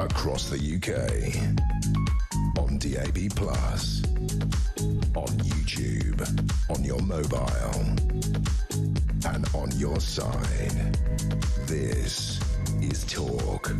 across the UK, on DAB+, on YouTube, on your mobile, and on your side. This is Talk.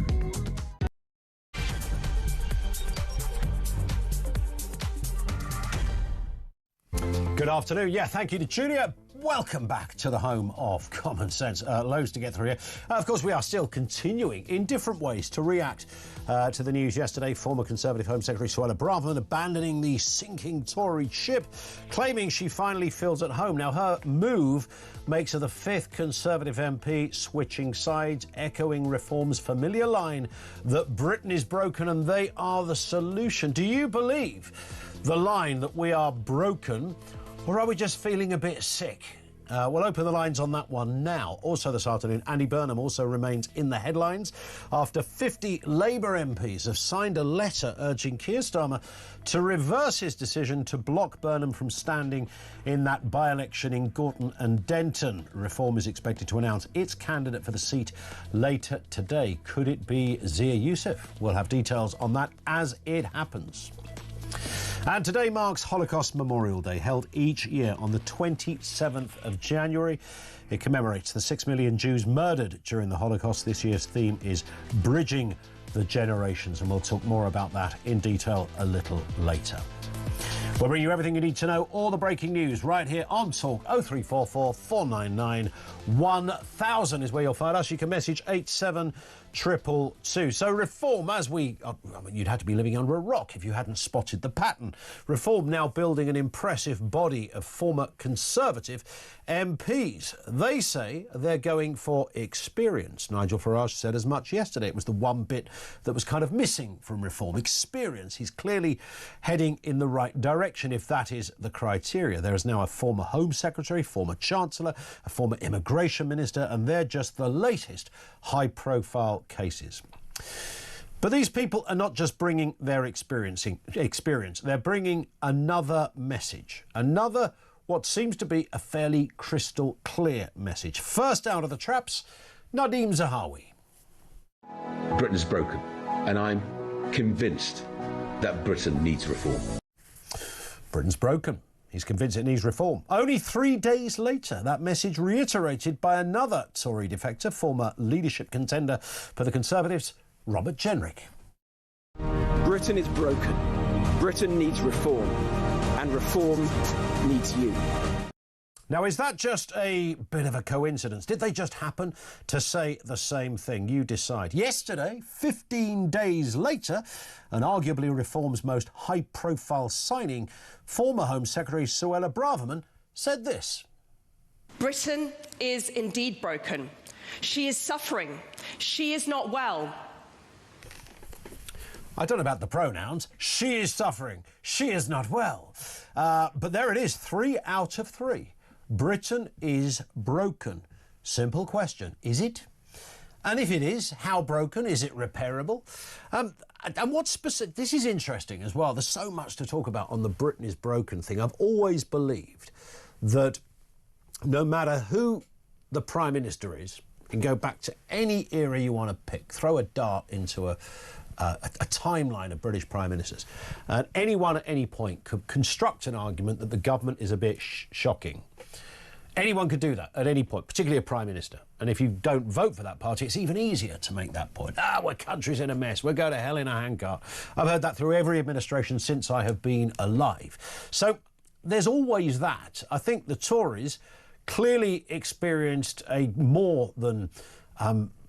Good afternoon. Yeah, thank you to Julia. Welcome back to the home of common sense. Loads to get through here. Of course, we are still continuing in different ways to react to the news yesterday. Former Conservative Home Secretary Suella Braverman abandoning the sinking Tory ship, claiming she finally feels at home. Now, her move makes her the fifth Conservative MP switching sides, echoing Reform's familiar line that Britain is broken and they are the solution. Do you believe the line that we are broken, or are we just feeling a bit sick? We'll open the lines on that one now. Also this afternoon, Andy Burnham also remains in the headlines after 50 Labour MPs have signed a letter urging Keir Starmer to reverse his decision to block Burnham from standing in that by-election in Gorton and Denton. Reform is expected to announce its candidate for the seat later today. Could it be Zia Youssef? We'll have details on that as it happens. And today marks Holocaust Memorial Day, held each year on the 27th of January. It commemorates the 6 million Jews murdered during the Holocaust. This year's theme is Bridging the Generations, and we'll talk more about that in detail a little later. We'll bring you everything you need to know, all the breaking news, right here on Talk. 0344 499 1000 is where you'll find us. You can message 87222. So Reform, you'd have to be living under a rock if you hadn't spotted the pattern. Reform now building an impressive body of former Conservative MPs. They say they're going for experience. Nigel Farage said as much yesterday. It was the one bit that was kind of missing from Reform. Experience. He's clearly heading in the right direction if that is the criteria. There is now a former Home Secretary, former Chancellor, a former Immigration Minister, and they're just the latest high-profile cases. But these people are not just bringing their experience. They're bringing another message, another what seems to be a fairly crystal clear message. First out of the traps, Nadeem Zahawi. Britain's broken, and I'm convinced that Britain needs reform. Britain's broken. He's convinced it needs reform. Only 3 days later, that message reiterated by another Tory defector, former leadership contender for the Conservatives, Robert Jenrick. Britain is broken. Britain needs reform. And reform needs you. Now, is that just a bit of a coincidence? Did they just happen to say the same thing? You decide. Yesterday, 15 days later, and arguably Reform's most high-profile signing, former Home Secretary Suella Braverman said this. Britain is indeed broken. She is suffering. She is not well. I don't know about the pronouns. She is suffering. She is not well. But there it is, 3 out of 3. Britain is broken. Simple question. Is it? And if it is, how broken? Is it repairable? And what's specific? This is interesting as well. There's so much to talk about on the Britain is broken thing. I've always believed that no matter who the Prime Minister is, you can go back to any era you want to pick, throw a dart into a timeline of British Prime Ministers, and anyone at any point could construct an argument that the government is a bit shocking. Anyone could do that at any point, particularly a Prime Minister. And if you don't vote for that party, it's even easier to make that point. Our country's in a mess. We'll go to hell in a handcart. I've heard that through every administration since I have been alive. So there's always that. I think the Tories clearly experienced a more than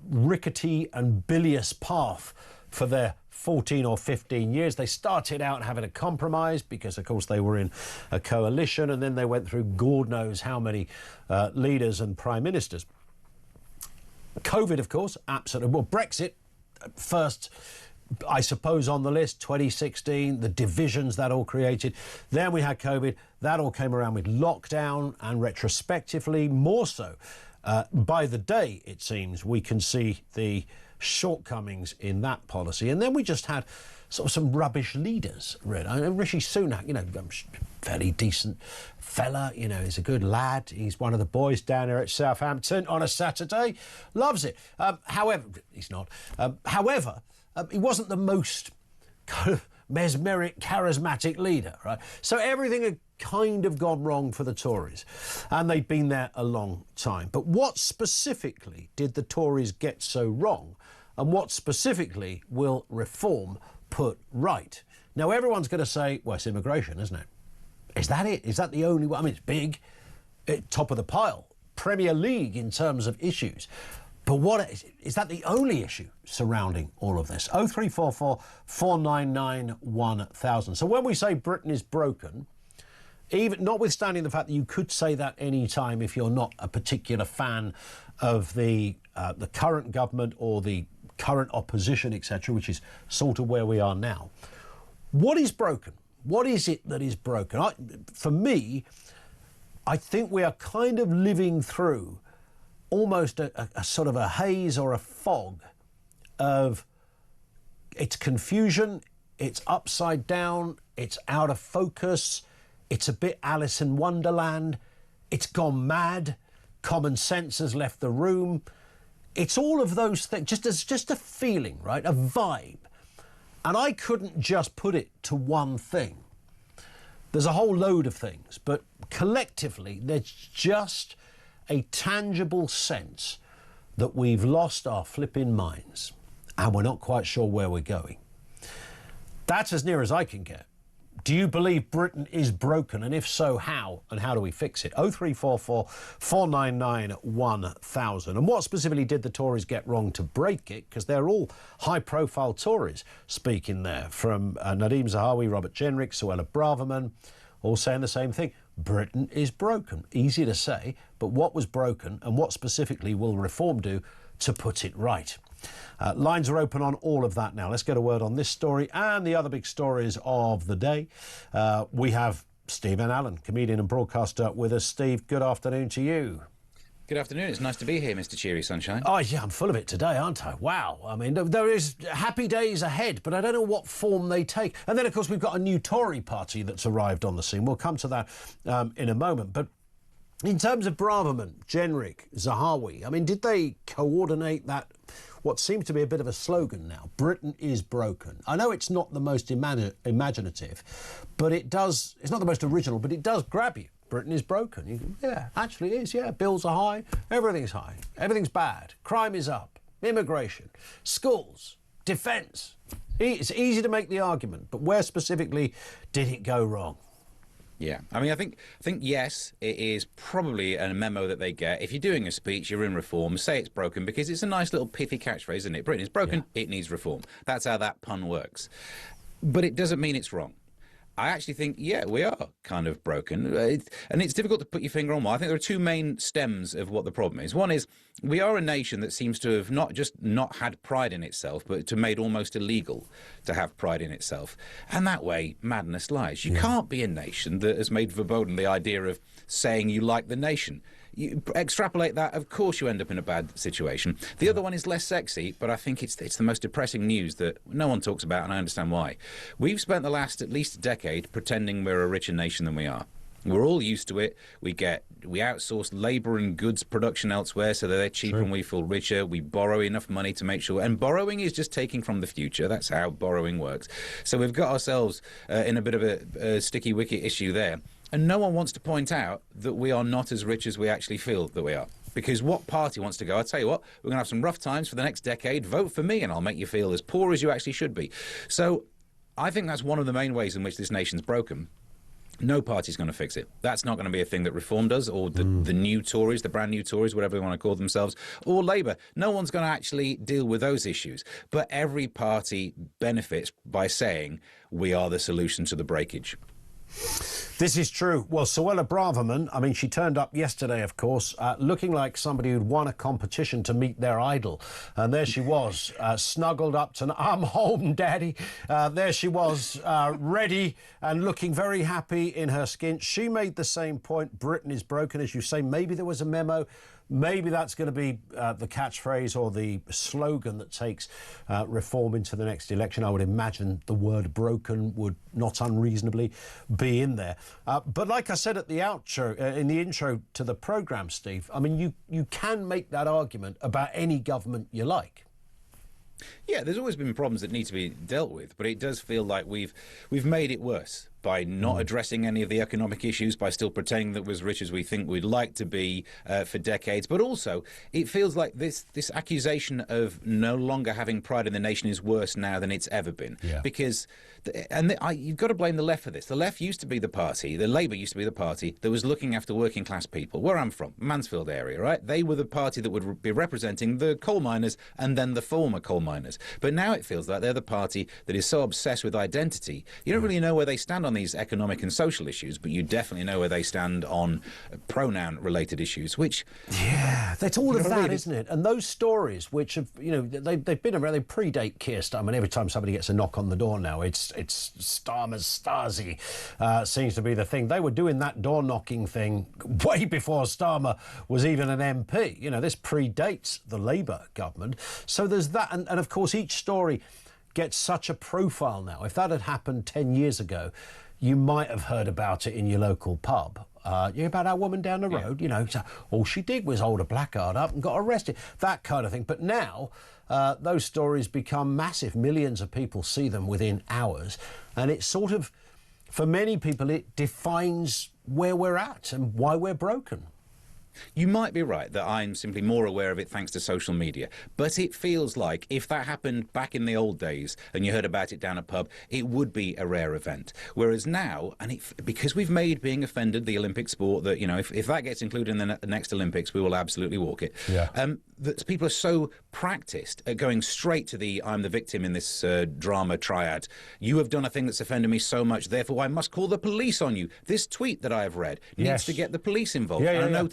rickety and bilious path for their 14 or 15 years. They started out having a compromise because, of course, they were in a coalition, and then they went through God knows how many leaders and prime ministers. COVID, of course, absolutely. Well, Brexit, first, I suppose, on the list, 2016, the divisions that all created. Then we had COVID. That all came around with lockdown, and retrospectively, more so, by the day, it seems, we can see the shortcomings in that policy. And then we just had sort of some rubbish leaders, really. I mean, Rishi Sunak, you know, fairly decent fella, you know, he's a good lad. He's one of the boys down there at Southampton on a Saturday. Loves it. However, he's not. However, he wasn't the most kind of mesmeric, charismatic leader, right? So everything had kind of gone wrong for the Tories, and they'd been there a long time. But what specifically did the Tories get so wrong, and what specifically will Reform put right? Now, everyone's going to say, well, it's immigration, isn't it? Is that it? Is that the only one? I mean, it's big, top of the pile, Premier League in terms of issues. But what is that the only issue surrounding all of this? 0344 499 1000. So when we say Britain is broken, even notwithstanding the fact that you could say that any time if you're not a particular fan of the current government or the current opposition, etc., which is sort of where we are now. What is broken? What is it that is broken? For me, I think we are kind of living through almost a sort of a haze or a fog of it's confusion, it's upside down, it's out of focus, it's a bit Alice in Wonderland, it's gone mad, common sense has left the room. It's all of those things, just a feeling, right? A vibe. And I couldn't just put it to one thing. There's a whole load of things, but collectively, there's just a tangible sense that we've lost our flipping minds and we're not quite sure where we're going. That's as near as I can get. Do you believe Britain is broken? And if so, how? And how do we fix it? 0344 499 1000. And what specifically did the Tories get wrong to break it? Because they're all high-profile Tories speaking there, from Nadhim Zahawi, Robert Jenrick, Suella Braverman, all saying the same thing. Britain is broken. Easy to say, but what was broken and what specifically will Reform do to put it right? Lines are open on all of that now. Let's get a word on this story and the other big stories of the day. We have Stephen Allen, comedian and broadcaster, with us. Steve, good afternoon to you. Good afternoon. It's nice to be here, Mr. Cheery Sunshine. Oh, yeah, I'm full of it today, aren't I? Wow. I mean, there is happy days ahead, but I don't know what form they take. And then, of course, we've got a new Tory party that's arrived on the scene. We'll come to that in a moment. But in terms of Braverman, Jenrick, Zahawi, I mean, did they coordinate that, what seems to be a bit of a slogan now, Britain is broken? I know it's not the most imaginative, but it's not the most original, but it does grab you. Britain is broken. You go, yeah, actually it is, yeah. Bills are high, everything's high, everything's bad, crime is up, immigration, schools, defence. It's easy to make the argument, but where specifically did it go wrong? Yeah, I mean, I think yes, it is probably a memo that they get. If you're doing a speech, you're in Reform, say it's broken, because it's a nice little pithy catchphrase, isn't it? Britain is broken, yeah. It needs reform. That's how that pun works. But it doesn't mean it's wrong. I actually think, yeah, we are kind of broken. And it's difficult to put your finger on one. I think there are two main stems of what the problem is. One is we are a nation that seems to have not just not had pride in itself, but to made almost illegal to have pride in itself. And that way, madness lies. You can't be a nation that has made verboten the idea of saying you like the nation. You extrapolate that, of course you end up in a bad situation. The other one is less sexy, but I think it's the most depressing news that no one talks about, and I understand why. We've spent the last at least decade pretending we're a richer nation than we are. We're all used to it. We outsource labour and goods production elsewhere so that they're cheaper and we feel richer. We borrow enough money to make sure. And borrowing is just taking from the future. That's how borrowing works. So we've got ourselves in a bit of a sticky wicket issue there. And no one wants to point out that we are not as rich as we actually feel that we are. Because what party wants to go, I'll tell you what, we're going to have some rough times for the next decade. Vote for me and I'll make you feel as poor as you actually should be. So I think that's one of the main ways in which this nation's broken. No party's going to fix it. That's not going to be a thing that Reform does, or the new Tories, the brand new Tories, whatever they want to call themselves, or Labour. No one's going to actually deal with those issues. But every party benefits by saying we are the solution to the breakage. This is true. Well, Suella Braverman, I mean, she turned up yesterday, of course, looking like somebody who'd won a competition to meet their idol. And there she was, snuggled up to, I'm home, Daddy. There she was, ready and looking very happy in her skin. She made the same point. Britain is broken, as you say. Maybe there was a memo. Maybe that's going to be the catchphrase or the slogan that takes Reform into the next election. I would imagine the word broken would not unreasonably be in there. But like I said at the outro, in the intro to the programme, Steve, I mean, you can make that argument about any government you like. Yeah, there's always been problems that need to be dealt with, but it does feel like we've made it worse by not addressing any of the economic issues, by still pretending that we're as rich as we think we'd like to be for decades. But also, it feels like this accusation of no longer having pride in the nation is worse now than it's ever been. Yeah. Because, you've got to blame the left for this. The left used to be the party, the Labour used to be the party that was looking after working class people. Where I'm from, Mansfield area, right? They were the party that would be representing the coal miners and then the former coal miners. But now it feels like they're the party that is so obsessed with identity. You don't really know where they stand on these economic and social issues, but you definitely know where they stand on pronoun-related issues, which... Yeah, that's all of that, isn't it? And those stories, which have, they've been around, they predate Keir Starmer. Every time somebody gets a knock on the door now, it's Starmer's Stasi seems to be the thing. They were doing that door-knocking thing way before Starmer was even an MP. This predates the Labour government. So there's that, and of course each story gets such a profile now. If that had happened 10 years ago, you might have heard about it in your local pub. About that woman down the road, all she did was hold a placard up and got arrested, that kind of thing. But now those stories become massive. Millions of people see them within hours. And it's sort of, for many people, it defines where we're at and why we're broken. You might be right that I'm simply more aware of it thanks to social media, but it feels like if that happened back in the old days and you heard about it down a pub, it would be a rare event. Whereas now, because we've made being offended the Olympic sport, that if that gets included in the next Olympics, we will absolutely walk it. Yeah. That people are so practiced at going straight to the I'm the victim in this drama triad. You have done a thing that's offended me so much, therefore I must call the police on you. This tweet that I have read needs to get the police involved. And I know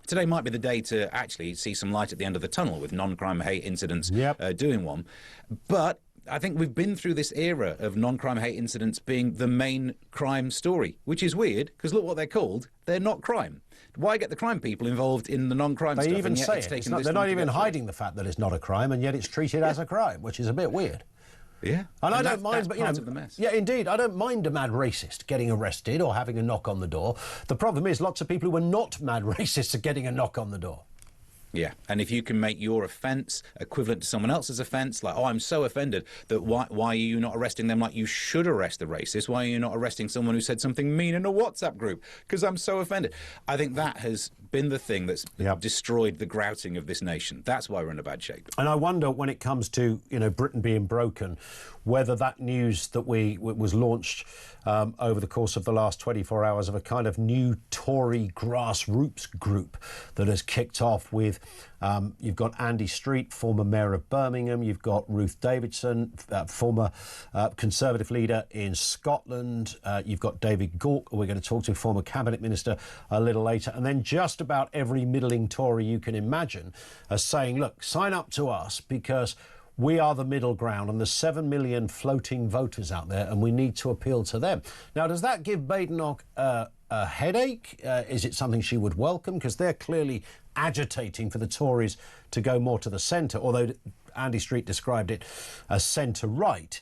Today might be the day to actually see some light at the end of the tunnel with non-crime hate incidents doing one. But I think we've been through this era of non-crime hate incidents being the main crime story, which is weird because look what they're called. They're not crime. Why get the crime people involved in the non-crime stuff? They even say they're not even hiding the the fact that it's not a crime, and yet it's treated as a crime, which is a bit weird. Yeah, and I don't mind, but part of the mess. Yeah, indeed, I don't mind a mad racist getting arrested or having a knock on the door. The problem is, lots of people who are not mad racists are getting a knock on the door. Yeah, and if you can make your offence equivalent to someone else's offence, like, oh, I'm so offended that why are you not arresting them like you should arrest the racist? Why are you not arresting someone who said something mean in a WhatsApp group? Because I'm so offended. I think that has been the thing that's destroyed the grouting of this nation. That's why we're in a bad shape. And I wonder, when it comes to Britain being broken, whether that news that was launched over the course of the last 24 hours of a kind of new Tory grassroots group that has kicked off with, you've got Andy Street, former mayor of Birmingham, you've got Ruth Davidson, former Conservative leader in Scotland, you've got David Gauke, who we're going to talk to, former cabinet minister, a little later, and then just about every middling Tory you can imagine are saying, look, sign up to us because we are the middle ground and there's 7 million floating voters out there and we need to appeal to them. Now, does that give Badenoch a headache? Is it something she would welcome? Because they're clearly agitating for the Tories to go more to the centre, although Andy Street described it as centre-right.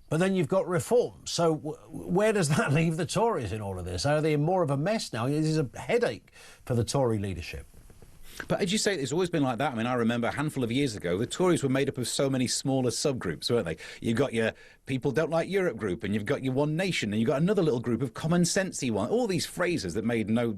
But then you've got Reform. So where does that leave the Tories in all of this? Are they in more of a mess now? It is a headache for the Tory leadership. But as you say, it's always been like that. I mean, I remember a handful of years ago, the Tories were made up of so many smaller subgroups, weren't they? You've got your People Don't Like Europe group, and you've got your One Nation, and you've got another little group of common sensey one. All these phrases that made no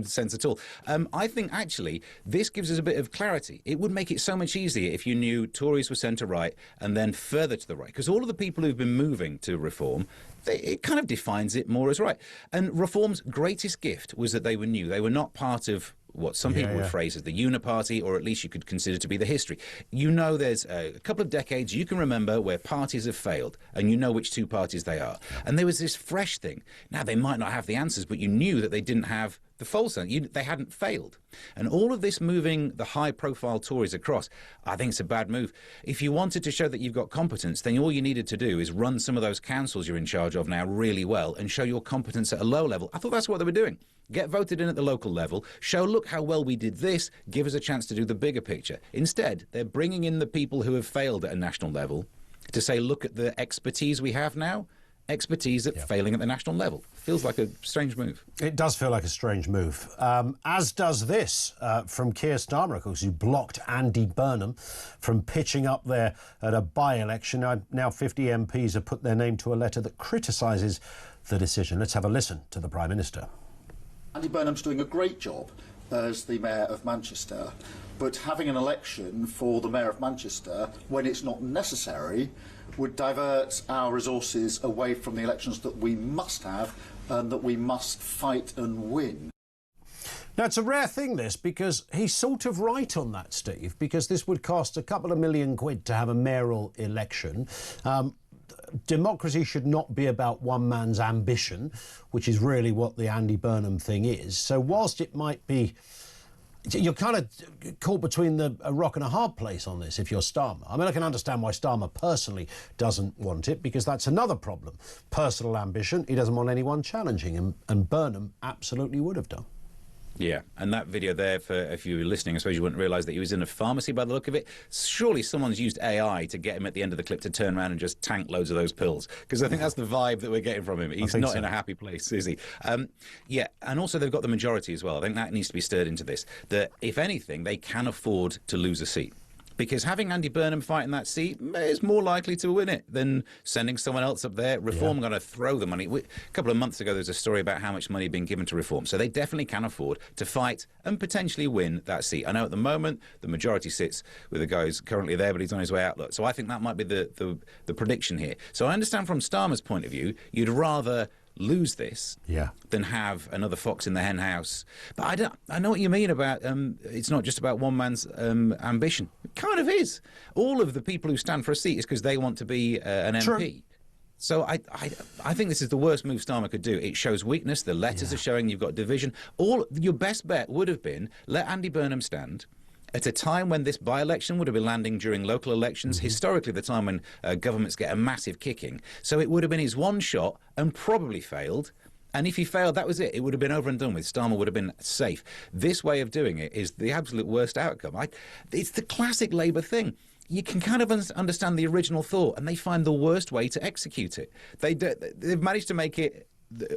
sense at all. I think, actually, this gives us a bit of clarity. It would make it so much easier if you knew Tories were centre-right and then further to the right. Because all of the people who've been moving to Reform, it kind of defines it more as right. And Reform's greatest gift was that they were new. They were not part of what some people would phrase as the uniparty, or at least you could consider to be the history. You know, there's a couple of decades you can remember where parties have failed, and you know which two parties they are. And there was this fresh thing. Now, they might not have the answers, but you knew that they didn't have the false answer. They hadn't failed. And all of this moving the high-profile Tories across, I think it's a bad move. If you wanted to show that you've got competence, then all you needed to do is run some of those councils you're in charge of now really well and show your competence at a low level. I thought that's what they were doing. Get voted in at the local level, show, look how well we did this, give us a chance to do the bigger picture. Instead, they're bringing in the people who have failed at a national level to say, look at the expertise we have now, expertise at failing at the national level. Feels like a strange move. It does feel like a strange move. As does this from Keir Starmer, of course, who blocked Andy Burnham from pitching up there at a by-election. Now 50 MPs have put their name to a letter that criticises the decision. Let's have a listen to the Prime Minister. Andy Burnham's doing a great job as the Mayor of Manchester, but having an election for the Mayor of Manchester when it's not necessary would divert our resources away from the elections that we must have and that we must fight and win. Now, it's a rare thing, this, because he's sort of right on that, Steve, because this would cost a couple of £1 million to have a mayoral election. Democracy should not be about one man's ambition, which is really what the Andy Burnham thing is. So whilst it might be... You're kind of caught between a rock and a hard place on this if you're Starmer. I mean, I can understand why Starmer personally doesn't want it, because that's another problem. Personal ambition, he doesn't want anyone challenging him, and Burnham absolutely would have done. Yeah, and that video there, for if you were listening, I suppose you wouldn't realise that he was in a pharmacy by the look of it. Surely someone's used AI to get him at the end of the clip to turn around and just tank loads of those pills, because I think that's the vibe that we're getting from him. He's not in a happy place, is he? Yeah, and also they've got the majority as well. I think that needs to be stirred into this, that if anything, they can afford to lose a seat. Because having Andy Burnham fighting that seat is more likely to win it than sending someone else up there. Reform going to throw the money. A couple of months ago, there was a story about how much money had been given to Reform. So they definitely can afford to fight and potentially win that seat. I know at the moment, the majority sits with the guy who's currently there, but he's on his way out. So I think that might be the prediction here. So I understand from Starmer's point of view, you'd rather lose this than have another fox in the hen house. But I know what you mean about it's not just about one man's ambition. It kind of is. All of the people who stand for a seat is because they want to be an MP. So I think this is the worst move Starmer could do. It shows weakness. The letters are showing you've got division. Your best bet would have been let Andy Burnham stand at a time when this by-election would have been landing during local elections, historically the time when governments get a massive kicking. So it would have been his one shot and probably failed. And if he failed, that was it. It would have been over and done with. Starmer would have been safe. This way of doing it is the absolute worst outcome. It's the classic Labour thing. You can kind of understand the original thought, and they find the worst way to execute it. They've managed to make it...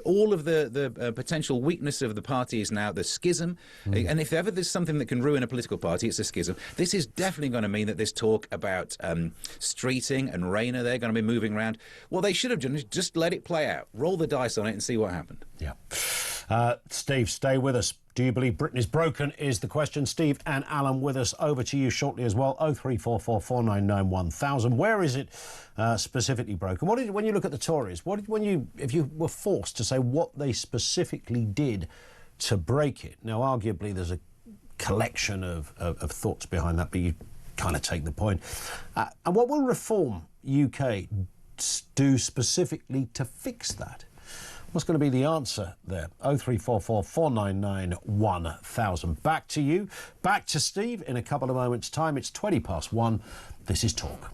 All of the potential weakness of the party is now the schism. And if ever there's something that can ruin a political party, it's a schism. This is definitely going to mean that this talk about Streeting and Rayner, they're going to be moving around. What they should have done is just let it play out, roll the dice on it and see what happened. Yeah. Steve, stay with us. Do you believe Britain is broken is the question. Steve and Alan with us. Over to you shortly as well. 0344 499 1000. Where is it specifically broken? When you look at the Tories, if you were forced to say what they specifically did to break it? Now, arguably, there's a collection of thoughts behind that, but you kind of take the point. And what will Reform UK do specifically to fix that? What's going to be the answer there? 0344 499 1000. Back to you. Back to Steve in a couple of moments' time. It's 1:20. This is Talk.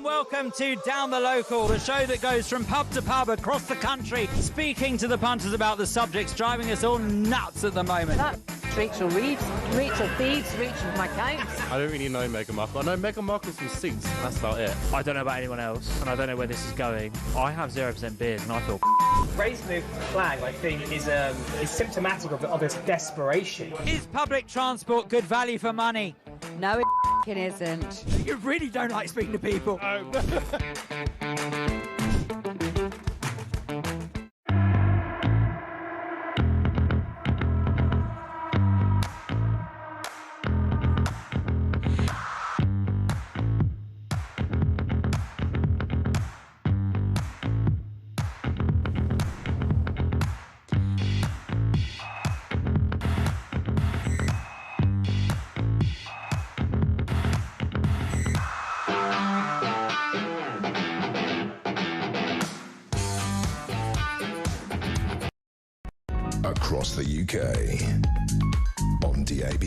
Welcome to Down the Local, the show that goes from pub to pub across the country, speaking to the punters about the subjects driving us all nuts at the moment. That Rachel Reeves, Rachel Thieves, Rachel McCounts. I don't really know Meghan Markle. I know Meghan Markle's from Suits, and that's about it. I don't know about anyone else, and I don't know where this is going. I have 0% beard, and I feel Raising the flag, I think, is symptomatic of its desperation. Is public transport good value for money? No, it isn't. You really don't like speaking to people. Across the UK, on DAB+,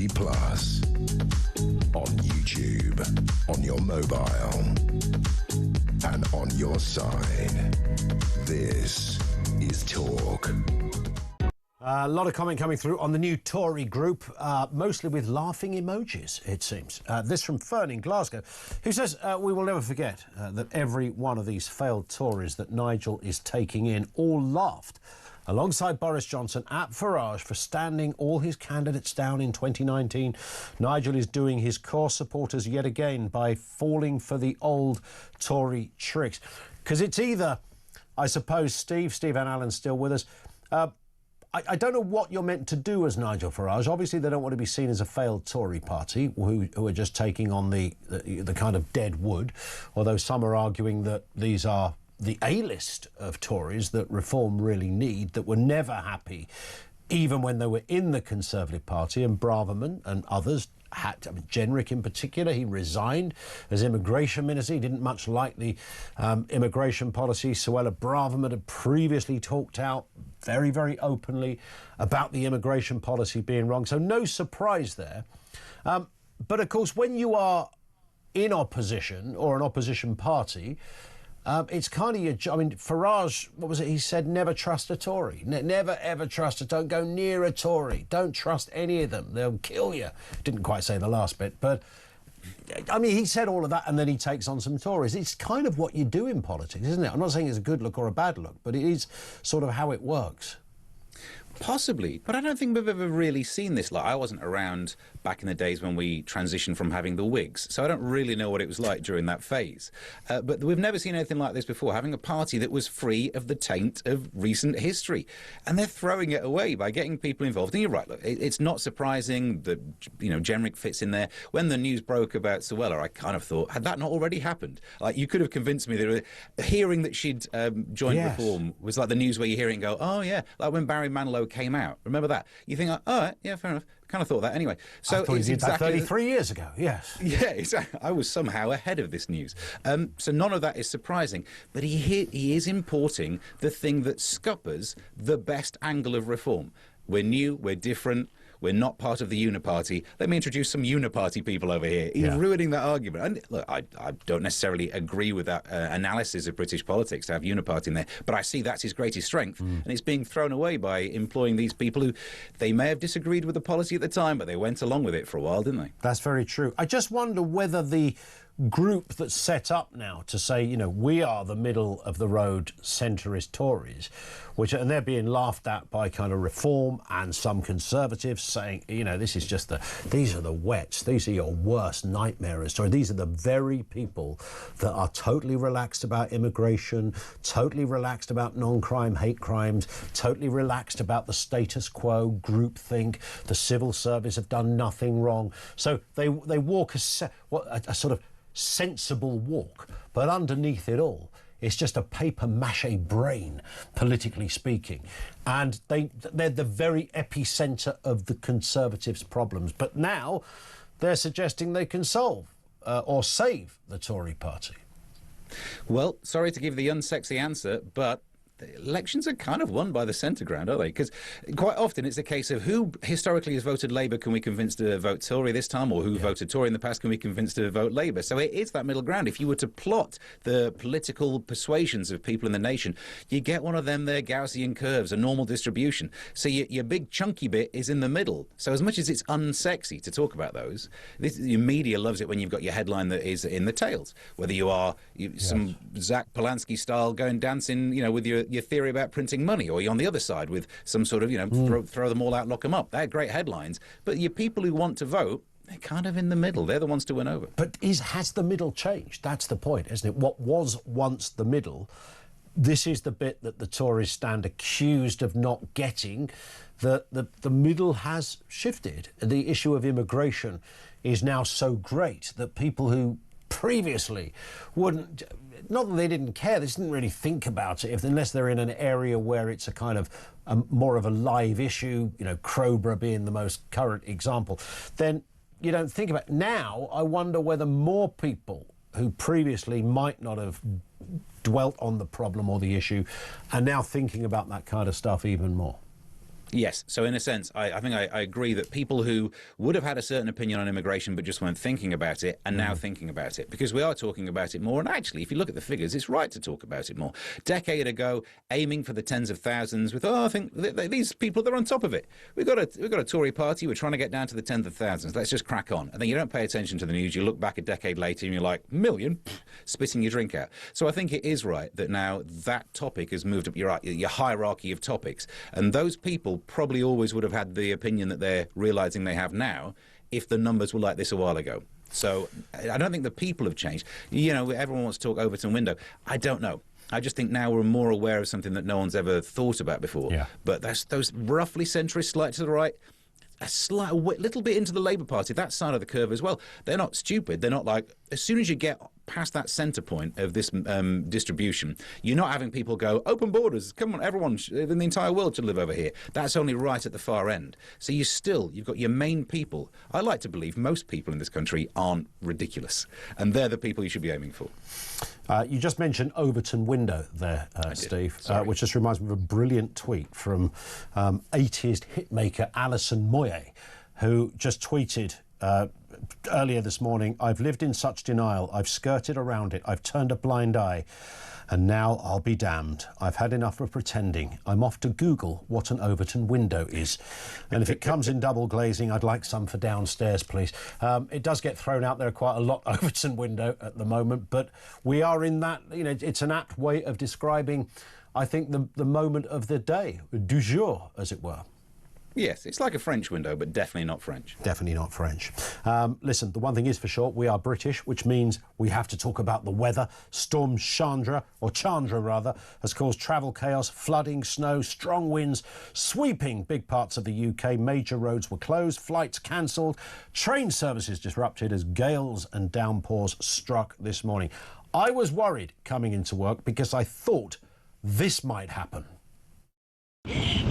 on YouTube, on your mobile, and on your side. This is Talk. A lot of comment coming through on the new Tory group, mostly with laughing emojis, it seems. This from Fern in Glasgow, who says, we will never forget that every one of these failed Tories that Nigel is taking in all laughed alongside Boris Johnson at Farage for standing all his candidates down in 2019. Nigel is doing his core supporters yet again by falling for the old Tory tricks. Because it's either, I suppose, Steve and Alan's still with us. I don't know what you're meant to do as Nigel Farage. Obviously, they don't want to be seen as a failed Tory party who are just taking on the kind of dead wood, although some are arguing that these are the A-list of Tories that reform really need, that were never happy, even when they were in the Conservative Party, and Braverman and others had, I mean, Jenrick in particular, he resigned as immigration minister. He didn't much like the immigration policy. Suella Braverman had previously talked out very, very openly about the immigration policy being wrong. So no surprise there. But of course, when you are in opposition or an opposition party, it's kind of your job. I mean, Farage, what was it? He said, never trust a Tory. Never, ever trust don't go near a Tory. Don't trust any of them. They'll kill you. Didn't quite say the last bit, but I mean, he said all of that and then he takes on some Tories. It's kind of what you do in politics, isn't it? I'm not saying it's a good look or a bad look, but it is sort of how it works. Possibly, but I don't think we've ever really seen this. Like, I wasn't around back in the days when we transitioned from having the Whigs, so I don't really know what it was like during that phase. But we've never seen anything like this before, having a party that was free of the taint of recent history. And they're throwing it away by getting people involved. And you're right, look, it's not surprising that, you know, Jenrick fits in there. When the news broke about Suella, I kind of thought, had that not already happened? Like, you could have convinced me that hearing that she'd joined Reform was like the news where you hear it and go, oh, yeah, like when Barry Manilow came out. Remember that? You think, oh, all right, yeah, fair enough. Kind of thought that anyway. So I thought it's he did that exactly 33 years ago, yes. Yeah, exactly. I was somehow ahead of this news. So none of that is surprising. But he is importing the thing that scuppers the best angle of reform. We're new, we're different, we're not part of the Uniparty. Let me introduce some Uniparty people over here. He's ruining that argument. And look, I don't necessarily agree with that analysis of British politics to have Uniparty in there, but I see that's his greatest strength, and it's being thrown away by employing these people who they may have disagreed with the policy at the time, but they went along with it for a while, didn't they? That's very true. I just wonder whether the group that's set up now to say, you know, we are the middle of the road centrist Tories, and they're being laughed at by kind of Reform and some Conservatives saying, you know, this is just these are the wets, these are your worst nightmares. Or these are the very people that are totally relaxed about immigration, totally relaxed about non-crime, hate crimes, totally relaxed about the status quo, groupthink, the civil service have done nothing wrong. So they walk a sort of sensible walk, but underneath it all, it's just a paper-mache brain, politically speaking. And they're the very epicentre of the Conservatives' problems. But now they're suggesting they can solve or save the Tory party. Well, sorry to give the unsexy answer, but the elections are kind of won by the centre ground, aren't they? Because quite often it's a case of who historically has voted Labour can we convince to vote Tory this time, or who voted Tory in the past can we convince to vote Labour. So it is that middle ground. If you were to plot the political persuasions of people in the nation, you get one of them there Gaussian curves, a normal distribution. So your big chunky bit is in the middle. So as much as it's unsexy to talk about those, your media loves it when you've got your headline that is in the tails. Whether you are some Zach Polanski style going dancing, with your theory about printing money, or you're on the other side with some sort of, throw them all out, lock them up. They're great headlines. But your people who want to vote, they're kind of in the middle. They're the ones to win over. But has the middle changed? That's the point, isn't it? What was once the middle, this is the bit that the Tories stand accused of not getting. The middle has shifted. The issue of immigration is now so great that people who previously wouldn't, not that they didn't care, they just didn't really think about it unless they're in an area where it's a kind of more of a live issue, Crowborough being the most current example, then you don't think about it. Now, I wonder whether more people who previously might not have dwelt on the problem or the issue are now thinking about that kind of stuff even more. Yes. So in a sense, I think I agree that people who would have had a certain opinion on immigration but just weren't thinking about it are now thinking about it, because we are talking about it more. And actually, if you look at the figures, it's right to talk about it more. Decade ago, aiming for the tens of thousands with, I think these people, they're on top of it. We've got a Tory party. We're trying to get down to the tens of thousands. Let's just crack on. And then you don't pay attention to the news. You look back a decade later and you're like, million, spitting your drink out. So I think it is right that now that topic has moved up your hierarchy of topics. And those people probably always would have had the opinion that they're realising they have now if the numbers were like this a while ago. So I don't think the people have changed. Everyone wants to talk Overton window. I don't know. I just think now we're more aware of something that no one's ever thought about before. Yeah. But those roughly centrist, slight to the right, a little bit into the Labour Party, that side of the curve as well. They're not stupid. They're not like, as soon as you get past that centre point of this distribution, you're not having people go, open borders, come on, everyone in the entire world should live over here. That's only right at the far end. So you've got your main people. I like to believe most people in this country aren't ridiculous, and they're the people you should be aiming for. You just mentioned Overton window there, Steve, which just reminds me of a brilliant tweet from 80s hitmaker Alison Moyet, who just tweeted earlier this morning, I've lived in such denial, I've skirted around it, I've turned a blind eye, and now I'll be damned. I've had enough of pretending. I'm off to Google what an Overton window is. And if it comes in double glazing, I'd like some for downstairs, please. It does get thrown out there quite a lot, Overton window, at the moment, but we are in that, it's an apt way of describing, I think, the moment of the day, du jour, as it were. Yes, it's like a French window, but definitely not French. Definitely not French. Listen, the one thing is for sure, we are British, which means we have to talk about the weather. Storm Chandra rather, has caused travel chaos, flooding, snow, strong winds, sweeping big parts of the UK. Major roads were closed, flights cancelled, train services disrupted as gales and downpours struck this morning. I was worried coming into work because I thought this might happen.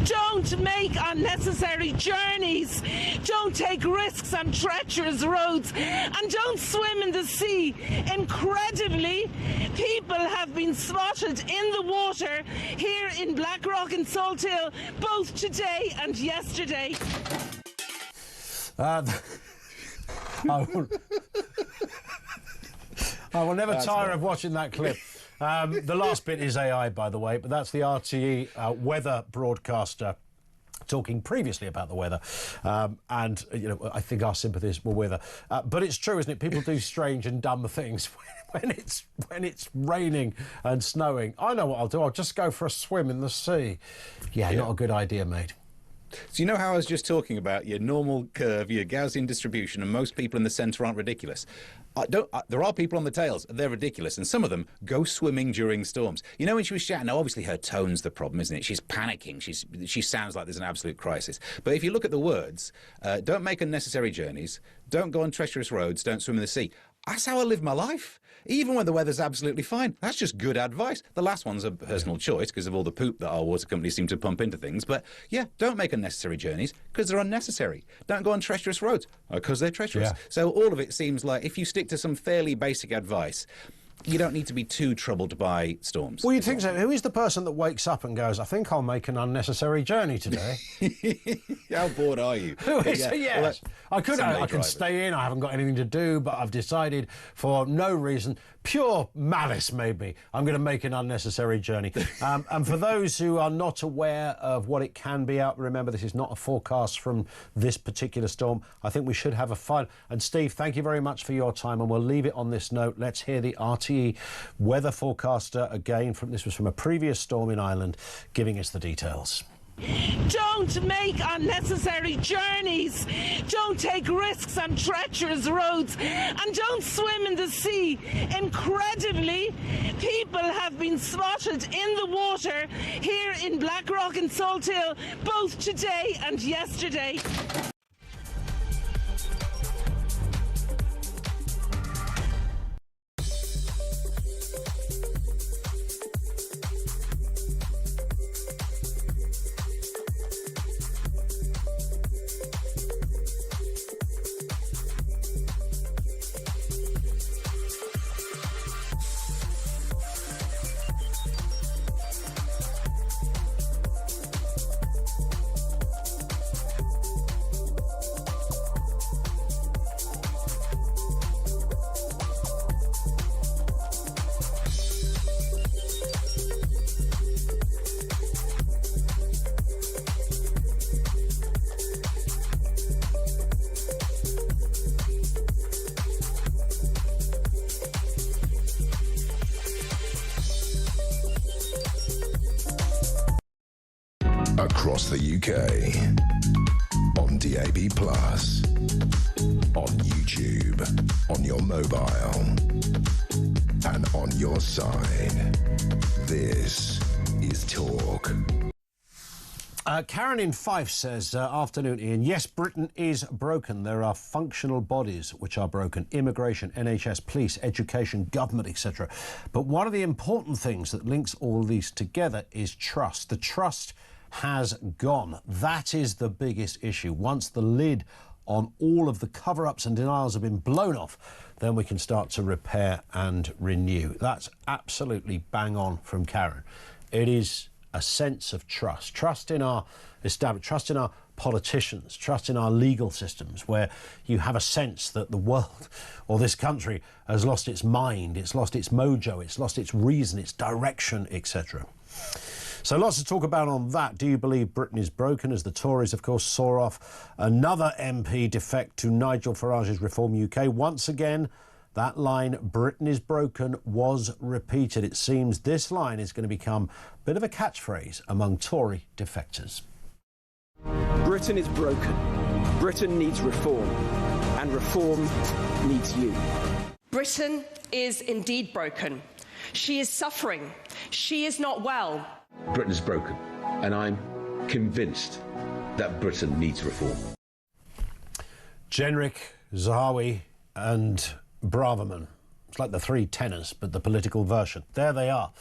Don't make unnecessary journeys. Don't take risks on treacherous roads. And don't swim in the sea. Incredibly, people have been spotted in the water here in Blackrock and Salthill both today and yesterday. I will never tire of watching that clip. The last bit is AI, by the way, but that's the RTE weather broadcaster talking previously about the weather. And, I think our sympathies were with her. But it's true, isn't it? People do strange and dumb things when it's raining and snowing. I know what I'll do. I'll just go for a swim in the sea. Yeah, not a good idea, mate. So you know how I was just talking about your normal curve, your Gaussian distribution, and most people in the centre aren't ridiculous? There are people on the tails, they're ridiculous, and some of them go swimming during storms. When she was shouting, now obviously her tone's the problem, isn't it? She's panicking, she sounds like there's an absolute crisis. But if you look at the words, don't make unnecessary journeys, don't go on treacherous roads, don't swim in the sea. That's how I live my life. Even when the weather's absolutely fine. That's just good advice. The last one's a personal choice because of all the poop that our water companies seem to pump into things. But, yeah, don't make unnecessary journeys because they're unnecessary. Don't go on treacherous roads because they're treacherous. Yeah. So all of it seems like if you stick to some fairly basic advice, you don't need to be too troubled by storms. Well, you'd think so. Who is the person that wakes up and goes, I think I'll make an unnecessary journey today? How bored are you? Who is it? Yes. Well, I could stay in, I haven't got anything to do, but I've decided for no reason, pure malice maybe, I'm going to make an unnecessary journey. And for those who are not aware of what it can be out, remember this is not a forecast from this particular storm. I think we should have a final. And Steve, thank you very much for your time, and we'll leave it on this note. Let's hear the RTE weather forecaster again. This was from a previous storm in Ireland, giving us the details. Don't make unnecessary journeys. Don't take risks on treacherous roads. And don't swim in the sea. Incredibly, people have been spotted in the water here in Blackrock and Salthill, both today and yesterday. Across the UK, on DAB+, on YouTube, on your mobile, and on your side. This is Talk. Karen in Fife says, afternoon, Ian. Yes, Britain is broken. There are functional bodies which are broken. Immigration, NHS, police, education, government, etc. But one of the important things that links all these together is trust. The trust has gone. That is the biggest issue. Once the lid on all of the cover-ups and denials have been blown off, then we can start to repair and renew. That's absolutely bang on from Karen. It is a sense of trust. Trust in our establishment, trust in our politicians, trust in our legal systems, where you have a sense that the world or this country has lost its mind, it's lost its mojo, it's lost its reason, its direction, etc. So lots to talk about on that. Do you believe Britain is broken? As the Tories, of course, saw off another MP defect to Nigel Farage's Reform UK. Once again, that line, Britain is broken, was repeated. It seems this line is going to become a bit of a catchphrase among Tory defectors. Britain is broken. Britain needs reform. And reform needs you. Britain is indeed broken. She is suffering. She is not well. Britain is broken, and I'm convinced that Britain needs reform. Jenrick, Zahawi and Braverman. It's like the three tenors, but the political version. There they are.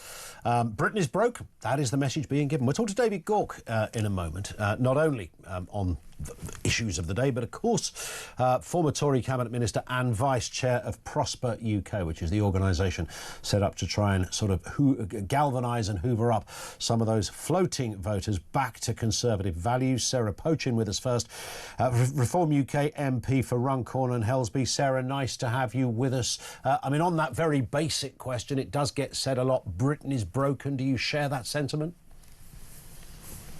Britain is broken. That is the message being given. We'll talk to David Gauke in a moment, not only on the issues of the day, but of course, former Tory Cabinet Minister and Vice Chair of Prosper UK, which is the organisation set up to try and sort of galvanise and hoover up some of those floating voters back to Conservative values. Sarah Pochin with us first. Reform UK MP for Runcorn and Helsby. Sarah, nice to have you with us. I mean, on that very basic question, it does get said a lot, Britain is broken. Do you share that sentiment?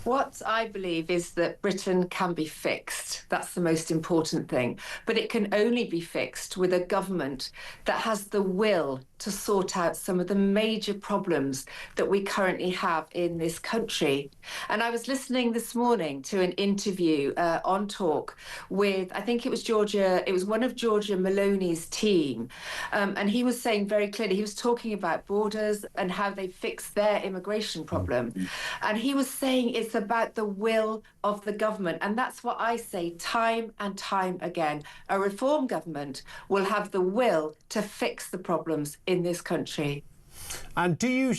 What I believe is that Britain can be fixed. That's the most important thing. But it can only be fixed with a government that has the will to sort out some of the major problems that we currently have in this country. And I was listening this morning to an interview on Talk with, I think it was one of Georgia Maloney's team. And he was saying very clearly, he was talking about borders and how they fixed their immigration problem. And he was saying it's about the will of the government. And that's what I say time and time again. A reform government will have the will to fix the problems in this country. And do you,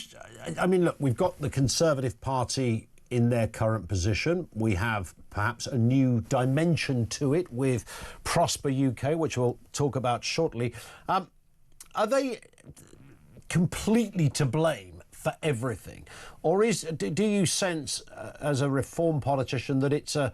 I mean, look, we've got the Conservative Party in their current position. We have perhaps a new dimension to it with Prosper UK, which we'll talk about shortly. Are they, completely to blame for everything? Or do you sense, as a Reform politician, that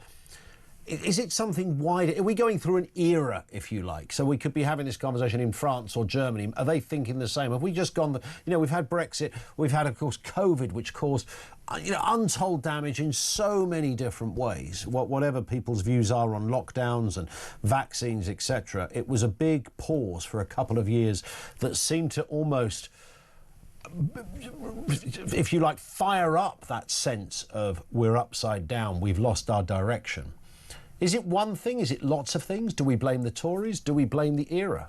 is it something wider? Are we going through an era, if you like? So we could be having this conversation in France or Germany. Are they thinking the same? Have we just gone... we've had Brexit, we've had, of course, COVID, which caused, untold damage in so many different ways. Whatever people's views are on lockdowns and vaccines, etc., it was a big pause for a couple of years that seemed to almost, if you like, fire up that sense of we're upside down, we've lost our direction. Is it one thing? Is it lots of things? Do we blame the Tories? Do we blame the era?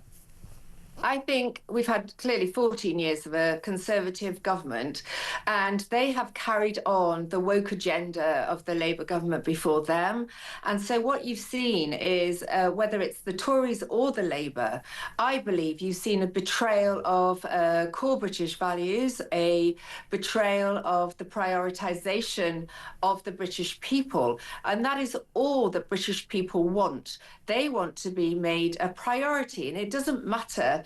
I think we've had clearly 14 years of a Conservative government, and they have carried on the woke agenda of the Labour government before them. And so what you've seen is, whether it's the Tories or the Labour, I believe you've seen a betrayal of core British values, a betrayal of the prioritisation of the British people. And that is all that British people want. They want to be made a priority, and it doesn't matter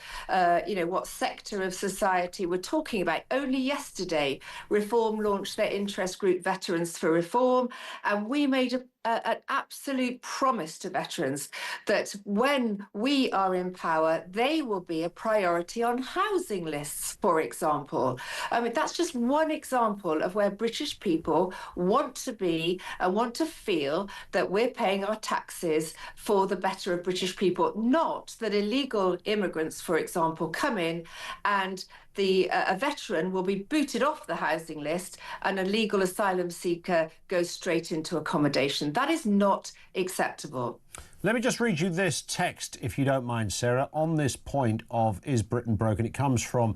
what sector of society we're talking about. Only yesterday, Reform launched their interest group Veterans for Reform, and we made an absolute promise to veterans that when we are in power, they will be a priority on housing lists, for example. I mean, that's just one example of where British people want to be and want to feel that we're paying our taxes for the better of British people, not that illegal immigrants, for example, come in and a veteran will be booted off the housing list and a legal asylum seeker goes straight into accommodation. That is not acceptable. Let me just read you this text, if you don't mind, Sarah, on this point of is Britain broken? It comes from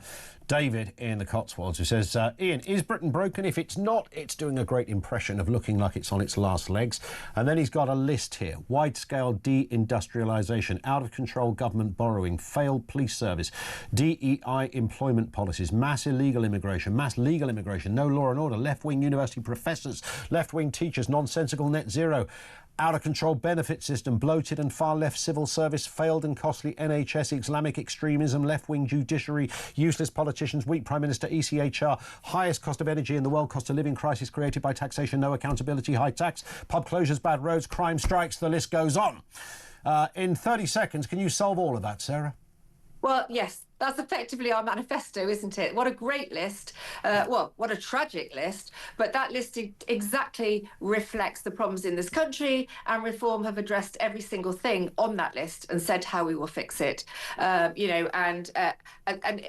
David in the Cotswolds, who says, Ian, is Britain broken? If it's not, it's doing a great impression of looking like it's on its last legs. And then he's got a list here. Wide-scale deindustrialisation, out-of-control government borrowing, failed police service, DEI employment policies, mass illegal immigration, mass legal immigration, no law and order, left-wing university professors, left-wing teachers, nonsensical net zero, out-of-control benefit system, bloated and far-left civil service, failed and costly NHS, Islamic extremism, left-wing judiciary, useless politicians, weak Prime Minister, ECHR, highest cost of energy in the world, cost of living crisis created by taxation, no accountability, high tax, pub closures, bad roads, crime strikes, the list goes on. In 30 seconds, can you solve all of that, Sarah? Well, yes. That's effectively our manifesto, isn't it? What a great list. What a tragic list. But that list exactly reflects the problems in this country, and Reform have addressed every single thing on that list and said how we will fix it. And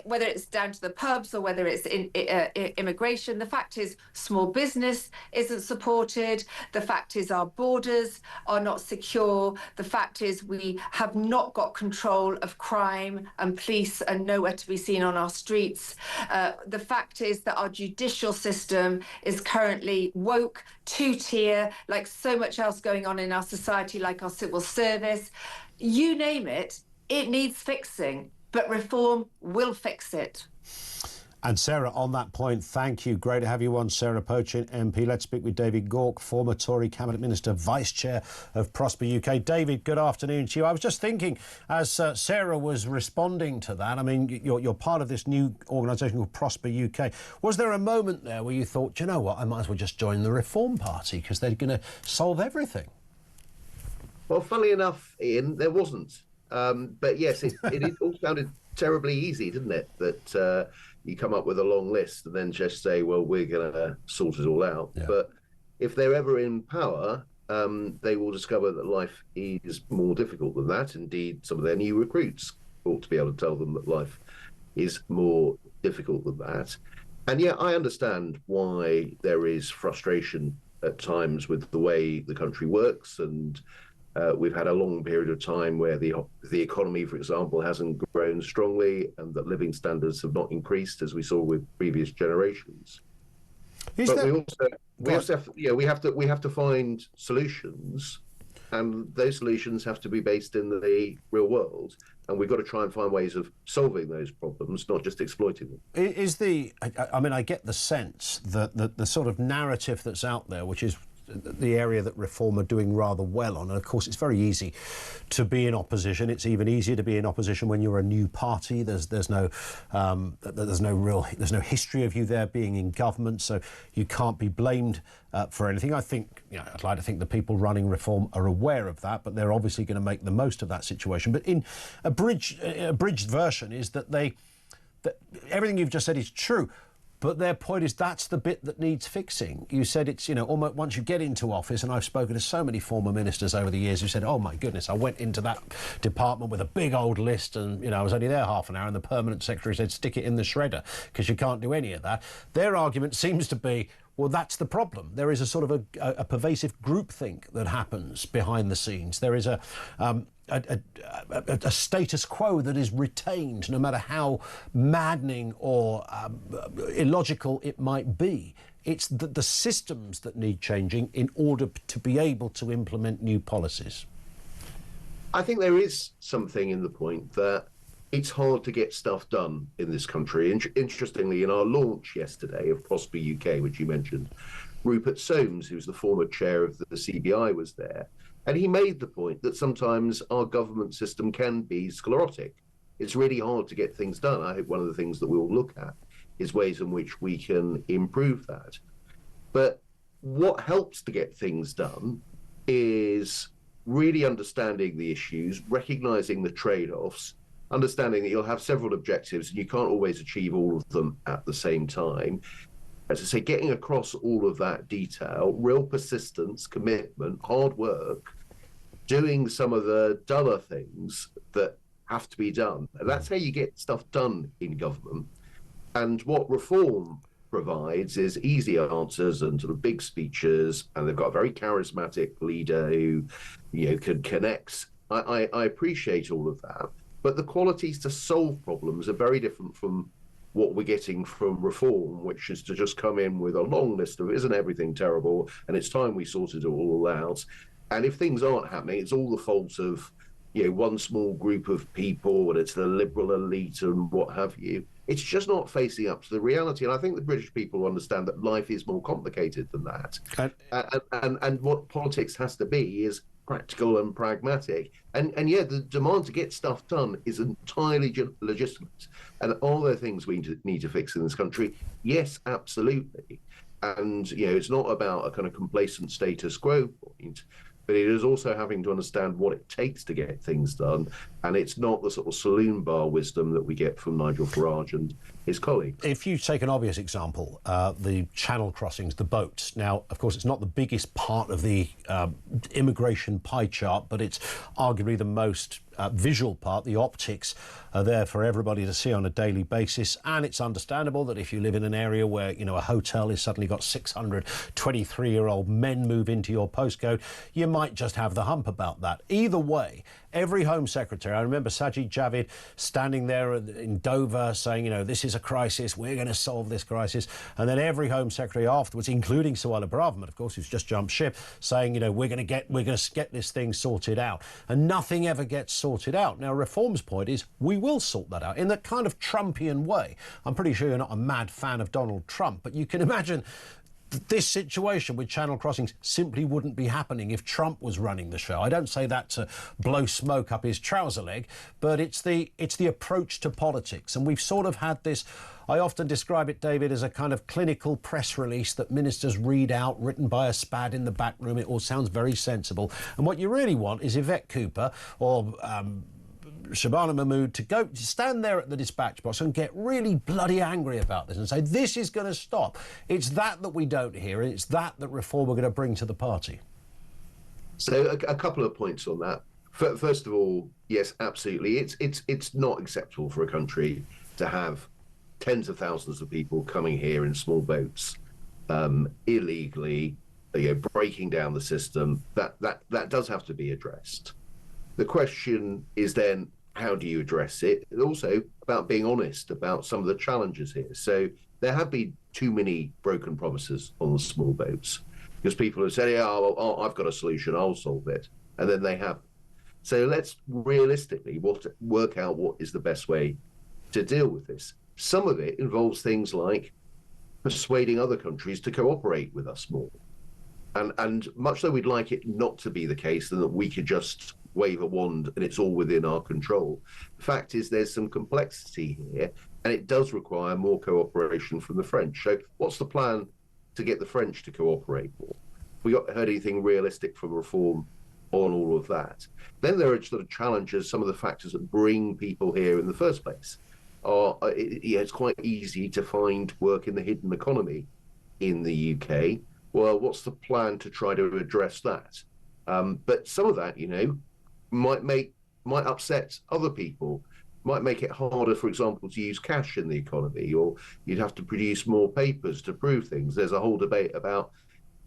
whether it's down to the pubs or whether it's immigration, the fact is small business isn't supported. The fact is our borders are not secure. The fact is we have not got control of crime and police and nowhere to be seen on our streets. The fact is that our judicial system is currently woke, two-tier, like so much else going on in our society, like our civil service. You name it, it needs fixing, but Reform will fix it. And Sarah, on that point, thank you. Great to have you on, Sarah Pochin, MP. Let's speak with David Gauke, former Tory Cabinet Minister, Vice Chair of Prosper UK. David, good afternoon to you. I was just thinking, as Sarah was responding to that, I mean, you're part of this new organisation called Prosper UK. Was there a moment there where you thought, you know what, I might as well just join the Reform Party because they're going to solve everything? Well, funnily enough, Ian, there wasn't. But yes, it all sounded terribly easy, didn't it? That you come up with a long list and then just say, well, we're going to sort it all out. Yeah. But if they're ever in power, they will discover that life is more difficult than that. Indeed, some of their new recruits ought to be able to tell them that life is more difficult than that. And yet I understand why there is frustration at times with the way the country works, and we've had a long period of time where the economy, for example, hasn't grown strongly, and that living standards have not increased as we saw with previous generations. We have to find solutions, and those solutions have to be based in the real world, and we've got to try and find ways of solving those problems, not just exploiting them. I get the sense that the sort of narrative that's out there, which is the area that Reform are doing rather well on. And of course, it's very easy to be in opposition. It's even easier to be in opposition when you're a new party. There's no history of you there being in government, so you can't be blamed for anything. I think, I'd like to think the people running Reform are aware of that, but they're obviously going to make the most of that situation. But in a abridged version is that everything you've just said is true. But their point is that's the bit that needs fixing. You said it's, almost once you get into office, and I've spoken to so many former ministers over the years who said, oh my goodness, I went into that department with a big old list and, I was only there half an hour and the permanent secretary said, stick it in the shredder because you can't do any of that. Their argument seems to be, well, that's the problem. There is a sort of a pervasive groupthink that happens behind the scenes. There is a status quo that is retained, no matter how maddening or illogical it might be. It's the systems that need changing in order to be able to implement new policies. I think there is something in the point that it's hard to get stuff done in this country. Interestingly, in our launch yesterday of Prosper UK, which you mentioned, Rupert Soames, who's the former chair of the CBI, was there. And he made the point that sometimes our government system can be sclerotic. It's really hard to get things done. I hope one of the things that we'll look at is ways in which we can improve that. But what helps to get things done is really understanding the issues, recognizing the trade-offs, understanding that you'll have several objectives and you can't always achieve all of them at the same time. As I say, getting across all of that detail, real persistence, commitment, hard work, doing some of the duller things that have to be done. And that's how you get stuff done in government. And what Reform provides is easy answers and sort of big speeches, and they've got a very charismatic leader who, can connect. I appreciate all of that. But the qualities to solve problems are very different from what we're getting from Reform, which is to just come in with a long list of isn't everything terrible and it's time we sorted it all out. And if things aren't happening, it's all the fault of one small group of people and it's the liberal elite and what have you. It's just not facing up to the reality. And I think the British people understand that life is more complicated than that. And what politics has to be is practical and pragmatic. And the demand to get stuff done is entirely legitimate. And are there things we need to fix in this country? Yes, absolutely. And, it's not about a kind of complacent status quo point, but it is also having to understand what it takes to get things done. And it's not the sort of saloon bar wisdom that we get from Nigel Farage and his colleagues. If you take an obvious example, the channel crossings, the boats. Now, of course, it's not the biggest part of the immigration pie chart, but it's arguably the most visual part. The optics are there for everybody to see on a daily basis, and it's understandable that if you live in an area where a hotel has suddenly got 600 23-year-old men move into your postcode, you might just have the hump about that. Either way, every Home Secretary, I remember Sajid Javid standing there in Dover saying, this is a crisis, we're going to solve this crisis, and then every Home Secretary afterwards, including Suella Braverman, of course, who's just jumped ship, saying, we're going to get this thing sorted out, and nothing ever gets sorted out. Now, Reform's point is we will sort that out in that kind of Trumpian way. I'm pretty sure you're not a mad fan of Donald Trump, but you can imagine this situation with channel crossings simply wouldn't be happening if Trump was running the show. I don't say that to blow smoke up his trouser leg, but it's the approach to politics. And we've sort of had this, I often describe it, David, as a kind of clinical press release that ministers read out, written by a spad in the back room. It all sounds very sensible. And what you really want is Yvette Cooper or Shabana Mahmood to stand there at the dispatch box and get really bloody angry about this and say, this is going to stop. It's that we don't hear, and it's that Reform are going to bring to the party. So a couple of points on that. First of all, yes, absolutely. It's not acceptable for a country to have tens of thousands of people coming here in small boats illegally, breaking down the system. That does have to be addressed. The question is then, how do you address it? And also about being honest about some of the challenges here. So there have been too many broken promises on the small boats because people have said, I've got a solution, I'll solve it. And then they haven't. So let's realistically work out what is the best way to deal with this. Some of it involves things like persuading other countries to cooperate with us more. And much though we'd like it not to be the case, and that we could just wave a wand and it's all within our control, the fact is there's some complexity here, and it does require more cooperation from the French. So what's the plan to get the French to cooperate more? We got heard anything realistic from reform on all of that? Then there are sort of challenges, some of the factors that bring people here in the first place. It's quite easy to find work in the hidden economy in the UK. Well, what's the plan to try to address that? But some of that, might upset other people, might make it harder, for example, to use cash in the economy, or you'd have to produce more papers to prove things. There's a whole debate about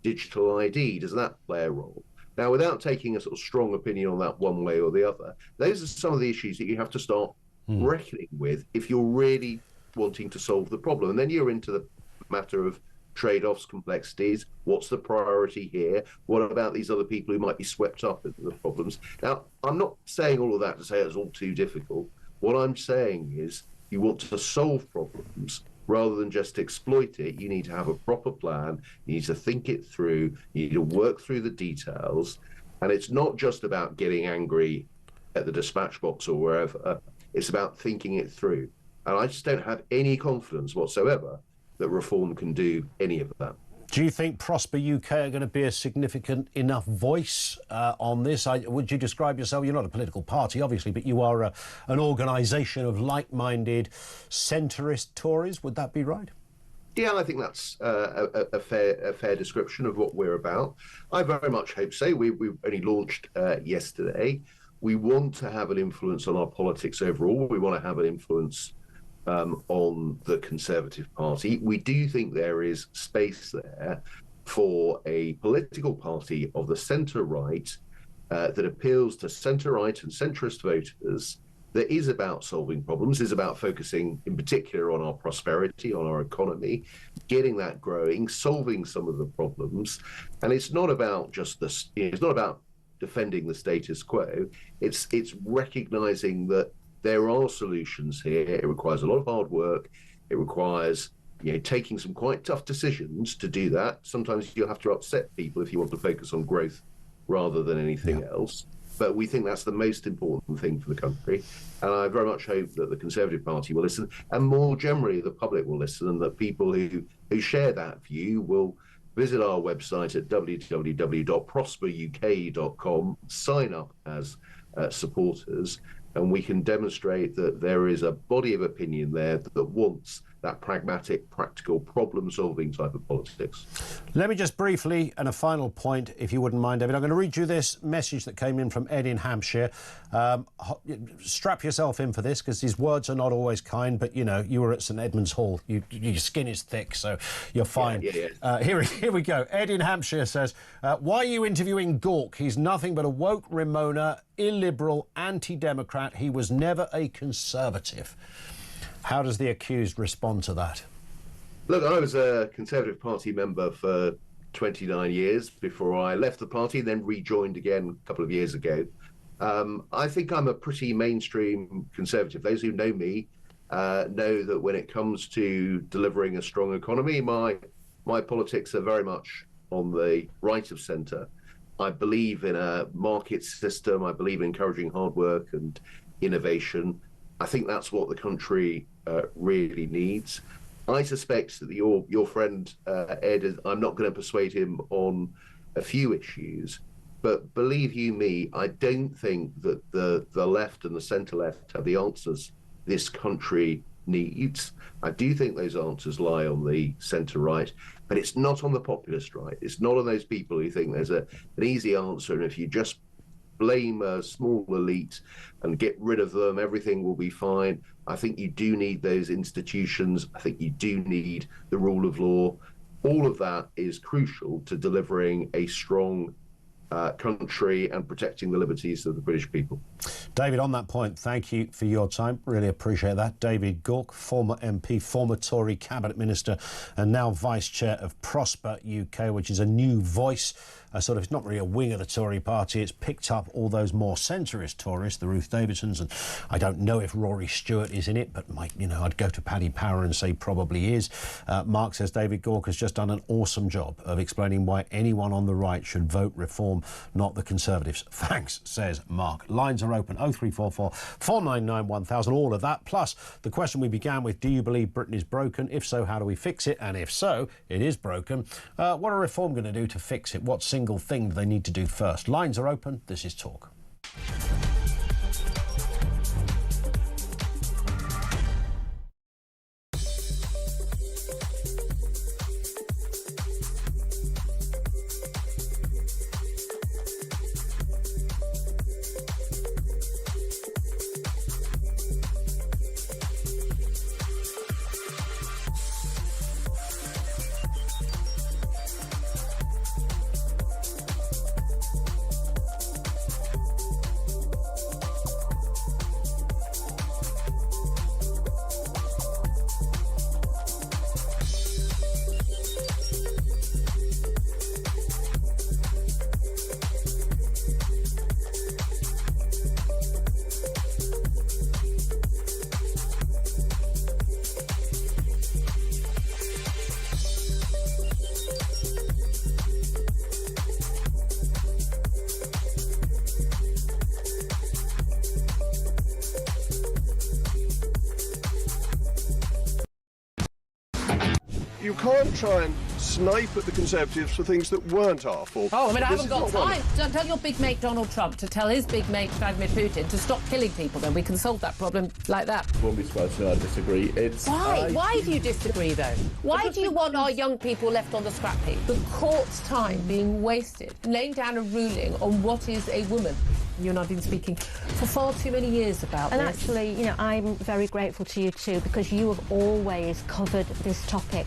digital ID. Does that play a role? Now, without taking a sort of strong opinion on that one way or the other, those are some of the issues that you have to start reckoning with if you're really wanting to solve the problem. And then you're into the matter of trade-offs, complexities. What's the priority here? What about these other people who might be swept up into the problems? Now, I'm not saying all of that to say it's all too difficult. What I'm saying is you want to solve problems rather than just exploit it. You need to have a proper plan. You need to think it through. You need to work through the details. And it's not just about getting angry at the dispatch box or wherever. It's about thinking it through. And I just don't have any confidence whatsoever that reform can do any of that. Do you think Prosper UK are going to be a significant enough voice on this? Would you describe yourself, you're not a political party, obviously, but you are an organisation of like-minded centrist Tories. Would that be right? Yeah, I think that's a fair description of what we're about. I very much hope so. We only launched yesterday. We want to have an influence on our politics overall. We want to have an influence on the Conservative Party. We do think there is space there for a political party of the centre-right that appeals to centre-right and centrist voters, that is about solving problems, is about focusing in particular on our prosperity, on our economy, getting that growing, solving some of the problems. And it's not about just this, it's not about defending the status quo. It's recognising that there are solutions here. It requires a lot of hard work. It requires taking some quite tough decisions to do that. Sometimes you'll have to upset people if you want to focus on growth rather than anything else. But we think that's the most important thing for the country. And I very much hope that the Conservative Party will listen, and more generally the public will listen, and that people who share that view will visit our website at www.prosperuk.com, sign up as supporters, and we can demonstrate that there is a body of opinion there that wants that pragmatic, practical, problem-solving type of politics. Let me just briefly, and a final point, if you wouldn't mind, David, I'm going to read you this message that came in from Ed in Hampshire. Strap yourself in for this, because his words are not always kind, but, you were at St Edmund's Hall. Your skin is thick, so you're fine. Yeah. Here we go. Ed in Hampshire says, why are you interviewing Gawke? He's nothing but a woke Ramona, illiberal, anti-democrat. He was never a Conservative. How does the accused respond to that? Look, I was a Conservative Party member for 29 years before I left the party, then rejoined again a couple of years ago. I think I'm a pretty mainstream Conservative. Those who know me know that when it comes to delivering a strong economy, my politics are very much on the right of centre. I believe in a market system. I believe in encouraging hard work and innovation. I think that's what the country really needs. I suspect that your friend Ed, I'm not going to persuade him on a few issues, but believe you me, I don't think that the left and the centre-left have the answers this country needs. I do think those answers lie on the centre-right, but it's not on the populist right. It's not on those people who think there's an easy answer, and if you just blame a small elite and get rid of them, everything will be fine. I think you do need those institutions. I think you do need the rule of law. All of that is crucial to delivering a strong country and protecting the liberties of the British people. David, on that point, thank you for your time. Really appreciate that. David Gauke, former MP, former Tory Cabinet Minister, and now Vice Chair of Prosper UK, which is a new voice. It's not really a wing of the Tory party. It's picked up all those more centrist Tories, the Ruth Davidsons, and I don't know if Rory Stewart is in it, but I'd go to Paddy Power and say probably is. Mark says David Gauke has just done an awesome job of explaining why anyone on the right should vote Reform, not the Conservatives. Thanks, says Mark. Lines are open, 0344 499 1000, all of that. Plus, the question we began with, do you believe Britain is broken? If so, how do we fix it? And if so, it is broken. What are Reform going to do to fix it? What single thing do they need to do first? Lines are open. This is Talk. You can't try and snipe at the Conservatives for things that weren't our fault. Oh, I haven't got time. Don't tell your big mate Donald Trump to tell his big mate Vladimir Putin to stop killing people, then we can solve that problem like that. Won't be surprised to know I disagree. Why? Why do you disagree, though? Why do you want our young people left on the scrap heap? The court's time being wasted, laying down a ruling on what is a woman. You and I have been speaking for far too many years about this. And actually, I'm very grateful to you too, because you have always covered this topic.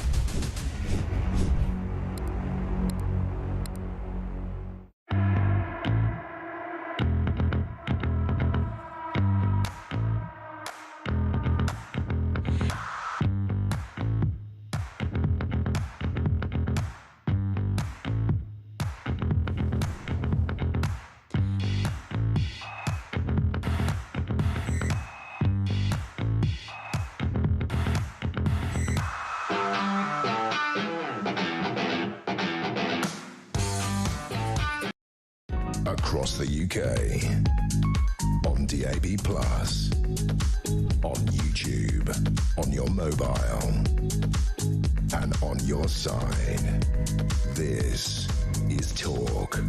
Across the UK, on DAB+, on YouTube, on your mobile, and on your side. This is Talk.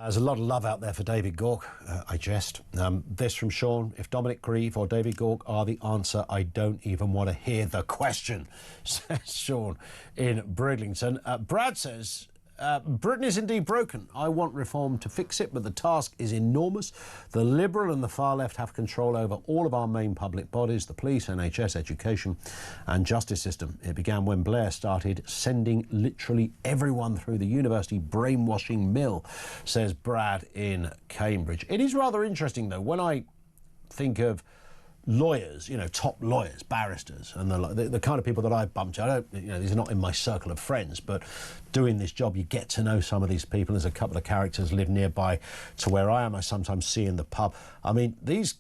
There's a lot of love out there for David Gauke. I jest. This from Sean. If Dominic Grieve or David Gauke are the answer, I don't even want to hear the question, says Sean in Bridlington. Brad says, Britain is indeed broken. I want reform to fix it, but the task is enormous. The Liberal and the far left have control over all of our main public bodies, the police, NHS, education and justice system. It began when Blair started sending literally everyone through the university brainwashing mill, says Brad in Cambridge. It is rather interesting, though, when I think of lawyers, top lawyers, barristers, and the kind of people that I've bumped into. These are not in my circle of friends, but doing this job, you get to know some of these people. There's a couple of characters live nearby to where I am. I sometimes see in the pub. I mean, these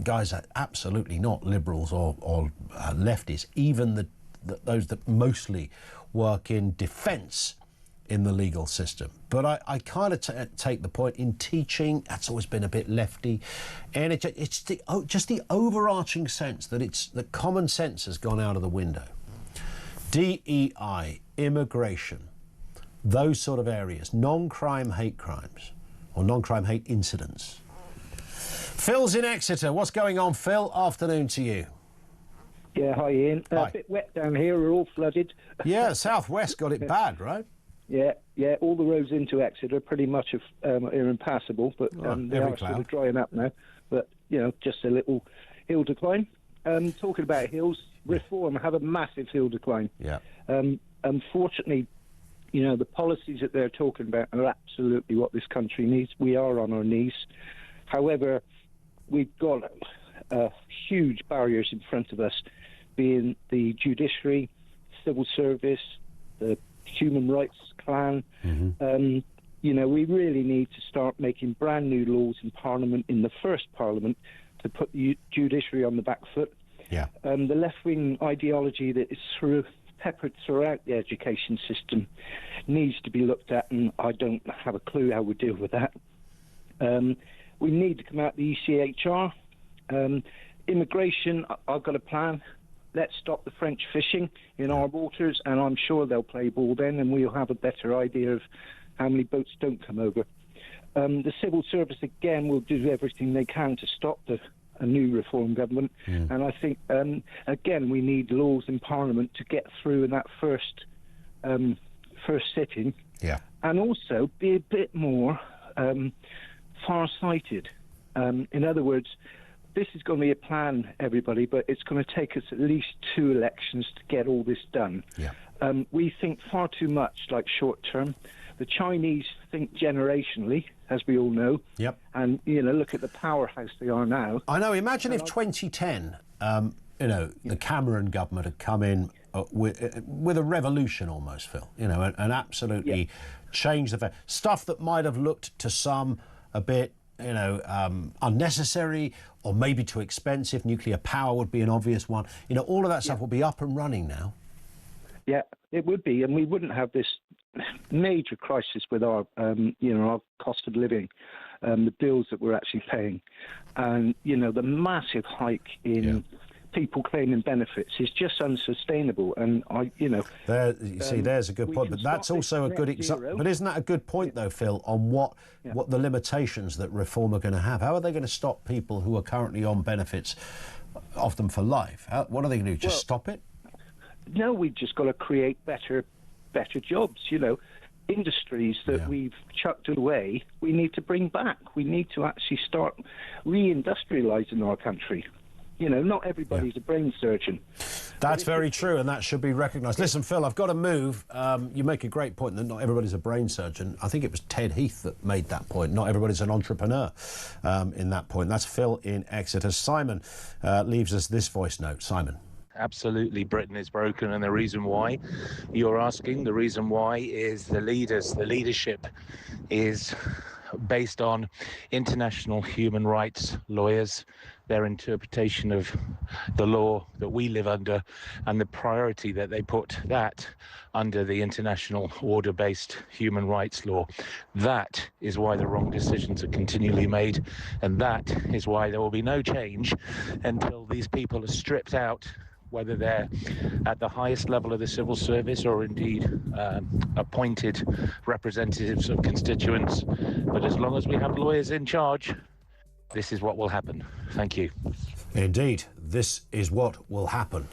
guys are absolutely not liberals or lefties, even those that mostly work in defence in the legal system. But I kind of take the point in teaching, that's always been a bit lefty, and it's just the overarching sense that common sense has gone out of the window. DEI, immigration, those sort of areas, non-crime hate crimes, or non-crime hate incidents. Phil's in Exeter. What's going on, Phil? Afternoon to you. Yeah, hi Ian. Hi. A bit wet down here, we're all flooded. Yeah, Southwest got it bad, right? Yeah, all the roads into Exeter pretty much are impassable, but they are sort of drying up now. But, just a little hill decline. Talking about hills, Reform have a massive hill decline. Yeah. Unfortunately, You know, the policies that they're talking about are absolutely what this country needs. We are on our knees. However, we've got huge barriers in front of us, being the judiciary, civil service, the human rights clan. You know, we really need to start making brand new laws in Parliament, in the first Parliament, to put the judiciary on the back foot. The left-wing ideology that is peppered throughout the education system needs to be looked at, and I don't have a clue how we deal with that. We need to come out the ECHR. Immigration, I've got a plan. Let's stop the French fishing in our waters, and I'm sure they'll play ball then, and we'll have a better idea of how many boats don't come over. The civil service, again, will do everything they can to stop a new reform government. And I think, again, we need laws in Parliament to get through in that first sitting. And also be a bit more far-sighted. In other words, this is going to be a plan, everybody, but it's going to take us at least 2 elections to get all this done. We think far too much like short-term. The Chinese think generationally, as we all know. And, you know, look at the powerhouse they are now. I know. Imagine if 2010, you know, the Cameron government had come in with a revolution almost, Phil, you know, and absolutely changed the stuff that might have looked to some a bit, you know, unnecessary or maybe too expensive. Nuclear power would be an obvious one. You know, all of that stuff will be up and running now. Yeah, it would be, and we wouldn't have this major crisis with our, you know, our cost of living, the bills that we're actually paying, and you know, the massive hike in people claiming benefits is just unsustainable. And you know, you see, there's a good point, but that's also a good example. But isn't that a good point, though, Phil, on what the limitations that reform are going to have? How are they going to stop people who are currently on benefits, often for life? What are they going to do? Just stop it? No, we've just got to create better jobs. You know, industries that we've chucked away, we need to bring back. We need to actually start reindustrialising our country. You know, not everybody's a brain surgeon. That's very true, and that should be recognised. Listen, Phil, I've got to move. You make a great point that not everybody's a brain surgeon. I think it was Ted Heath that made that point. Not everybody's an entrepreneur in that point. That's Phil in Exeter. Simon leaves us this voice note. Simon. Absolutely, Britain is broken, and the reason why you're asking, the reason why is the leadership is based on international human rights lawyers, their interpretation of the law that we live under, and the priority that they put that under the international order-based human rights law. That is why the wrong decisions are continually made, and that is why there will be no change until these people are stripped out, whether they're at the highest level of the civil service or indeed appointed representatives of constituents. But as long as we have lawyers in charge, this is what will happen. Thank you. Indeed, this is what will happen.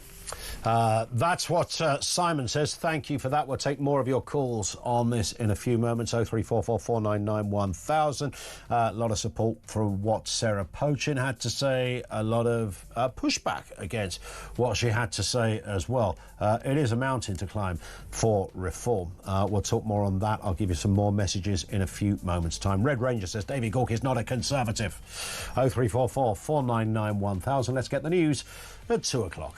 That's what Simon says. Thank you for that. We'll take more of your calls on this in a few moments. 0344 499 1000. A lot of support from what Sarah Pochin had to say. A lot of pushback against what she had to say as well. It is a mountain to climb for reform. We'll talk more on that. I'll give you some more messages in a few moments' time. Red Ranger says Davy Gork is not a Conservative. 0344 499 1000. Let's get the news at 2 o'clock.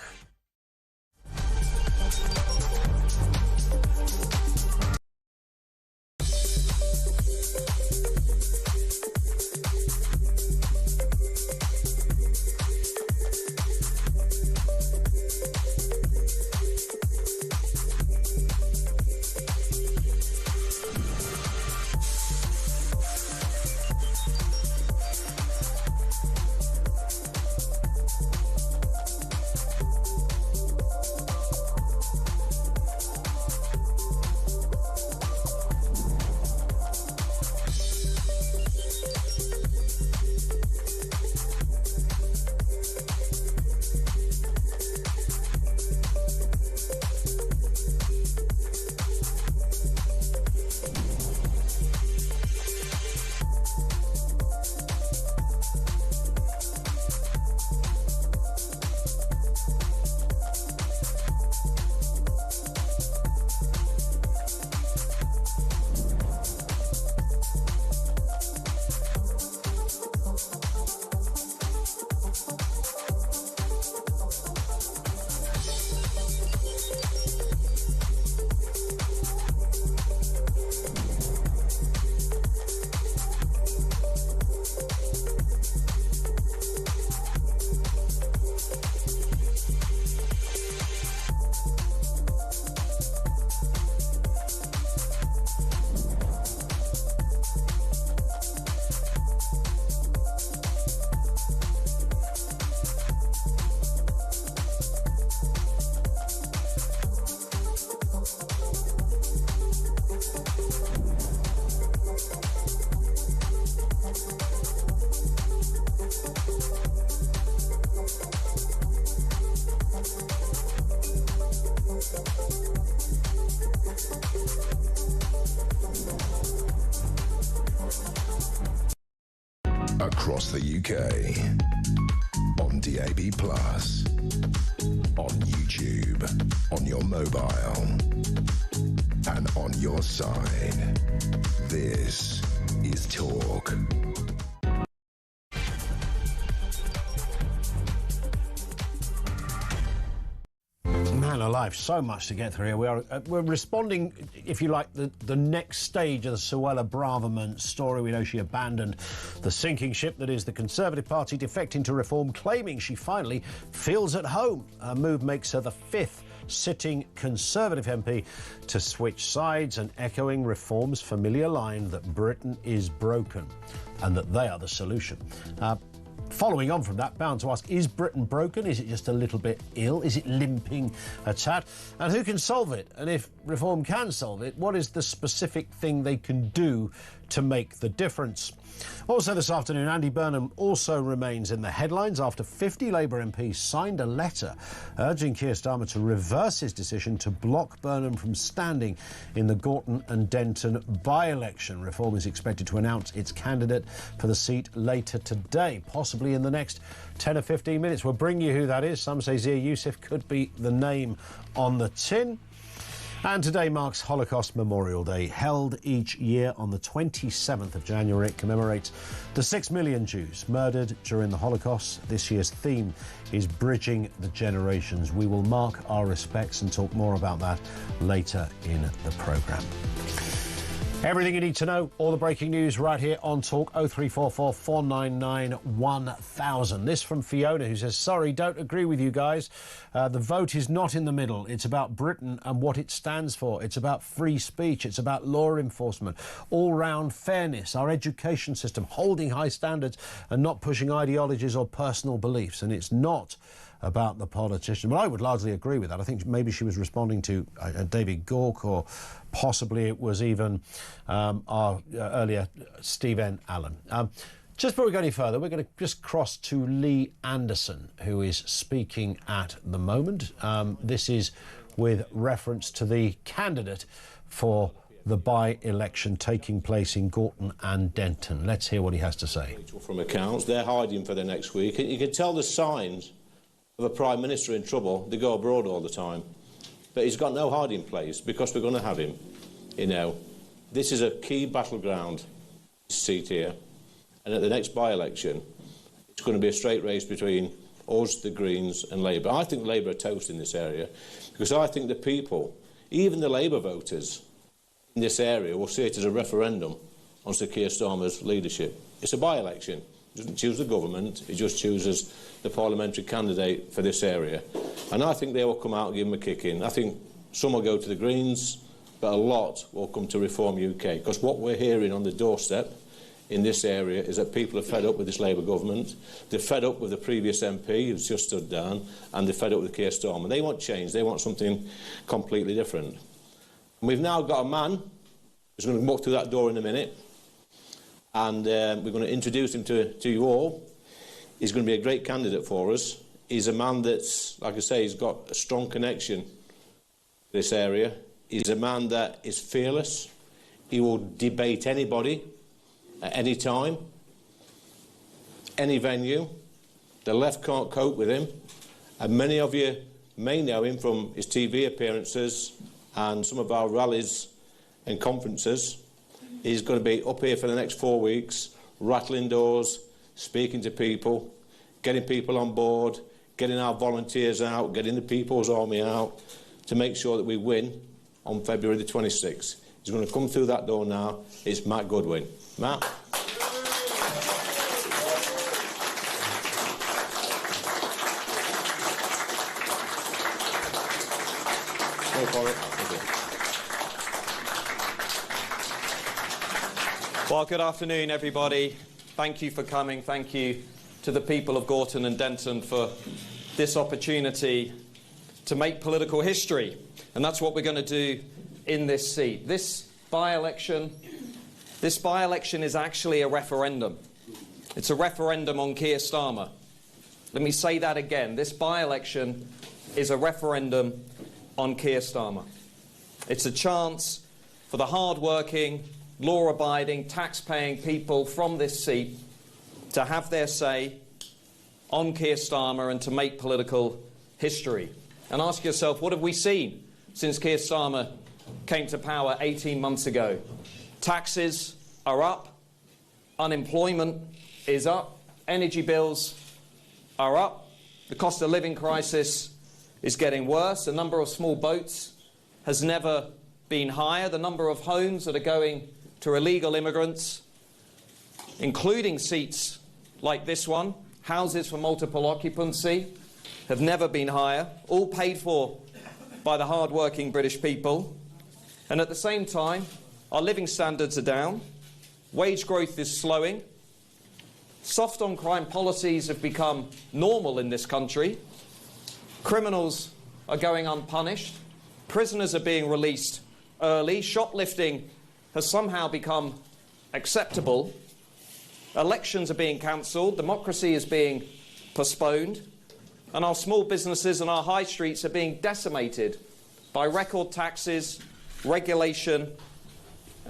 across the UK, on DAB+, on YouTube, on your mobile, and on your side. This is Talk. Man alive, so much to get through here. We're responding, if you like, the next stage of the Suella Braverman story. We know she abandoned the sinking ship that is the Conservative Party, defecting to reform, claiming she finally feels at home. Her move makes her the fifth sitting Conservative MP to switch sides, and echoing Reform's familiar line that Britain is broken and that they are the solution. Following on from that, bound to ask, is Britain broken? Is it just a little bit ill? Is it limping a tad? And who can solve it? And if Reform can solve it, what is the specific thing they can do to make the difference? Also this afternoon, Andy Burnham also remains in the headlines after 50 Labour MPs signed a letter urging Keir Starmer to reverse his decision to block Burnham from standing in the Gorton and Denton by-election. Reform is expected to announce its candidate for the seat later today, possibly in the next 10 or 15 minutes. We'll bring you who that is. Some say Zia Youssef could be the name on the tin. And today marks Holocaust Memorial Day. Held each year on the 27th of January, it commemorates the 6 million Jews murdered during the Holocaust. This year's theme is Bridging the Generations. We will mark our respects and talk more about that later in the programme. Everything you need to know, all the breaking news right here on Talk. 0344 499 1000. This from Fiona, who says, sorry, don't agree with you guys. The vote is not in the middle. It's about Britain and what it stands for. It's about free speech. It's about law enforcement, all-round fairness, our education system, holding high standards and not pushing ideologies or personal beliefs. And it's not about the politician. Well, I would largely agree with that. I think maybe she was responding to David Gauke, or possibly it was even our earlier Steve N. Allen. Just before we go any further, we're going to just cross to Lee Anderson, who is speaking at the moment. This is with reference to the candidate for the by-election taking place in Gorton and Denton. Let's hear what he has to say. From accounts, they're hiding for the next week. You can tell the signs of a Prime Minister in trouble. They go abroad all the time. But he's got no hiding place because we're going to have him. You know, this is a key battleground seat here. And at the next by-election, it's going to be a straight race between us, the Greens and Labour. I think Labour are toast in this area because I think the people, even the Labour voters in this area, will see it as a referendum on Sir Keir Starmer's leadership. It's a by-election. It doesn't choose the government, it just chooses the parliamentary candidate for this area. And I think they will come out and give him a kick in. I think some will go to the Greens, but a lot will come to Reform UK. Because what we're hearing on the doorstep in this area is that people are fed up with this Labour government. They're fed up with the previous MP who's just stood down, and they're fed up with Keir Starmer. They want change. They want something completely different. And we've now got a man who's going to walk through that door in a minute, and we're going to introduce him to you all. He's going to be a great candidate for us. He's a man that's, like I say, he's got a strong connection to this area. He's a man that is fearless. He will debate anybody at any time, any venue. The left can't cope with him. And many of you may know him from his TV appearances and some of our rallies and conferences. He's going to be up here for the next 4 weeks, rattling doors, speaking to people, getting people on board, getting our volunteers out, getting the People's Army out to make sure that we win on February the 26th. He's going to come through that door now. It's Matt Goodwin. Matt. Go for it. Well, good afternoon, everybody. Thank you for coming. Thank you to the people of Gorton and Denton for this opportunity to make political history. And that's what we're going to do in this seat. This by-election is actually a referendum. It's a referendum on Keir Starmer. Let me say that again. This by-election is a referendum on Keir Starmer. It's a chance for the hard-working, law-abiding, tax-paying people from this seat to have their say on Keir Starmer and to make political history. And ask yourself, what have we seen since Keir Starmer came to power 18 months ago? Taxes are up, unemployment is up, energy bills are up, the cost of living crisis is getting worse, the number of small boats has never been higher, the number of homes that are going to illegal immigrants, including seats like this one, houses for multiple occupancy, have never been higher, all paid for by the hard-working British people. And at the same time, our living standards are down, wage growth is slowing, soft on crime policies have become normal in this country, criminals are going unpunished, prisoners are being released early, shoplifting has somehow become acceptable, elections are being cancelled, democracy is being postponed, and our small businesses and our high streets are being decimated by record taxes, regulation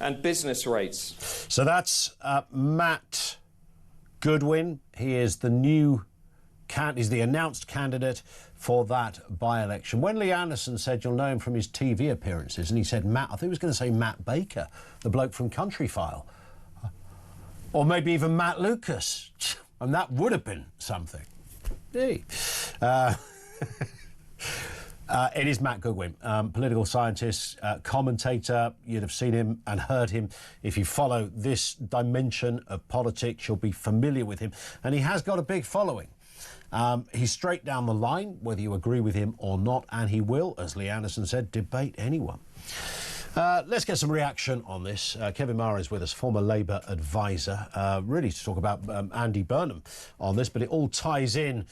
and business rates. So that's Matt Goodwin. He is the he's the announced candidate for that by-election. When Lee Anderson said you'll know him from his TV appearances, and he said Matt, I think he was going to say Matt Baker, the bloke from Country File. Or maybe even Matt Lucas. And that would have been something. It is Matt Goodwin, political scientist, commentator. You'd have seen him and heard him. If you follow this dimension of politics, you'll be familiar with him. And he has got a big following. He's straight down the line, whether you agree with him or not, and he will, as Lee Anderson said, debate anyone. Let's get some reaction on this. Kevin Maher is with us, former Labour advisor, really to talk about Andy Burnham on this, but it all ties in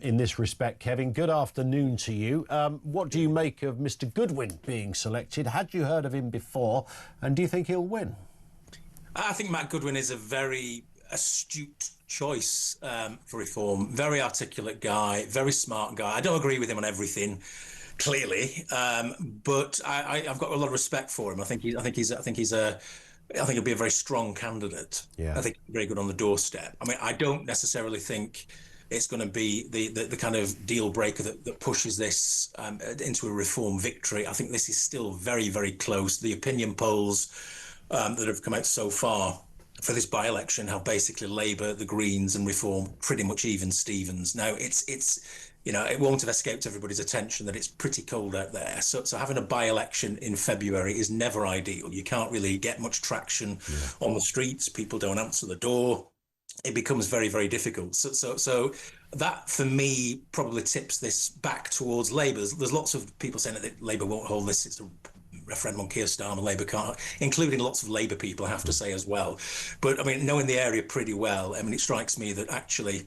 this respect. Kevin, good afternoon to you. What do you make of Mr Goodwin being selected? Had you heard of him before, and do you think he'll win? I think Matt Goodwin is a very astute choice for reform. Very articulate guy, very smart guy. I don't agree with him on everything, clearly, but I've got a lot of respect for him. I think he'll be a very strong candidate. Yeah. I think very good on the doorstep. I mean, I don't necessarily think it's going to be the kind of deal breaker that pushes this into a reform victory. I think this is still very, very close. The opinion polls that have come out so far for this by-election have basically Labour, the Greens and Reform pretty much even Stevens. Now, it's it won't have escaped everybody's attention that it's pretty cold out there. So having a by-election in February is never ideal. You can't really get much traction on the streets. People don't answer the door. It becomes very, very difficult. So that, for me, probably tips this back towards Labour. There's lots of people saying that Labour won't hold this. It's a referendum on Keir Starmer, Labour can't, including lots of Labour people, I have to say as well. But, I mean, knowing the area pretty well, I mean, it strikes me that actually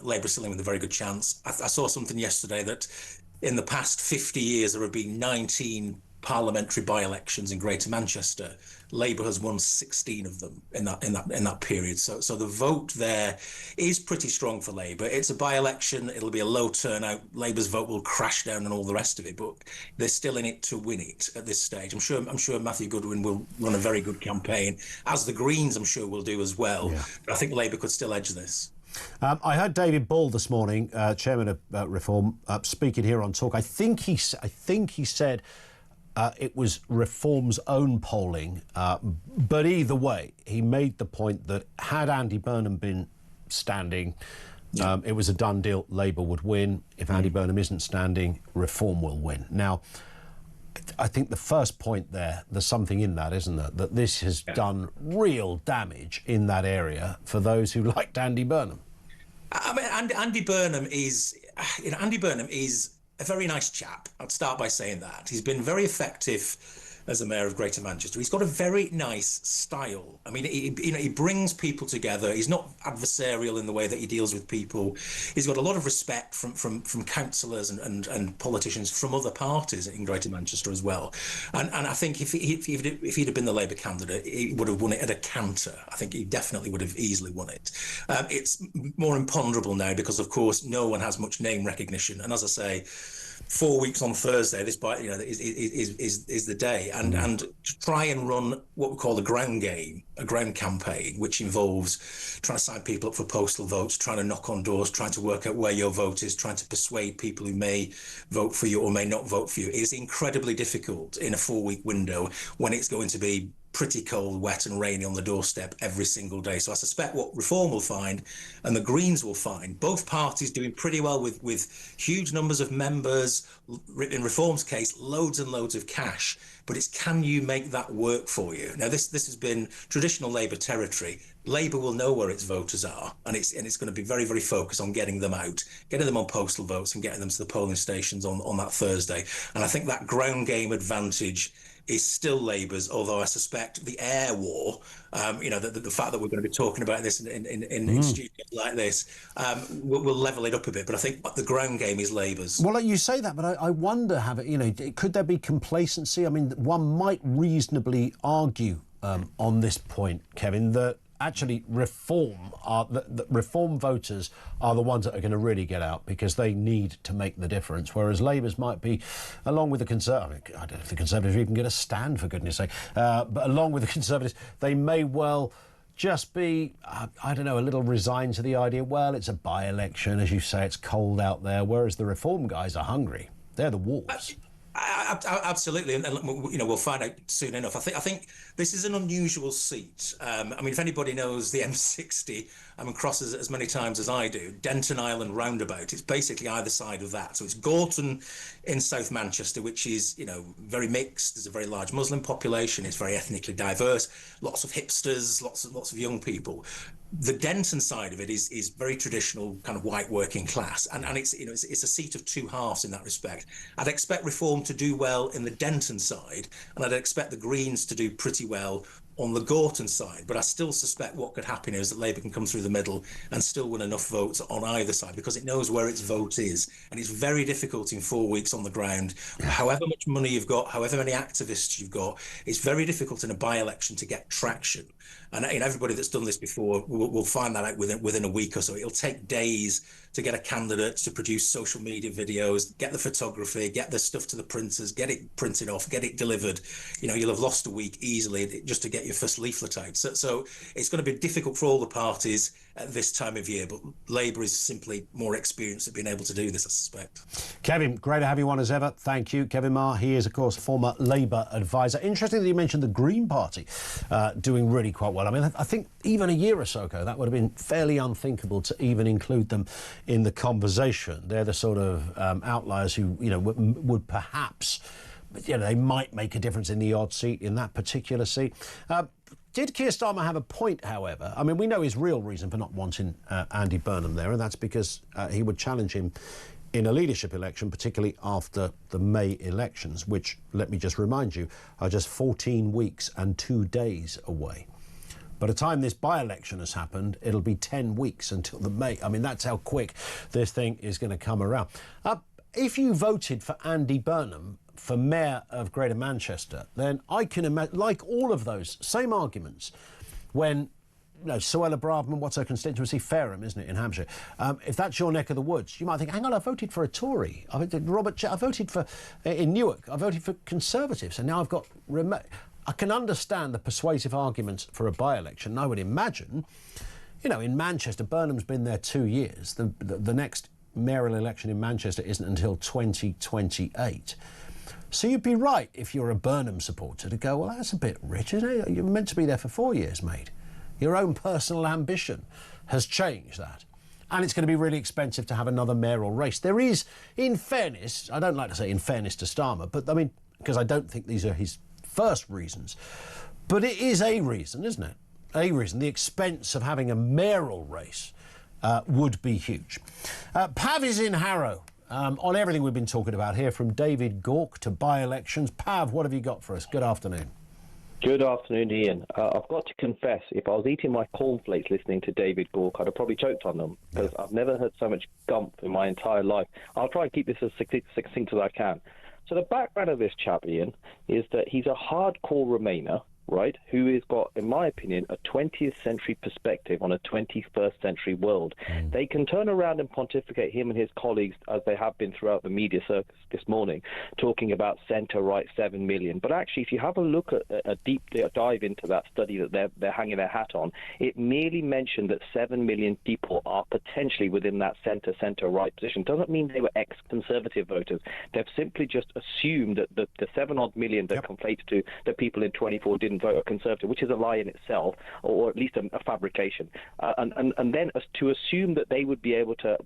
Labour is still in with a very good chance. I saw something yesterday that in the past 50 years there have been 19 parliamentary by-elections in Greater Manchester. Labour has won 16 of them in that period. So the vote there is pretty strong for Labour. It's a by-election. It'll be a low turnout. Labour's vote will crash down and all the rest of it, but they're still in it to win it at this stage. I'm sure Matthew Goodwin will run a very good campaign, as the Greens I'm sure will do as well. Yeah. But I think Labour could still edge this. I heard David Ball this morning, chairman of Reform, speaking here on Talk. I think he said it was Reform's own polling, but either way, he made the point that had Andy Burnham been standing, it was a done deal. Labour would win. If Andy Burnham isn't standing, Reform will win. Now, I think the first point there's something in that, isn't there? That this has done real damage in that area for those who liked Andy Burnham. I mean, Andy Burnham is a very nice chap. I'd start by saying that. He's been very effective as a mayor of Greater Manchester. He's got a very nice style. I mean, he brings people together. He's not adversarial in the way that he deals with people. He's got a lot of respect from councillors and politicians from other parties in Greater Manchester as well. And I think if he'd have been the Labour candidate, he would have won it at a canter. I think he definitely would have easily won it. It's more imponderable now because, of course, no one has much name recognition. And as I say, 4 weeks on Thursday, this is the day, and to try and run what we call a ground game, a ground campaign, which involves trying to sign people up for postal votes, trying to knock on doors, trying to work out where your vote is, trying to persuade people who may vote for you or may not vote for you, is incredibly difficult in a 4-week window when it's going to be pretty cold, wet and rainy on the doorstep every single day. So I suspect what Reform will find and the Greens will find, both parties doing pretty well with huge numbers of members, in Reform's case, loads and loads of cash, but it's can you make that work for you? Now, this has been traditional Labour territory. Labour will know where its voters are, and it's going to be very, very focused on getting them out, getting them on postal votes and getting them to the polling stations on that Thursday. And I think that ground game advantage is still Labour's, although I suspect the air war, the fact that we're going to be talking about this in studios like this, will level it up a bit. But I think the ground game is Labour's. Well, you say that, but I wonder, could there be complacency? I mean, one might reasonably argue on this point, Kevin, that actually Reform voters are the ones that are going to really get out because they need to make the difference, whereas Labour's might be, along with the Conservatives, I don't know if the Conservatives even get a stand, for goodness sake, but along with the Conservatives, they may well just be, I don't know, a little resigned to the idea, well, it's a by-election, as you say, it's cold out there, whereas the Reform guys are hungry. They're the wolves. Absolutely, and we'll find out soon enough. I think this is an unusual seat. I mean, if anybody knows the M60, crosses it as many times as I do, Denton Island roundabout, it's basically either side of that. So it's Gorton in South Manchester, which is, very mixed. There's a very large Muslim population. It's very ethnically diverse. Lots of hipsters, lots of young people. The Denton side of it is very traditional, kind of white working class, and it's it's a seat of two halves in that respect. I'd expect Reform to do well in the Denton side, and I'd expect the Greens to do pretty well on the Gorton side, but I still suspect what could happen is that Labour can come through the middle and still win enough votes on either side because it knows where its vote is, and it's very difficult in 4 weeks on the ground. However much money you've got, however many activists you've got, it's very difficult in a by-election to get traction. And everybody that's done this before will find that out within a week or so. It'll take days to get a candidate to produce social media videos, get the photography, get the stuff to the printers, get it printed off, get it delivered. You'll have lost a week easily just to get your first leaflet out. So it's going to be difficult for all the parties at this time of year, but Labour is simply more experienced at being able to do this, I suspect. Kevin, great to have you on as ever. Thank you. Kevin Maher, he is, of course, former Labour advisor. Interesting that you mentioned the Green Party doing really quite well. I mean, I think even a year or so ago, that would have been fairly unthinkable to even include them in the conversation. They're the sort of outliers who, would perhaps, they might make a difference in the odd seat, in that particular seat. Did Keir Starmer have a point, however? I mean, we know his real reason for not wanting Andy Burnham there, and that's because he would challenge him in a leadership election, particularly after the May elections, which, let me just remind you, are just 14 weeks and 2 days away. By the time this by-election has happened, it'll be 10 weeks until the May. I mean, that's how quick this thing is going to come around. If you voted for Andy Burnham for Mayor of Greater Manchester, then I can imagine, like all of those same arguments, when Suella Braverman, what's her constituency? Fareham, isn't it, in Hampshire? If that's your neck of the woods, you might think, hang on, I voted for a Tory. I voted for, in Newark, I voted for Conservatives, and now I've got... I can understand the persuasive arguments for a by-election. And I would imagine, in Manchester, Burnham's been there 2 years. The next mayoral election in Manchester isn't until 2028. So you'd be right, if you're a Burnham supporter, to go, well, that's a bit rich, isn't it? You're meant to be there for 4 years, mate. Your own personal ambition has changed that. And it's going to be really expensive to have another mayoral race. There is, in fairness, I don't like to say in fairness to Starmer, but I mean, because I don't think these are his first reasons, but it is a reason, isn't it? A reason. The expense of having a mayoral race would be huge. Pav is in Harrow on everything we've been talking about here, from David Gauke to by-elections. Pav, what have you got for us? Good afternoon. Good afternoon, Ian. I've got to confess, if I was eating my cornflakes listening to David Gauke, I'd have probably choked on them, because I've never heard so much gump in my entire life. I'll try and keep this as succinct as I can. So the background of this chap, Ian, is that he's a hardcore Remainer. right, who has got, in my opinion, a 20th century perspective on a 21st century world. They can turn around and pontificate, him and his colleagues, as they have been throughout the media circus this morning, talking about centre-right 7 million. But actually, if you have a look at a deep dive into that study that they're hanging their hat on, it merely mentioned that 7 million people are potentially within that centre-right position. Doesn't mean they were ex-conservative voters. They've simply just assumed that the 7-odd million that conflates to the people in 24 didn't vote a Conservative, which is a lie in itself, or at least a fabrication. And then to assume that they would be able to,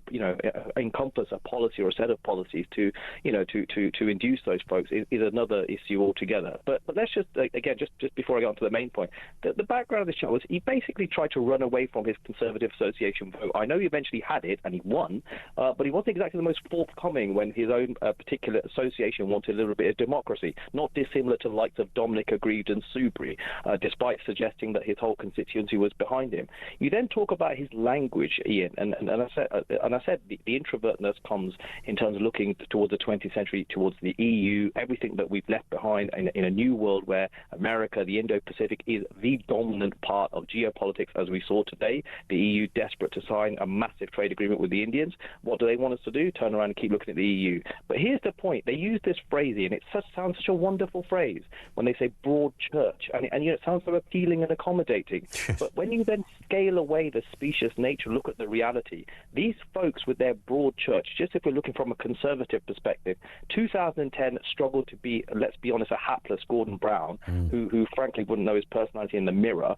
encompass a policy or a set of policies to induce those folks is another issue altogether. But let's just, again, just before I get on to the main point, the background of this chat was he basically tried to run away from his Conservative Association vote. I know he eventually had it and he won, but he wasn't exactly the most forthcoming when his own particular association wanted a little bit of democracy, not dissimilar to the likes of Dominic Agreed and Soubry, despite suggesting that his whole constituency was behind him. You then talk about his language, Ian, and I said the introvertness comes in terms of looking towards the 20th century, towards the EU, everything that we've left behind in a new world where America, the Indo-Pacific, is the dominant part of geopolitics as we saw today. The EU desperate to sign a massive trade agreement with the Indians. What do they want us to do? Turn around and keep looking at the EU. But here's the point. They use this phrase, and it sounds such a wonderful phrase when they say broad church, and it sounds so appealing and accommodating. But when you then scale away the specious nature, look at the reality, these folks with their broad church, just if we're looking from a conservative perspective, 2010 struggled to be, let's be honest, a hapless Gordon Brown, who frankly wouldn't know his personality in the mirror,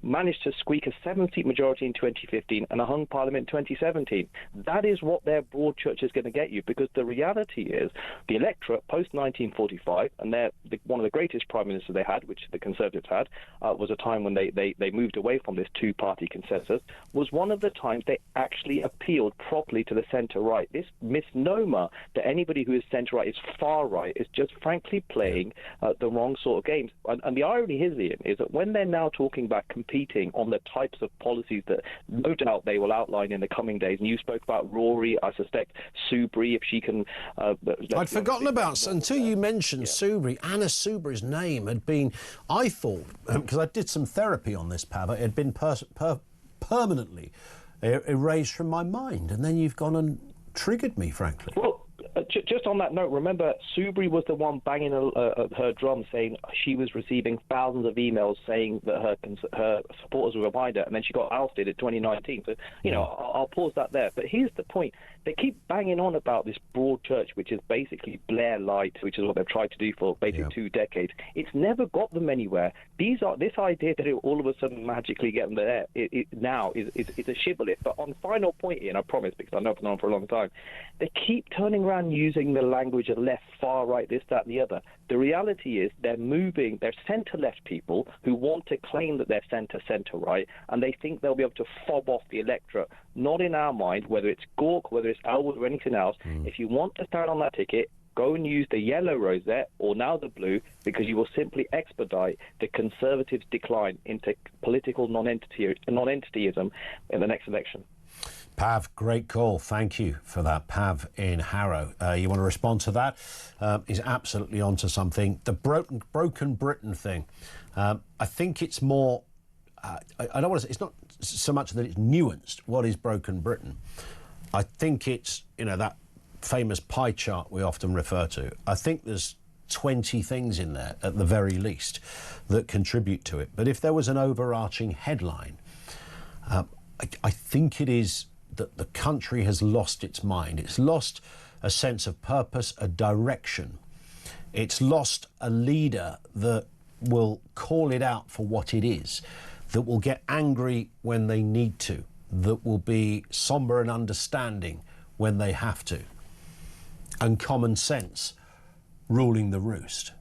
managed to squeak a 7-seat majority in 2015 and a hung parliament in 2017. That is what their broad church is going to get you, because the reality is the electorate post-1945, and one of the greatest prime ministers they had, which the Conservatives had, was a time when they moved away from this two-party consensus, was one of the times they actually appealed properly to the centre-right. This misnomer that anybody who is centre-right is far-right is just frankly playing the wrong sort of games. And the irony is, Ian, is that when they're now talking about competing on the types of policies that no doubt they will outline in the coming days, and you spoke about Rory, I suspect Soubry, if she can... I'd forgotten about, until you mentioned Soubry. Anna Soubry's name had been, I thought, because I did some therapy on this, Pav, it had been permanently erased from my mind, and then you've gone and triggered me, frankly. Well, just on that note, remember, Soubry was the one banging her drum, saying she was receiving thousands of emails saying that her supporters were behind her, and then she got ousted in 2019. So, I'll pause that there. But here's the point. They keep banging on about this broad church, which is basically Blair Light, which is what they've tried to do for basically 2 decades. It's never got them anywhere. This idea that it will all of a sudden magically get them there now is a shibboleth. But on final point, Ian, I promise, because I know it's been on for a long time, they keep turning around using the language of left, far right, this, that, and the other. The reality is they're centre-left people who want to claim that they're centre-right, and they think they'll be able to fob off the electorate. Not in our mind, whether it's Gawk, whether it's Elwood or anything else. If you want to stand on that ticket, go and use the yellow rosette or now the blue, because you will simply expedite the Conservatives' decline into political non-entityism in the next election. Pav, great call. Thank you for that. Pav in Harrow. You want to respond to that? He's absolutely onto something. The broken Britain thing. I think it's more... I don't want to say... It's not so much that it's nuanced. What is broken Britain? I think it's, that famous pie chart we often refer to. I think there's 20 things in there, at the very least, that contribute to it. But if there was an overarching headline, I think it is that the country has lost its mind. It's lost a sense of purpose, a direction. It's lost a leader that will call it out for what it is, that will get angry when they need to, that will be sombre and understanding when they have to, and common sense ruling the roost.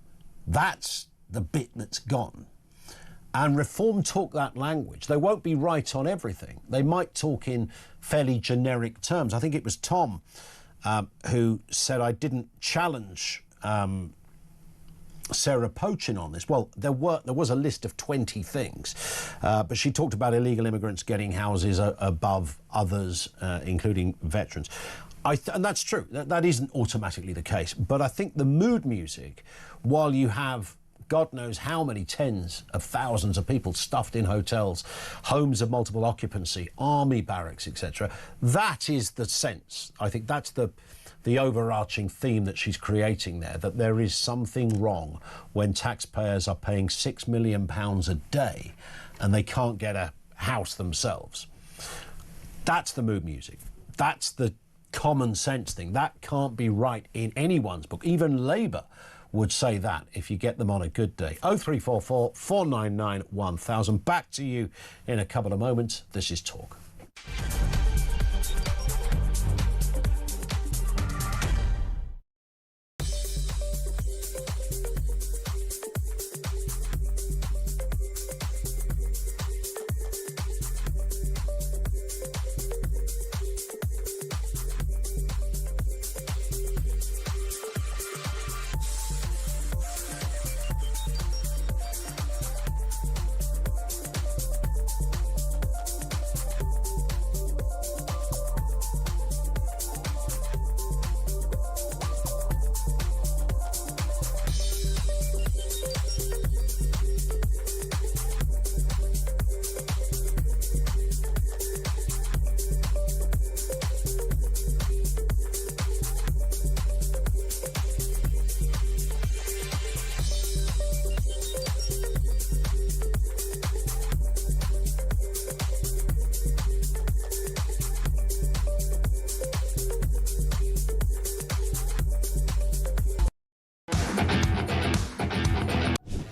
That's the bit that's gone. And Reform talk that language. They won't be right on everything. They might talk in fairly generic terms. I think it was Tom who said I didn't challenge Sarah Pochin on this. Well, there was a list of 20 things, but she talked about illegal immigrants getting houses above others, including veterans. And that's true. That isn't automatically the case. But I think the mood music, while you have God knows how many tens of thousands of people stuffed in hotels, homes of multiple occupancy, army barracks, etc. That is the sense. I think that's the overarching theme that she's creating there, that there is something wrong when taxpayers are paying £6 million a day and they can't get a house themselves. That's the mood music. That's the common sense thing. That can't be right in anyone's book. Even Labour would say that if you get them on a good day. 0344 499 1000. Back to you in a couple of moments. This is Talk.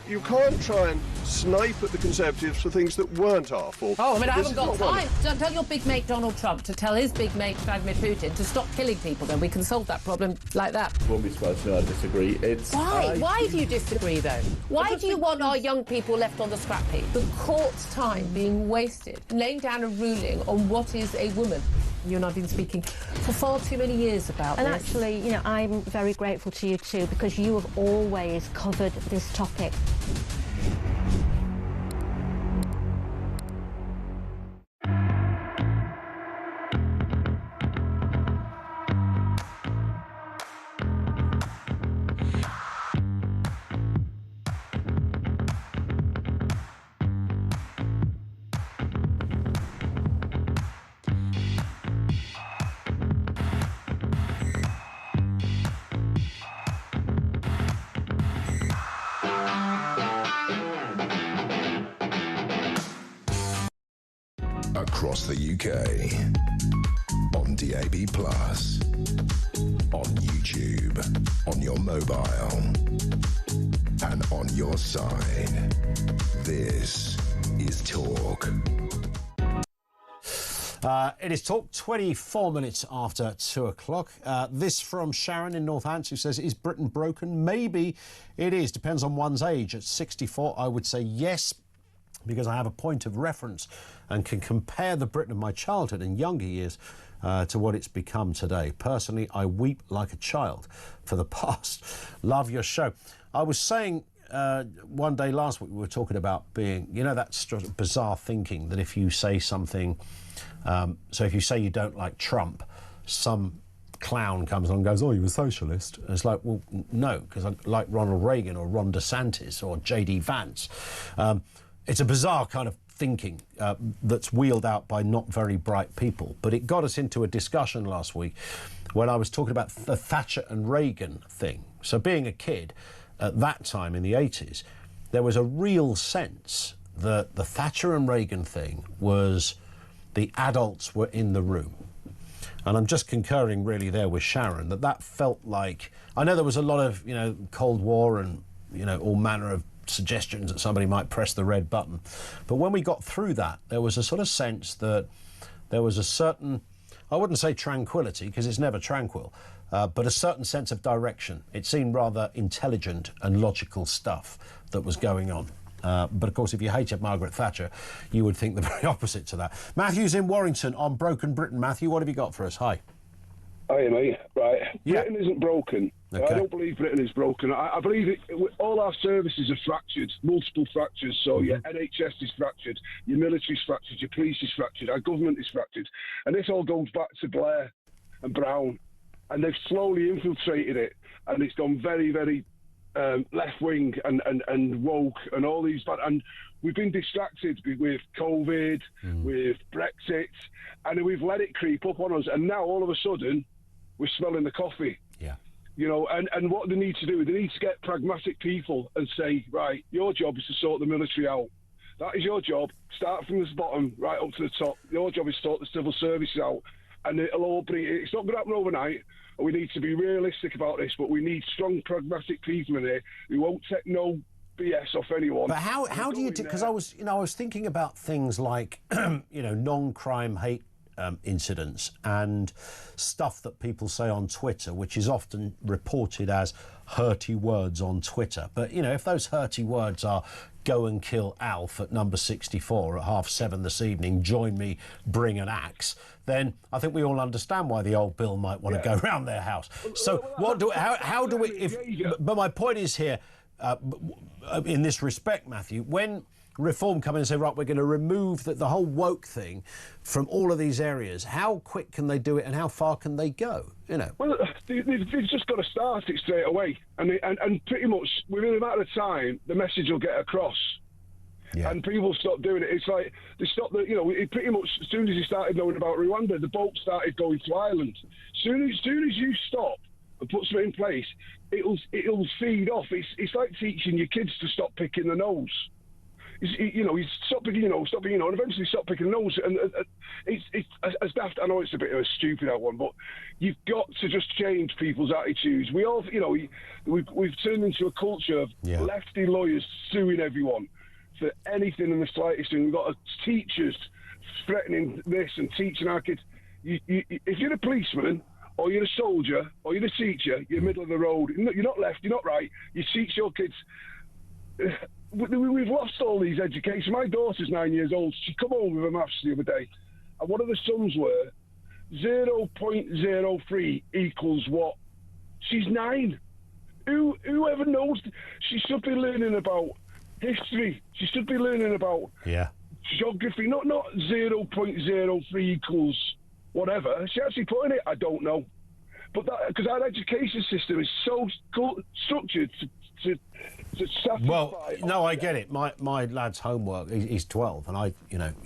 You can't try and snipe at the Conservatives for things that weren't our fault. Oh, I mean, I This haven't is got not one. time. Don't tell your big mate Donald Trump to tell his big mate Vladimir Putin to stop killing people, then we can solve that problem like that. Won't be surprised to know I disagree. Why? Why do you disagree, though? Why do you want our young people left on the scrap heap? The court's time being wasted, laying down a ruling on what is a woman. You and I have been speaking for far too many years about And this. actually, you know, I'm very grateful to you too, because you have always covered this topic. Across the UK, on DAB+, on YouTube, on your mobile, and on your side. This is Talk. It is Talk, 24 minutes after 2 o'clock. This from Sharon in Northants, who says, is Britain broken? Maybe it is. Depends on one's age. At 64, I would say yes, because I have a point of reference and can compare the Britain of my childhood and younger years to what it's become today. Personally, I weep like a child for the past. Love your show. I was saying one day last week, we were talking about being, you know, that sort of bizarre thinking that if you say something, so if you say you don't like Trump, some clown comes along and goes, oh, you're a socialist. And it's like, well, no, because I like Ronald Reagan or Ron DeSantis or J.D. Vance. It's a bizarre kind of thinking that's wheeled out by not very bright people. But it got us into a discussion last week when I was talking about the Thatcher and Reagan thing. So being a kid at that time in the 80s, there was a real sense that the Thatcher and Reagan thing was the adults were in the room. And I'm just concurring really there with Sharon, that felt like, I know there was a lot of, you know, Cold War and, you know, all manner of suggestions that somebody might press the red button. But when we got through that, there was a sort of sense that there was a certain, I wouldn't say tranquility, because it's never tranquil, but a certain sense of direction. It seemed rather intelligent and logical stuff that was going on. But of course, if you hated Margaret Thatcher, you would think the very opposite to that. Matthew's in Warrington on Broken Britain. Matthew, what have you got for us? Hi. Hi, mate. Right. Yeah. Britain isn't broken. Okay. I don't believe Britain is broken. I believe all our services are fractured, multiple fractures. So your NHS is fractured, your military's fractured, your police is fractured, our government is fractured. And this all goes back to Blair and Brown. And they've slowly infiltrated it. And it's gone very, very left wing and woke and all these and we've been distracted with COVID, with Brexit, and we've let it creep up on us, and now all of a sudden we're smelling the coffee. Yeah. You know, and what they need to do, they need to get pragmatic people and say, right, your job is to sort the military out. That is your job. Start from the bottom right up to the top. Your job is to sort the civil services out, and it'll all be. It's not going to happen overnight. We need to be realistic about this, but we need strong, pragmatic people in here who won't take no BS off anyone. But how do you? Because I was thinking about things like non-crime hate incidents and stuff that people say on Twitter, which is often reported as hurty words on Twitter. But if those hurty words are "go and kill Alf at number 64 at 7:30 this evening, join me, bring an axe," then I think we all understand why the old Bill might want to go round their house. So how do we? But my point is here, in this respect, Matthew, when Reform come in and say, right, we're going to remove the whole woke thing from all of these areas, how quick can they do it and how far can they go? Well, they've just got to start it straight away, and pretty much within a matter of time the message will get across. Yeah. And people stop doing it. It's like they stopped. Pretty much as soon as he started knowing about Rwanda, the boat started going to Ireland. Soon as you stop and put something in place, it'll feed off. It's like teaching your kids to stop picking the nose. You stop picking, and eventually stop picking the nose. And it's as daft. I know it's a bit of a stupid one, but you've got to just change people's attitudes. We all, we've turned into a culture of lefty lawyers suing everyone for anything in the slightest thing. We've got teachers threatening this and teaching our kids. If you're a policeman or you're a soldier or you're a teacher, you're middle of the road. You're not left, you're not right. You teach your kids. We've lost all these education. My daughter's 9 years old. She come home with her maths the other day, and one of the sums were 0.03 equals what? She's 9. Whoever knows? She should be learning about history. She should be learning about geography, not 0.03 equals whatever. She actually put in it, I don't know. But because our education system is so structured to satisfy. Well, no, I get it. My lad's homework, he's 12, and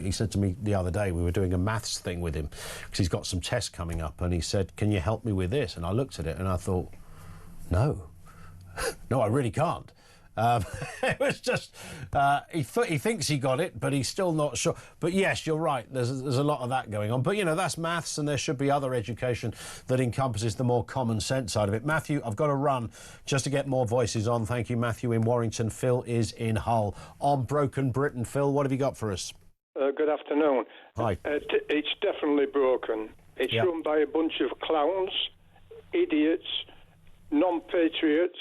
he said to me the other day, we were doing a maths thing with him because he's got some tests coming up, and he said, "Can you help me with this?" And I looked at it and I thought, no, I really can't. It was just he thinks he got it, but he's still not sure. But yes, you're right. There's a lot of that going on. But that's maths, and there should be other education that encompasses the more common sense side of it. Matthew, I've got to run just to get more voices on. Thank you, Matthew in Warrington. Phil is in Hull on Broken Britain. Phil, what have you got for us? Good afternoon. Hi. It's definitely broken. It's run by a bunch of clowns, idiots, non-patriots.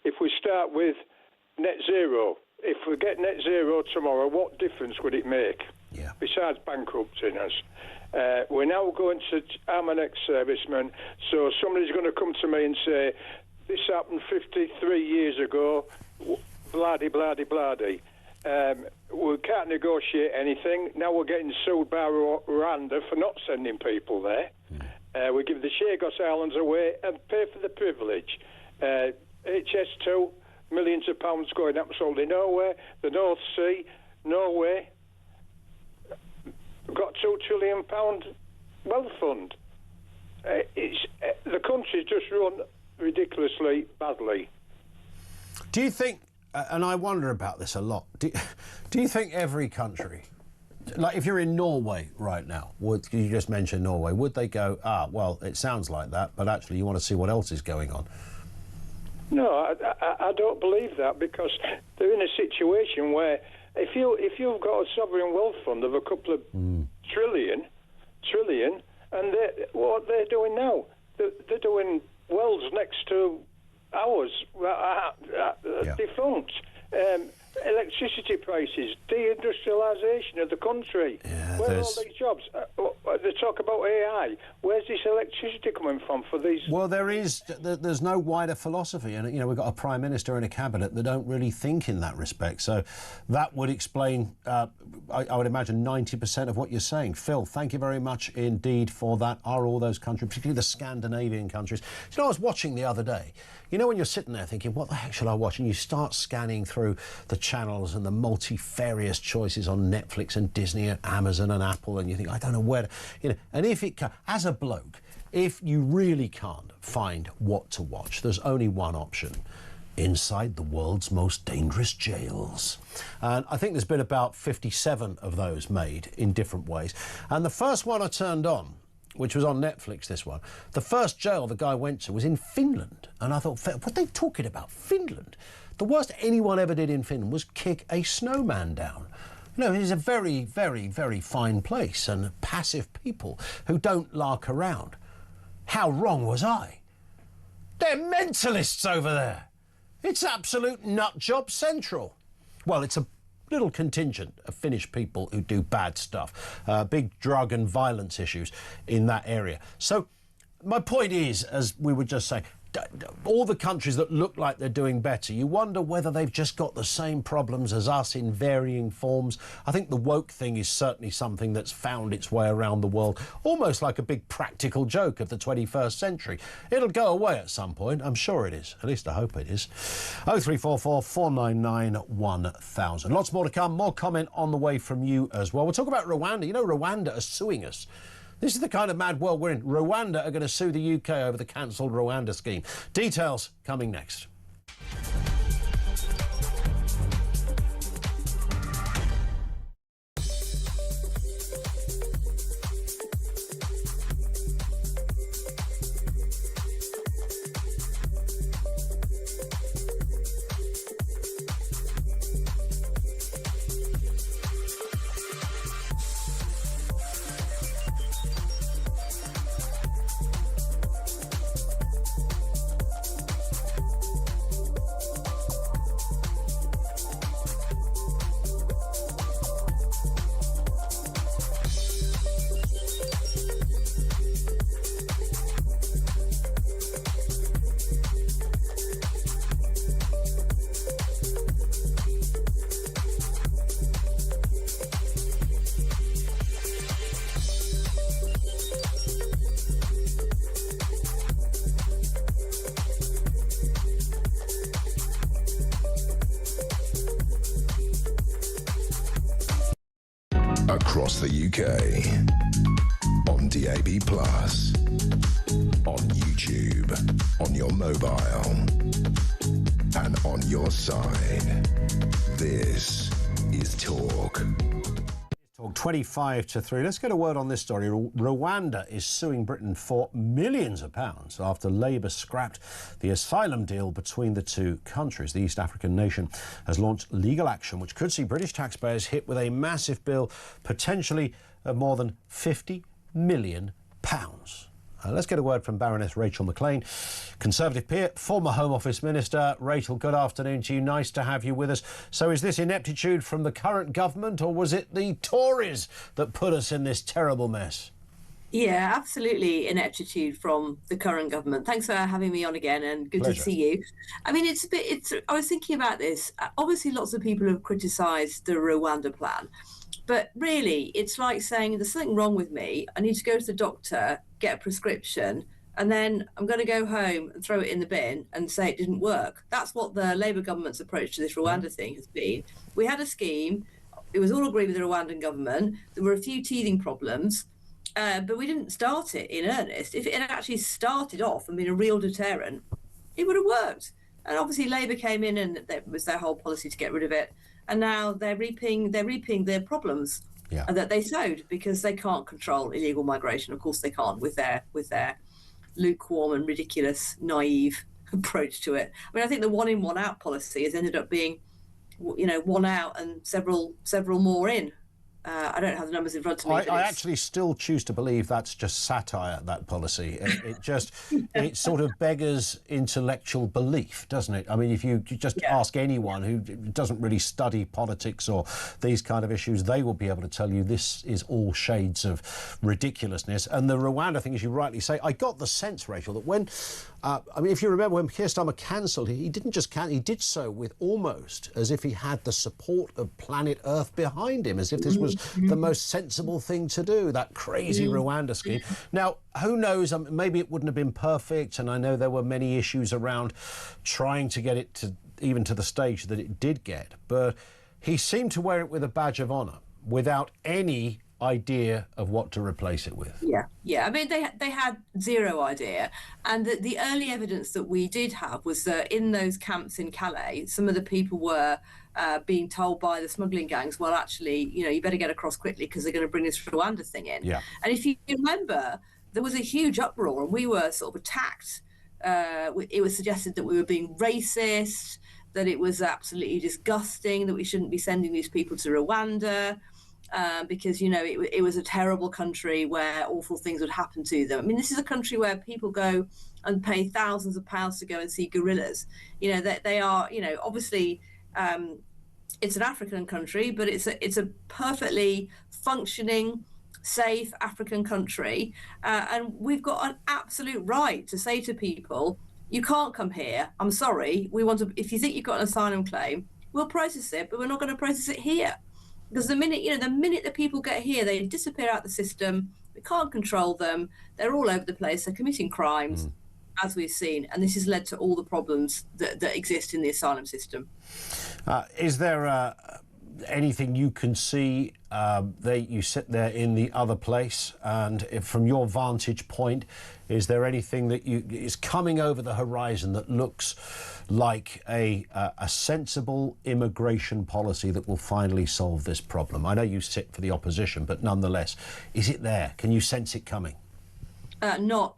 If we start with net zero. If we get net zero tomorrow, what difference would it make? Yeah. Besides bankrupting us. We're now going to... I'm an ex-serviceman, so somebody's going to come to me and say, this happened 53 years ago, bloody, bloody, bloody. We can't negotiate anything. Now we're getting sued by Rwanda for not sending people there. We give the Chagos Islands away and pay for the privilege. HS2... millions of pounds going absolutely nowhere. The North Sea, Norway, got £2 trillion wealth fund. The country's just run ridiculously badly. Do you think, and I wonder about this a lot, do you think every country, like if you're in Norway right now, you just mentioned Norway, would they go, well, it sounds like that, but actually you want to see what else is going on? No, I don't believe that, because they're in a situation where if you've got a sovereign wealth fund of a couple of trillion, and what they're doing now, they're doing wells next to ours, defunct. electricity prices, deindustrialisation of the country. Where are all these jobs? They talk about AI. Where's this electricity coming from for these? Well, there's no wider philosophy, and we've got a prime minister and a cabinet that don't really think in that respect. So that would explain, I would imagine, 90% of what you're saying. Phil, thank you very much indeed for that. Are all those countries, particularly the Scandinavian countries? I was watching the other day. When you're sitting there thinking, what the heck shall I watch? And you start scanning through the channels and the multifarious choices on Netflix and Disney and Amazon and Apple, and you think, I don't know where to, and as a bloke, if you really can't find what to watch, there's only one option: inside the world's most dangerous jails. And I think there's been about 57 of those made in different ways. And the first one I turned on, which was on Netflix, this one, the first jail the guy went to was in Finland. And I thought, what are they talking about? Finland? The worst anyone ever did in Finland was kick a snowman down. It's a very, very, very fine place, and passive people who don't lark around. How wrong was I? They're mentalists over there. It's absolute nut job central. Well, it's a little contingent of Finnish people who do bad stuff, big drug and violence issues in that area. So my point is, as we were just saying, all the countries that look like they're doing better, you wonder whether they've just got the same problems as us in varying forms. I think the woke thing is certainly something that's found its way around the world, almost like a big practical joke of the 21st century. It'll go away at some point, I'm sure it is. At least I hope it is. 0344 499 1000. Lots more to come, more comment on the way from you as well. We'll talk about Rwanda. Rwanda are suing us. This is the kind of mad world we're in. Rwanda are going to sue the UK over the cancelled Rwanda scheme. Details coming next. Across the UK, on DAB+, on YouTube, on your mobile, and on your side. This is Talk. Talk 25 to 3. Let's get a word on this story. Rwanda is suing Britain for millions of pounds after Labour scrapped the asylum deal between the two countries. The East African nation has launched legal action which could see British taxpayers hit with a massive bill, potentially of more than £50 million. Let's get a word from Baroness Rachel Maclean, Conservative peer, former Home Office Minister. Rachel, good afternoon to you. Nice to have you with us. So is this ineptitude from the current government, or was it the Tories that put us in this terrible mess? Yeah, absolutely ineptitude from the current government. Thanks for having me on again, and good Pleasure. to see you. I mean, I was thinking about this. Obviously, lots of people have criticised the Rwanda plan. But really, it's like saying there's something wrong with me. I need to go to the doctor, get a prescription, and then I'm going to go home and throw it in the bin and say it didn't work. That's what the Labour government's approach to this Rwanda thing has been. We had a scheme. It was all agreed with the Rwandan government. There were a few teething problems, but we didn't start it in earnest. If it had actually started off and been a real deterrent, it would have worked. And obviously Labour came in, and that was their whole policy to get rid of it. And now they're reaping their problems that they sowed, because they can't control illegal migration. Of course they can't, with their lukewarm and ridiculous, naive approach to it. I mean, I think the one in, one out policy has ended up being, one out and several more in. I don't have the numbers in front of me. I actually still choose to believe that's just satire, that policy. It sort of beggars intellectual belief, doesn't it? I mean, if you just ask anyone who doesn't really study politics or these kind of issues, they will be able to tell you this is all shades of ridiculousness. And the Rwanda thing, as you rightly say, I got the sense, Rachel, that when... I mean, if you remember when Keir Starmer cancelled, he didn't just cancel, he did so with almost as if he had the support of planet Earth behind him, as if this was the most sensible thing to do, that crazy Rwanda scheme. Now, who knows, maybe it wouldn't have been perfect, and I know there were many issues around trying to get it to even to the stage that it did get, but he seemed to wear it with a badge of honour, without any idea of what to replace it with. Yeah. I mean, they had zero idea, and the early evidence that we did have was that in those camps in Calais, some of the people were being told by the smuggling gangs, well, actually, you better get across quickly because they're going to bring this Rwanda thing in. Yeah. And if you remember, there was a huge uproar, and we were sort of attacked. It was suggested that we were being racist, that it was absolutely disgusting, that we shouldn't be sending these people to Rwanda. Because, it was a terrible country where awful things would happen to them. I mean, this is a country where people go and pay thousands of pounds to go and see gorillas. They are, obviously, it's an African country, but it's a perfectly functioning, safe African country. And we've got an absolute right to say to people, you can't come here. I'm sorry. If you think you've got an asylum claim, we'll process it, but we're not going to process it here. Because the minute that people get here, they disappear out the system. We can't control them. They're all over the place. They're committing crimes, as we've seen, and this has led to all the problems that exist in the asylum system. Is there anything you can see that you sit there in the other place, and from your vantage point, is there anything that is coming over the horizon that looks like a sensible immigration policy that will finally solve this problem? I know you sit for the opposition, but nonetheless, is it there? Can you sense it coming? Not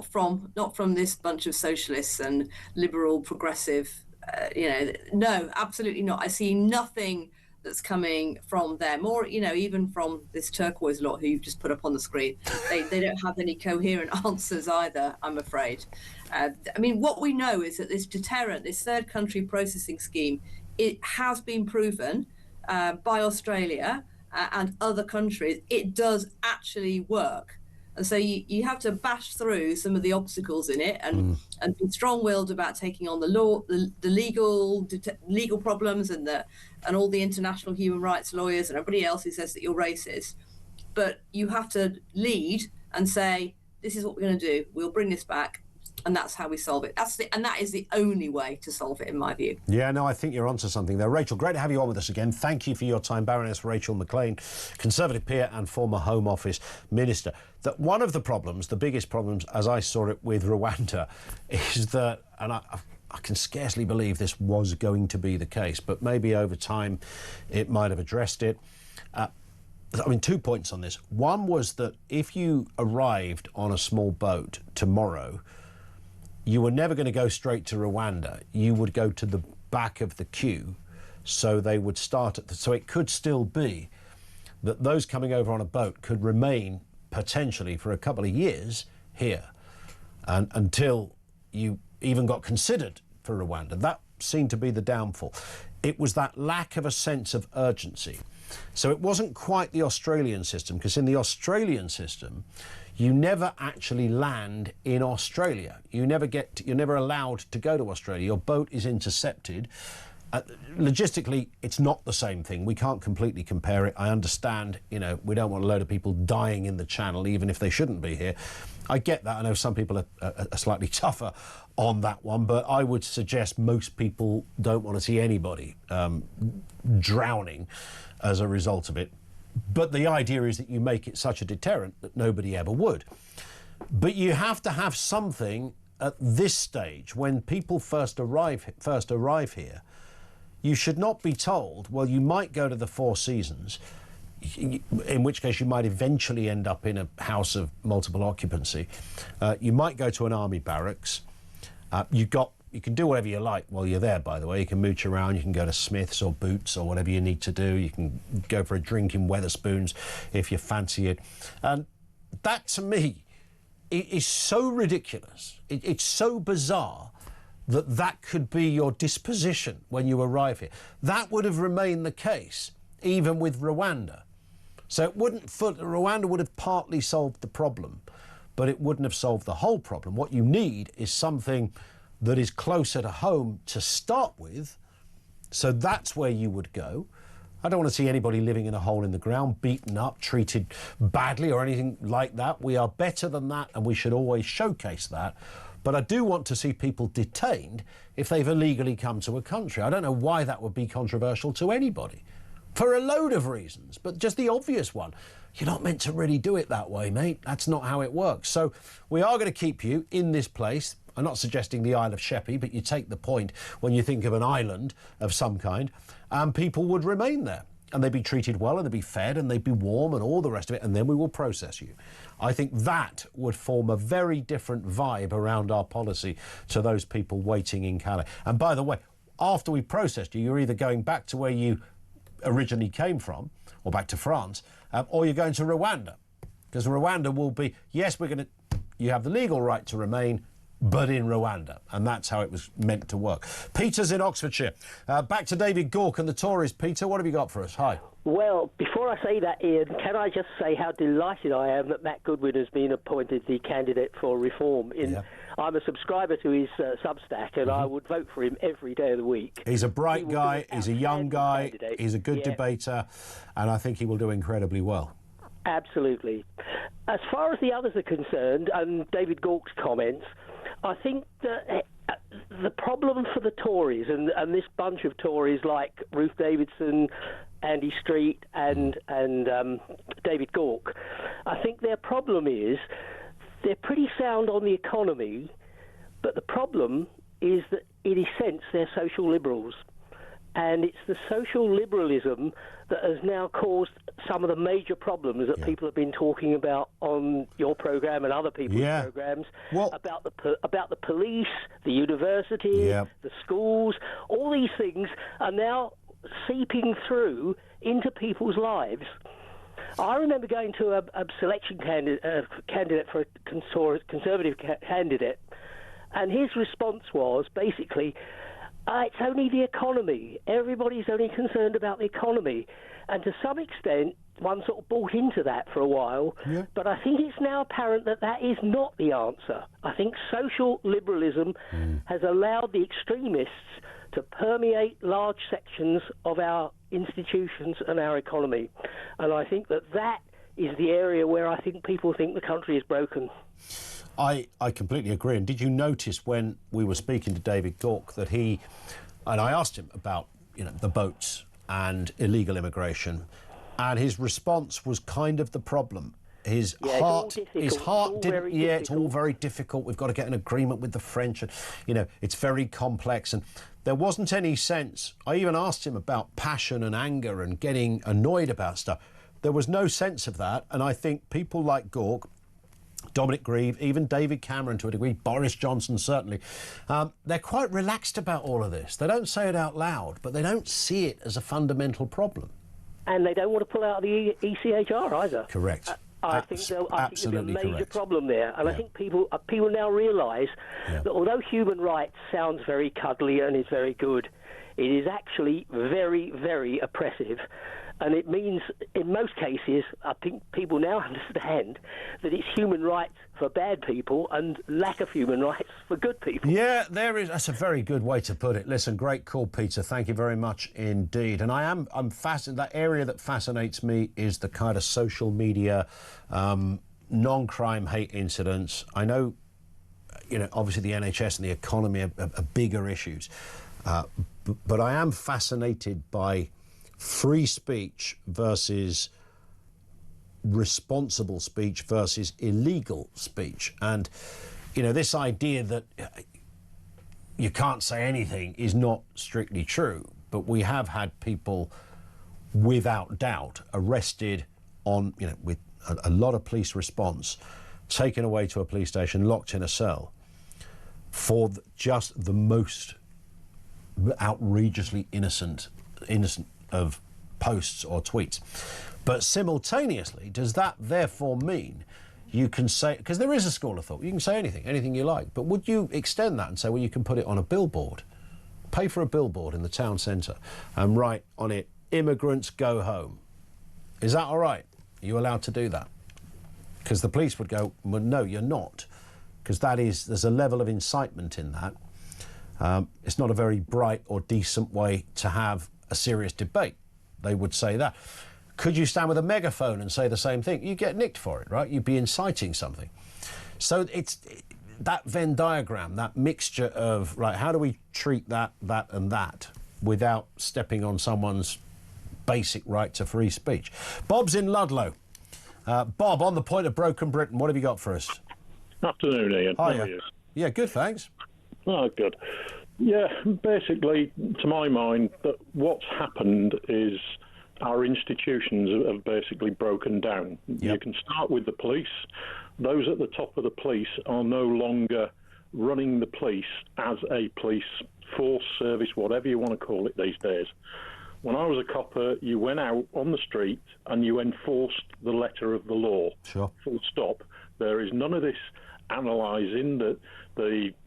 from this bunch of socialists and liberal progressive. No, absolutely not. I see nothing that's coming from them, or even from this turquoise lot who you've just put up on the screen. They don't have any coherent answers either, I'm afraid. I mean, what we know is that this deterrent, this third country processing scheme, it has been proven by Australia and other countries. It does actually work. And so you have to bash through some of the obstacles in it and be strong-willed about taking on the law, the legal problems and all the international human rights lawyers and everybody else who says that you're racist. But you have to lead and say, this is what we're going to do. We'll bring this back. And that's how we solve it. That is the only way to solve it, in my view. Yeah, no, I think you're onto something there. Rachel, great to have you on with us again. Thank you for your time. Baroness Rachel McLean, Conservative peer and former Home Office Minister. That one of the problems, the biggest problems, as I saw it with Rwanda, is that, and I can scarcely believe this was going to be the case, but maybe over time it might have addressed it. I mean, 2 points on this. One was that if you arrived on a small boat tomorrow, you were never going to go straight to Rwanda. You would go to the back of the queue, so they would start at so it could still be that those coming over on a boat could remain potentially for a couple of years here, and until you even got considered for Rwanda. That seemed to be the downfall. It was that lack of a sense of urgency. So it wasn't quite the Australian system, because in the Australian system, you never actually land in Australia. You're never allowed to go to Australia. Your boat is intercepted. Logistically, it's not the same thing. We can't completely compare it. I understand, we don't want a load of people dying in the channel, even if they shouldn't be here. I get that. I know some people are slightly tougher on that one, but I would suggest most people don't want to see anybody drowning as a result of it. But the idea is that you make it such a deterrent that nobody ever would. But you have to have something at this stage when people first arrive here. You should not be told, well, you might go to the Four Seasons, in which case you might eventually end up in a house of multiple occupancy. You might go to an army barracks. You've got You can do whatever you like while you're there, by the way. You can mooch around, you can go to Smith's or Boots or whatever you need to do. You can go for a drink in Wetherspoons if you fancy it. And that, to me, is so ridiculous. It's so bizarre that that could be your disposition when you arrive here. That would have remained the case even with Rwanda. So it wouldn't, Rwanda would have partly solved the problem, but it wouldn't have solved the whole problem. What you need is something that is closer to home to start with. So that's where you would go. I don't want to see anybody living in a hole in the ground, beaten up, treated badly or anything like that. We are better than that, and we should always showcase that. But I do want to see people detained if they've illegally come to a country. I don't know why that would be controversial to anybody, for a load of reasons, but just the obvious one. You're not meant to really do it that way, mate. That's not how it works. So we are going to keep you in this place. I'm not suggesting the Isle of Sheppey, but you take the point when you think of an island of some kind, and people would remain there. And they'd be treated well, and they'd be fed, and they'd be warm, and all the rest of it, and then we will process you. I think that would form a very different vibe around our policy to those people waiting in Calais. And by the way, after we processed you, you're either going back to where you originally came from, or back to France, or you're going to Rwanda. Because Rwanda will be, yes, you have the legal right to remain, but in Rwanda, and that's how it was meant to work. Peter's in Oxfordshire. Back to David Gauke and the Tories. Peter, what have you got for us? Hi. Well, before I say that, Ian, can I just say how delighted I am that Matt Goodwin has been appointed the candidate for Reform. I'm a subscriber to his Substack, and I would vote for him every day of the week. He's a bright guy, he's a young guy, he's a good debater, and I think he will do incredibly well. Absolutely. As far as the others are concerned, and David Gauke's comments, I think that the problem for the Tories, and this bunch of Tories like Ruth Davidson, Andy Street and David Gauke, I think their problem is they're pretty sound on the economy, but the problem is that in a sense they're social liberals. And it's the social liberalism that has now caused some of the major problems that people have been talking about on your programme and other people's programmes, about the police, the university, the schools. All these things are now seeping through into people's lives. I remember going to a selection candidate for a Conservative candidate, and his response was basically, it's only the economy. Everybody's only concerned about the economy. And to some extent, one sort of bought into that for a while. But I think it's now apparent that that is not the answer. I think social liberalism has allowed the extremists to permeate large sections of our institutions and our economy. And I think that that is the area where I think people think the country is broken. I completely agree. And did you notice when we were speaking to David Gauke that and I asked him about, the boats and illegal immigration, and his response was kind of the problem. His heart didn't. It's all very difficult. We've got to get an agreement with the French, and it's very complex. And there wasn't any sense. I even asked him about passion and anger and getting annoyed about stuff. There was no sense of that. And I think people like Gauke, Dominic Grieve, even David Cameron to a degree, Boris Johnson certainly, they're quite relaxed about all of this. They don't say it out loud, but they don't see it as a fundamental problem. And they don't want to pull out of the ECHR either. Correct. I think there's a major problem there. And I think people now realise that although human rights sounds very cuddly and is very good, it is actually very, very oppressive. And it means, in most cases, I think people now understand that it's human rights for bad people and lack of human rights for good people. Yeah, that's a very good way to put it. Listen, great call, Peter. Thank you very much indeed. And I'm fascinated. That area that fascinates me is the kind of social media, non-crime hate incidents. I know, obviously the NHS and the economy are bigger issues. But I am fascinated by free speech versus responsible speech versus illegal speech. And, this idea that you can't say anything is not strictly true. But we have had people, without doubt, arrested on, with a lot of police response, taken away to a police station, locked in a cell. for just the most outrageously innocent of posts or tweets. But simultaneously, does that therefore mean you can say, because there is a school of thought, you can say anything you like, but would you extend that and say, well, you can put it on a billboard, pay for a billboard in the town centre and write on it, immigrants go home? Is that all right? Are you allowed to do that? Because the police would go, well, no, you're not, because there's a level of incitement in that. It's not a very bright or decent way to have a serious debate. They would say that. Could you stand with a megaphone and say the same thing? You get nicked for it, right? You'd be inciting something. So it's that Venn diagram, that mixture of, right, how do we treat that and that without stepping on someone's basic right to free speech? Bob's in Ludlow. Bob, on the point of broken Britain, what have you got for us? Afternoon, Ian. How are you? Yeah, good, thanks. Oh, good. Yeah, basically, to my mind, that what's happened is our institutions have basically broken down. Yep. You can start with the police. Those at the top of the police are no longer running the police as a police force, service, whatever you want to call it these days. When I was a copper, you went out on the street and you enforced the letter of the law. Sure. Full stop. There is none of this analysing that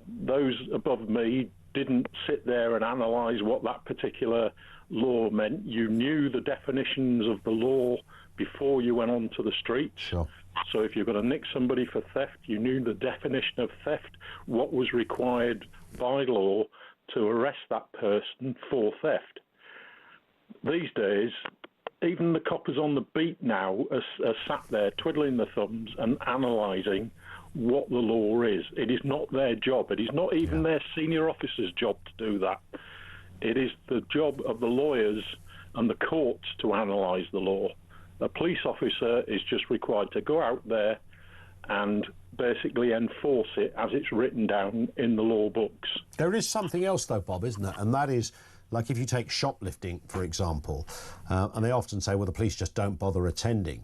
those above me didn't sit there and analyse what that particular law meant. You knew the definitions of the law before you went onto the street. Sure. So if you're going to nick somebody for theft, you knew the definition of theft, what was required by law to arrest that person for theft. These days, even the coppers on the beat now are sat there twiddling their thumbs and analysing what the law is. It is not their job. It is not even their senior officer's job to do that. It is the job of the lawyers and the courts to analyse the law. A police officer is just required to go out there and basically enforce it as it's written down in the law books. There is something else, though, Bob, isn't there? And that is, like if you take shoplifting, for example, and they often say, well, the police just don't bother attending.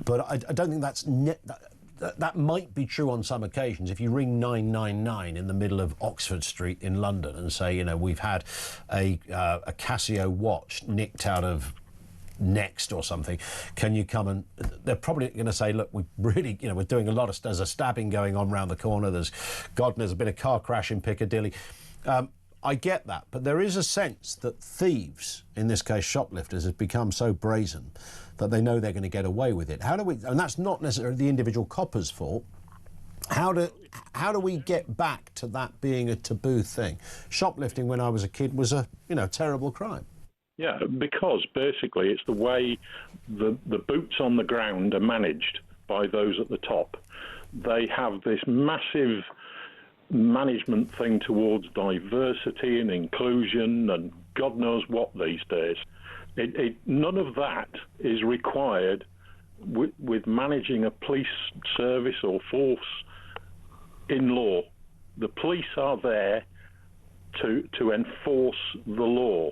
But I don't think that might be true on some occasions. If you ring 999 in the middle of Oxford Street in London and say, you know, we've had a Casio watch nicked out of Next or something, can you come? And they're probably going to say, look, we really, you know, we're doing a lot of, there's a stabbing going on round the corner, there's been a car crash in Piccadilly. I get that, but there is a sense that thieves, in this case shoplifters, have become so brazen that they know they're going to get away with it. How do we, and that's not necessarily the individual copper's fault, how do we get back to that being a taboo thing? Shoplifting when I was a kid was a, you know, terrible crime. Yeah, because basically it's the way the boots on the ground are managed by those at the top. They have this massive management thing towards diversity and inclusion and God knows what these days. None of that is required with managing a police service or force in law. The police are there to enforce the law,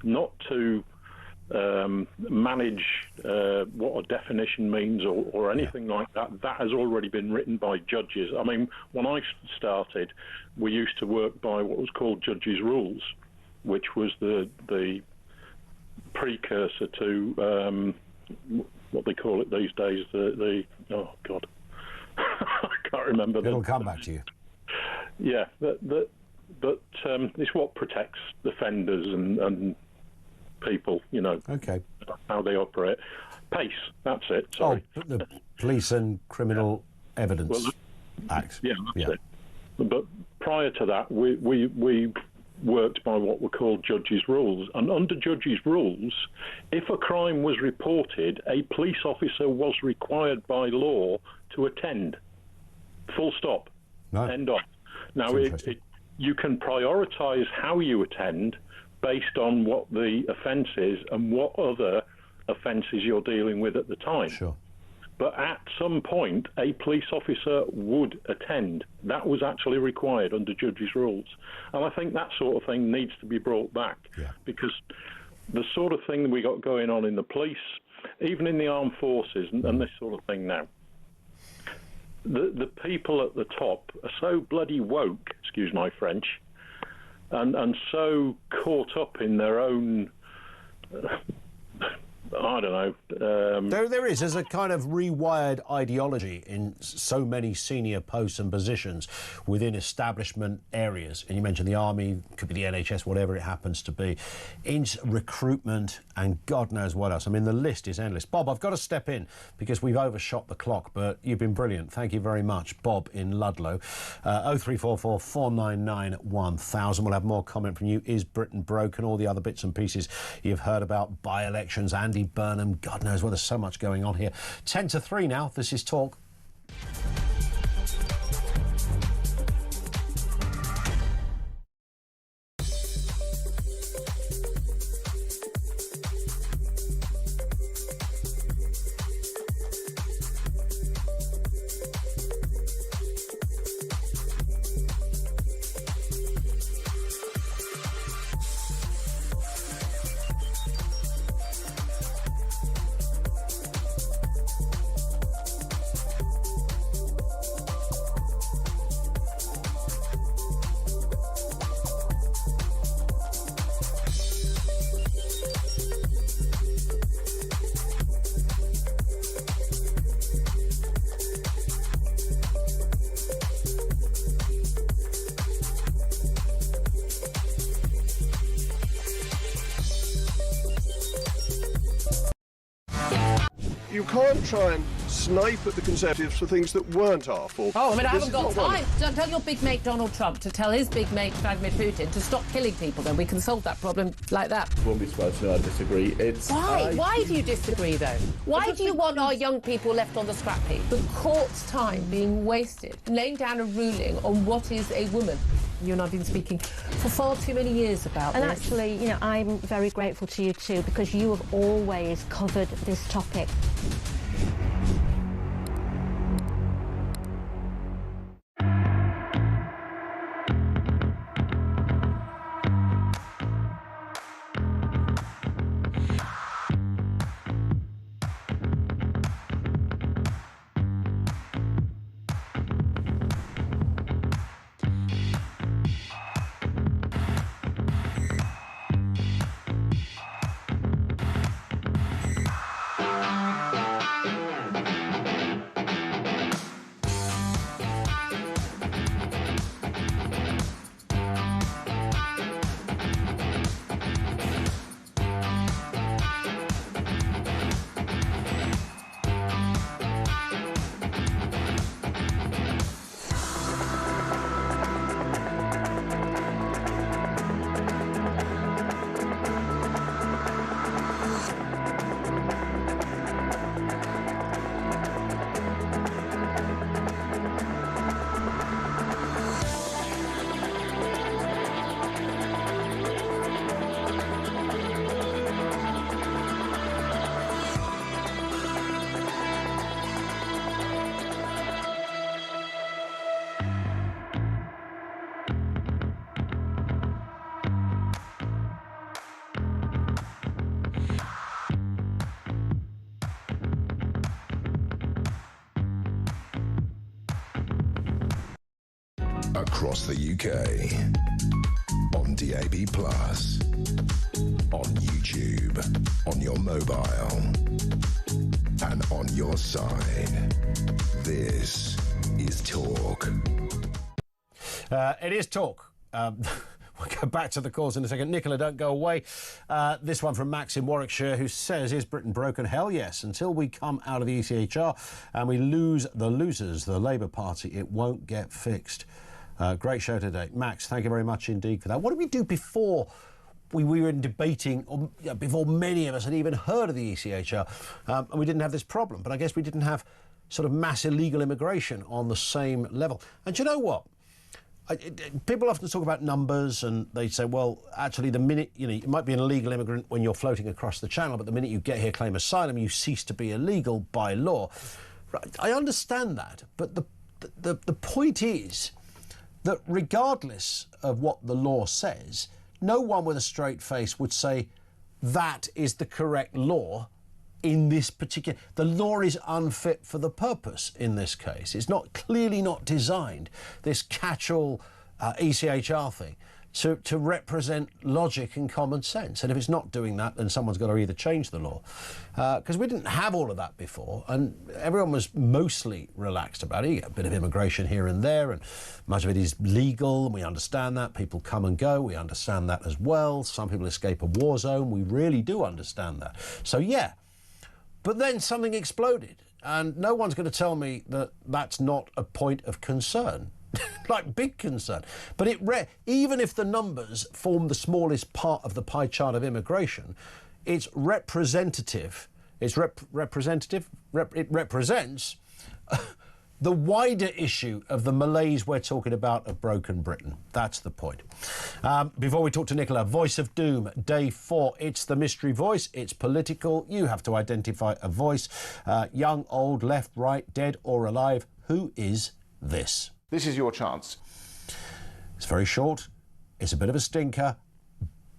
not to manage what a definition means or anything like that. That has already been written by judges. I mean, when I started, we used to work by what was called judges' rules, which was the precursor to what they call it these days, oh God, I can't remember. It'll come back to you. Yeah, but it's what protects offenders and people, you know, okay, how they operate. PACE, that's it, sorry. Oh, the Police and Criminal Evidence Act. Yeah, that's it. But prior to that, we worked by what were called judges' rules. And under judges' rules, if a crime was reported, a police officer was required by law to attend. Full stop. No. End off. Now, you can prioritise how you attend based on what the offence is and what other offences you're dealing with at the time. Sure. But at some point, a police officer would attend. That was actually required under judges' rules. And I think that sort of thing needs to be brought back. Yeah. Because the sort of thing that we got going on in the police, even in the armed forces and this sort of thing now, the people at the top are so bloody woke, excuse my French, and so caught up in their own. I don't know. There's a kind of rewired ideology in so many senior posts and positions within establishment areas. And you mentioned the army, could be the NHS, whatever it happens to be, in recruitment and God knows what else. I mean, the list is endless. Bob, I've got to step in because we've overshot the clock, but you've been brilliant. Thank you very much, Bob in Ludlow. 0344 499 1000. We'll have more comment from you. Is Britain broken? All the other bits and pieces you've heard about, by-elections, Andy Burnham, God knows, well, there's so much going on here. 10 to 3 now, this is Talk. You can't try and snipe at the Conservatives for things that weren't our fault. Oh, I mean, I This haven't is got not one. time. Don't tell your big mate Donald Trump to tell his big mate Vladimir Putin to stop killing people. Then we can solve that problem like that. Won't be surprised to know I disagree. Why? Why do you disagree, though? Why do you want our young people left on the scrap heap? The court's time being wasted, laying down a ruling on what is a woman. You and I have been speaking for far too many years about And this. actually, you know, I'm very grateful to you too, because you have always covered this topic. Across the UK, on DAB+, on YouTube, on your mobile, and on your side. This is Talk. It is Talk. We'll go back to the calls in a second. Nicola, don't go away. This one from Max in Warwickshire, who says, is Britain broken? Hell yes. Until we come out of the ECHR and we lose the losers, the Labour Party, it won't get fixed. Great show today. Max, thank you very much indeed for that. What did we do before we were debating, or before many of us had even heard of the ECHR, and we didn't have this problem? But I guess we didn't have sort of mass illegal immigration on the same level. And do you know what? People often talk about numbers, and they say, well, actually, the minute, you might be an illegal immigrant when you're floating across the channel, but the minute you get here, claim asylum, you cease to be illegal by law. Right, I understand that, but the point is that regardless of what the law says, no one with a straight face would say that is the correct law in this particular... The law is unfit for the purpose in this case. It's clearly not designed, this catch-all ECHR thing, to represent logic and common sense. And if it's not doing that, then someone's got to either change the law. Because we didn't have all of that before, and everyone was mostly relaxed about it. You get a bit of immigration here and there, and much of it is legal, and we understand that. People come and go, we understand that as well. Some people escape a war zone, we really do understand that. So, yeah. But then something exploded, and no one's going to tell me that that's not a point of concern. Like, big concern. But even if the numbers form the smallest part of the pie chart of immigration, it's representative. It represents the wider issue of the malaise we're talking about of broken Britain. That's the point. Before we talk to Nicola, Voice of Doom, day 4. It's the mystery voice. It's political. You have to identify a voice. Young, old, left, right, dead or alive. Who is this? This is your chance. It's very short. It's a bit of a stinker,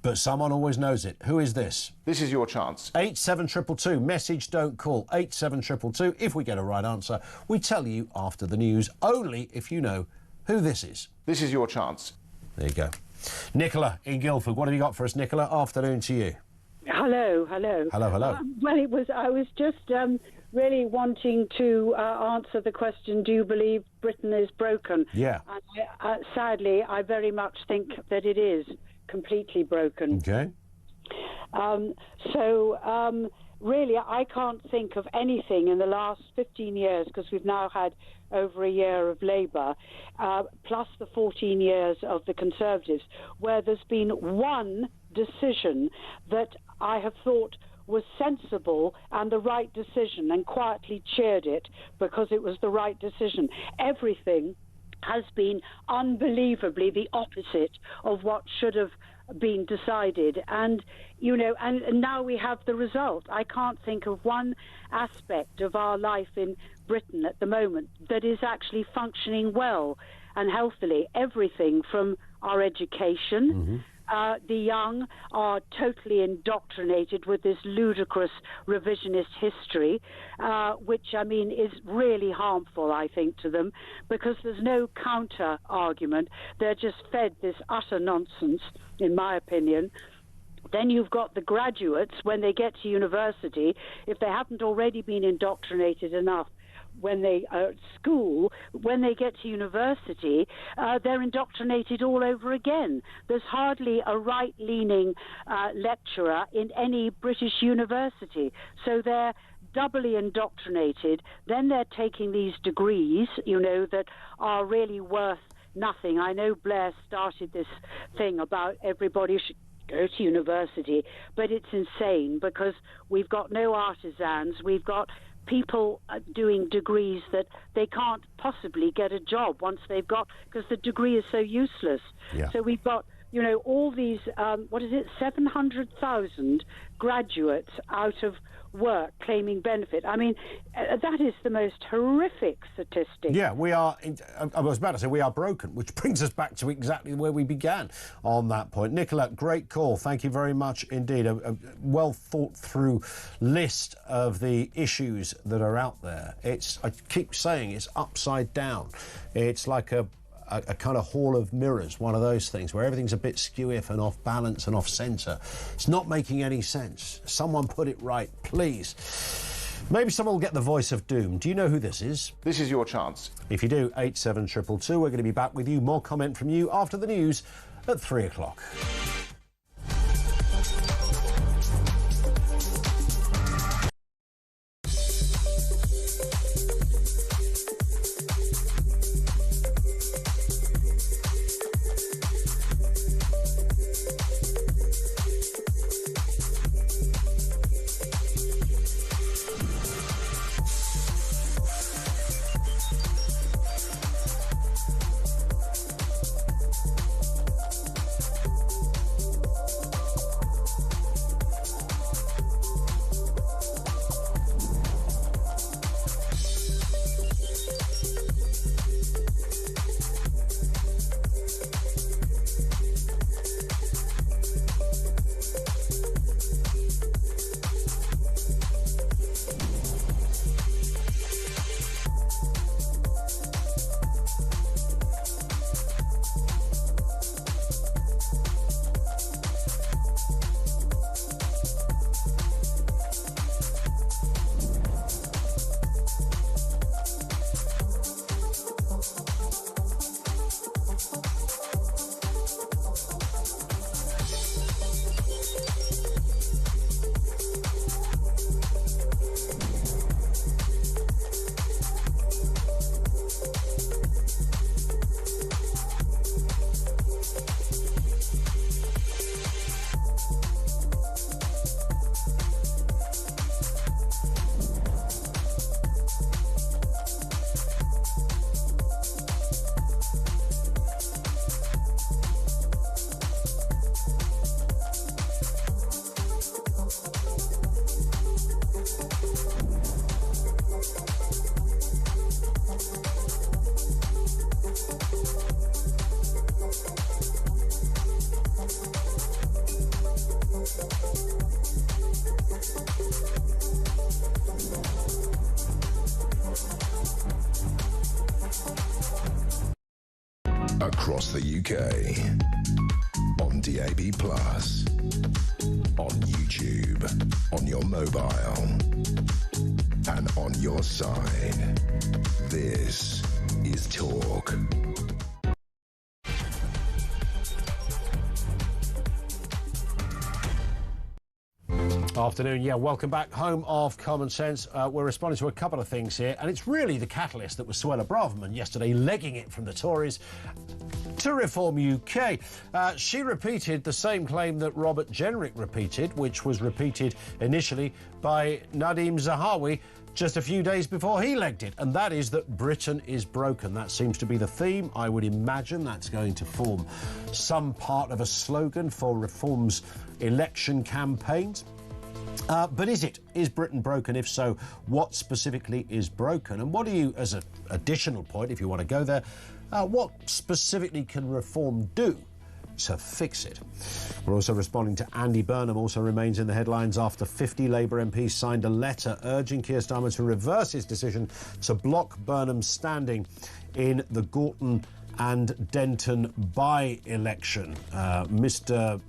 but someone always knows it. Who is this? This is your chance. 87222. Message, don't call. 87222. If we get a right answer, we tell you after the news, only if you know who this is. This is your chance. There you go. Nicola in Guildford. What have you got for us, Nicola? Afternoon to you. Hello, hello. Hello, hello. Well, I was just really wanting to answer the question, do you believe Britain is broken? Yeah. Sadly, I very much think that it is completely broken. Okay. Really, I can't think of anything in the last 15 years, because we've now had over a year of Labour, plus the 14 years of the Conservatives, where there's been one decision that I have thought was sensible and the right decision, and quietly cheered it because it was the right decision. Everything has been unbelievably the opposite of what should have been decided, and now we have the result. I can't think of one aspect of our life in Britain at the moment that is actually functioning well and healthily. Everything from our education. The young are totally indoctrinated with this ludicrous revisionist history, which, I mean, is really harmful, I think, to them, because there's no counter-argument. They're just fed this utter nonsense, in my opinion. Then you've got the graduates, when they get to university, if they haven't already been indoctrinated enough when they are at school, when they get to university, they're indoctrinated all over again. There's hardly a right-leaning lecturer in any British university. So they're doubly indoctrinated. Then they're taking these degrees, that are really worth nothing. I know Blair started this thing about everybody should go to university, but it's insane, because we've got no artisans, we've got people doing degrees that they can't possibly get a job once they've got, because the degree is so useless. Yeah. So we've got, all these, 700,000 graduates out of work claiming benefit. I mean, that is the most horrific statistic. Yeah, we are, I was about to say we are broken, which brings us back to exactly where we began on that point. Nicola, great call. Thank you very much indeed. A well thought through list of the issues that are out there. I keep saying it's upside down. It's like a kind of hall of mirrors, one of those things where everything's a bit skew-iff and off balance and off centre. It's not making any sense. Someone put it right, please. Maybe someone will get the Voice of Doom. Do you know who this is? This is your chance. If you do, 87222. We're going to be back with you. More comment from you after the news at 3 o'clock. across the UK, on DAB+, on YouTube, on your mobile, and on your side. This is Talk. Afternoon, yeah, welcome back. Home of Common Sense. We're responding to a couple of things here, and it's really the catalyst that was Suella Braverman yesterday, legging it from the Tories to Reform UK. She repeated the same claim that Robert Jenrick repeated, which was repeated initially by Nadeem Zahawi just a few days before he legged it, and that is that Britain is broken. That seems to be the theme. I would imagine that's going to form some part of a slogan for Reform's election campaigns. But is it? Is Britain broken? If so, what specifically is broken? And what do you, as an additional point, if you want to go there, what specifically can Reform do to fix it? We're also responding to Andy Burnham, also remains in the headlines after 50 Labour MPs signed a letter urging Keir Starmer to reverse his decision to block Burnham's standing in the Gorton and Denton by-election. Mr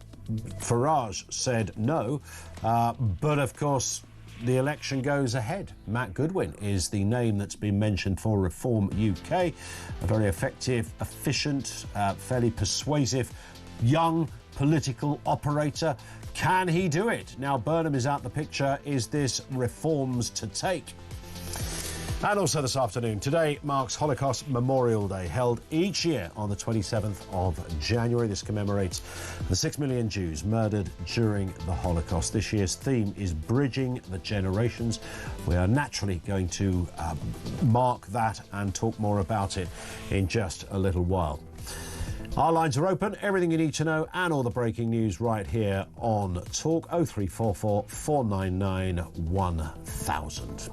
Farage said no, but of course the election goes ahead. Matt Goodwin is the name that's been mentioned for Reform UK, a very effective, efficient, fairly persuasive young political operator. Can he do it? Now Burnham is out the picture. Is this Reforms to take? And also this afternoon, today marks Holocaust Memorial Day, held each year on the 27th of January. This commemorates the 6 million Jews murdered during the Holocaust. This year's theme is Bridging the Generations. We are naturally going to mark that and talk more about it in just a little while. Our lines are open, everything you need to know and all the breaking news right here on Talk. 0344 499 1000.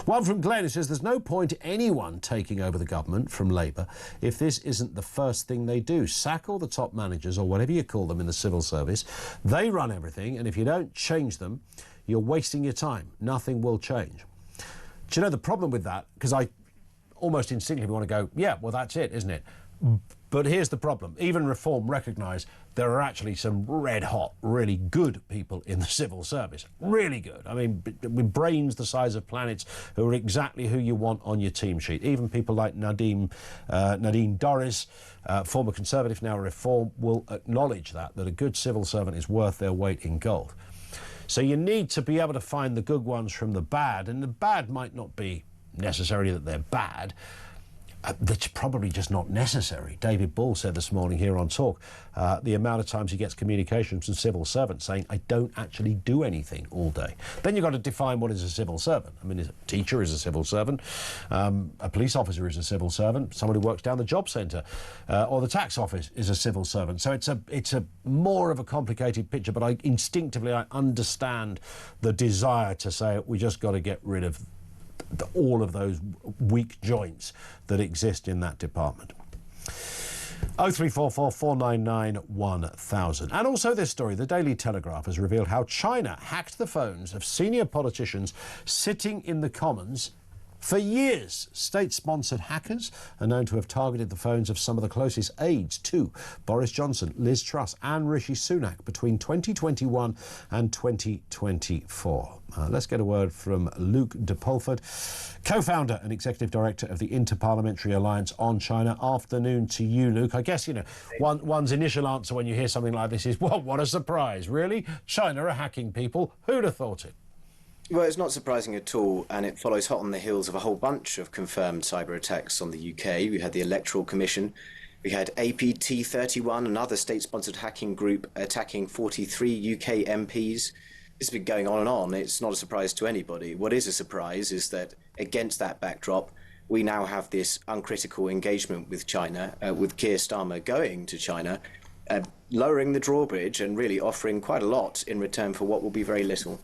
One from Glenn, who says there's no point anyone taking over the government from Labour if this isn't the first thing they do. Sack all the top managers, or whatever you call them, in the civil service. They run everything, and if you don't change them, you're wasting your time. Nothing will change. Do you know the problem with that? Because I almost instinctively want to go, yeah, well, that's it, isn't it? But here's the problem. Even Reform recognise there are actually some red-hot, really good people in the civil service. Really good. I mean, with brains the size of planets, who are exactly who you want on your team sheet. Even people like Nadine Dorries, former Conservative, now Reform, will acknowledge that a good civil servant is worth their weight in gold. So you need to be able to find the good ones from the bad, and the bad might not be necessarily that they're bad. That's probably just not necessary. David Ball said this morning here on Talk, the amount of times he gets communications from civil servants saying, I don't actually do anything all day. Then you've got to define what is a civil servant. I mean, a teacher is a civil servant, a police officer is a civil servant, someone who works down the job centre, or the tax office is a civil servant. So it's a more of a complicated picture, but I understand the desire to say we just got to get rid of all of those weak joints that exist in that department. 0344 499 1000. And also this story, the Daily Telegraph has revealed how China hacked the phones of senior politicians sitting in the Commons for years. State-sponsored hackers are known to have targeted the phones of some of the closest aides to Boris Johnson, Liz Truss and Rishi Sunak between 2021 and 2024. Let's get a word from Luke de Pulford, co-founder and executive director of the Interparliamentary Alliance on China. Afternoon to you, Luke. I guess, one's initial answer when you hear something like this is, well, what a surprise. Really? China are hacking people? Who'd have thought it? Well, it's not surprising at all, and it follows hot on the heels of a whole bunch of confirmed cyber attacks on the UK. We had the Electoral Commission, we had APT31, another state-sponsored hacking group attacking 43 UK MPs. This has been going on and on. It's not a surprise to anybody. What is a surprise is that against that backdrop, we now have this uncritical engagement with China, with Keir Starmer going to China, lowering the drawbridge and really offering quite a lot in return for what will be very little.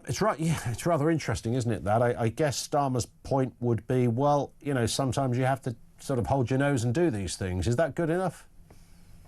It's right. Yeah, it's rather interesting, isn't it, that? I guess Starmer's point would be, well, sometimes you have to sort of hold your nose and do these things. Is that good enough?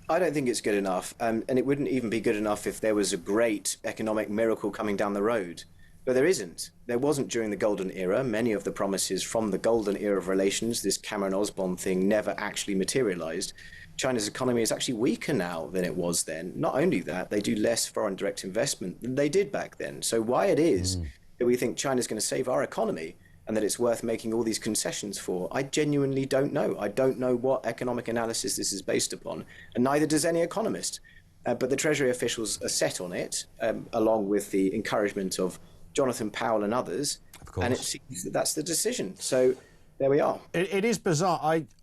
I don't think it's good enough, and it wouldn't even be good enough if there was a great economic miracle coming down the road. But there isn't. There wasn't during the golden era. Many of the promises from the golden era of relations, this Cameron-Osborne thing, never actually materialized. China's economy is actually weaker now than it was then. Not only that, they do less foreign direct investment than they did back then. So why it is that we think China's going to save our economy and that it's worth making all these concessions for, I genuinely don't know. I don't know what economic analysis this is based upon, and neither does any economist. But the Treasury officials are set on it, along with the encouragement of Jonathan Powell and others, and it seems that that's the decision. So there we are. It is bizarre.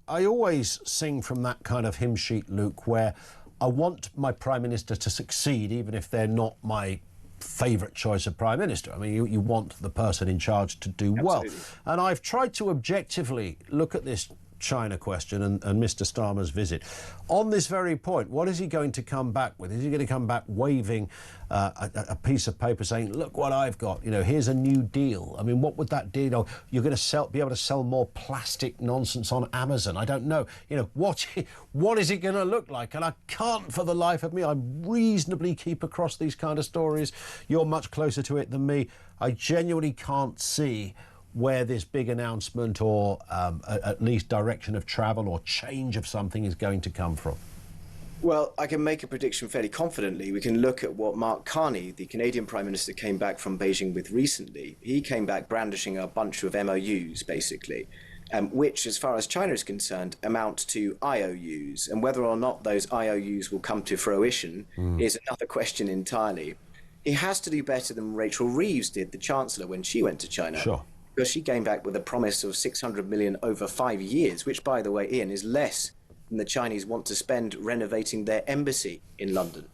I always sing from that kind of hymn sheet, Luke, where I want my Prime Minister to succeed, even if they're not my favourite choice of Prime Minister. I mean, you want the person in charge to do well. And I've tried to objectively look at this China question and Mr. Starmer's visit. On this very point, what is he going to come back with? Is he going to come back waving a piece of paper saying, look what I've got, you know, here's a new deal? I mean, what would that deal? You're going to be able to sell more plastic nonsense on Amazon. I don't know. You know, what is it going to look like? And I can't for the life of me. I reasonably keep across these kind of stories. You're much closer to it than me. I genuinely can't see where this big announcement or at least direction of travel or change of something is going to come from. Well, I can make a prediction fairly confidently. We can look at what Mark Carney, the Canadian Prime Minister, came back from Beijing with recently. He came back brandishing a bunch of MOUs, basically, which, as far as China is concerned, amount to IOUs. And whether or not those IOUs will come to fruition is another question entirely. He has to do better than Rachel Reeves did, the Chancellor, when she went to China. Sure. Because she came back with a promise of 600 million over 5 years, which, by the way, Ian, is less than the Chinese want to spend renovating their embassy in London.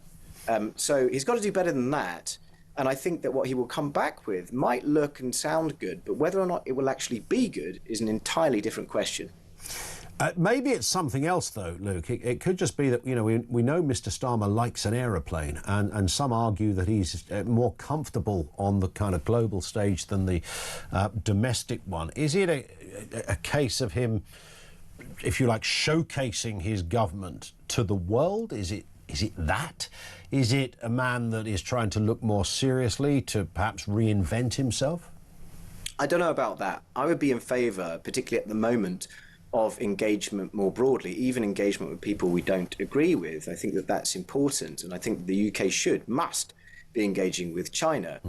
So he's got to do better than that. And I think that what he will come back with might look and sound good, but whether or not it will actually be good is an entirely different question. Maybe it's something else, though, Luke. It could just be that, you know, we know Mr. Starmer likes an aeroplane, and some argue that he's more comfortable on the kind of global stage than the domestic one. Is it a case of him, if you like, showcasing his government to the world? Is it that? Is it a man that is trying to look more seriously to perhaps reinvent himself? I don't know about that. I would be in favour, particularly at the moment, of engagement more broadly, even engagement with people we don't agree with. I think that that's important, and I think the UK must be engaging with China.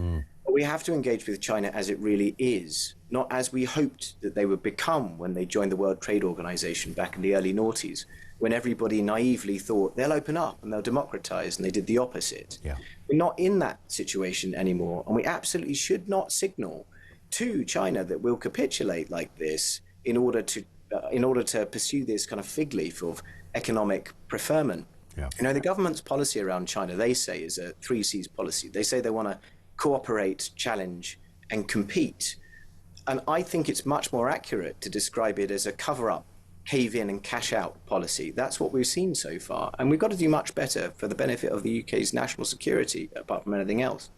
But we have to engage with China as it really is, not as we hoped that they would become when they joined the World Trade Organization back in the early noughties, when everybody naively thought they'll open up and they'll democratize, and they did the opposite. We're not in that situation anymore, and we absolutely should not signal to China that we'll capitulate like this in order to pursue this kind of fig leaf of economic preferment. You know, the government's policy around China, they say, is a 3 C's policy. They say they want to cooperate, challenge, and compete. And I think it's much more accurate to describe it as a cover-up, cave-in and cash-out policy. That's what we've seen so far. And we've got to do much better for the benefit of the UK's national security, apart from anything else.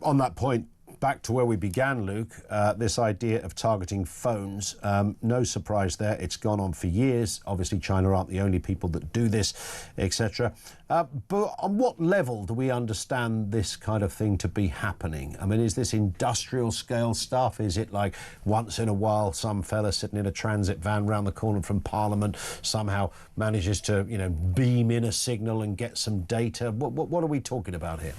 On that point, back to where we began, Luke, this idea of targeting phones, no surprise there. It's gone on for years. Obviously, China aren't the only people that do this, etc. But on what level do we understand this kind of thing to be happening? I mean, is this industrial scale stuff? Is it like once in a while some fella sitting in a transit van round the corner from Parliament somehow manages to, you know, beam in a signal and get some data? What are we talking about here?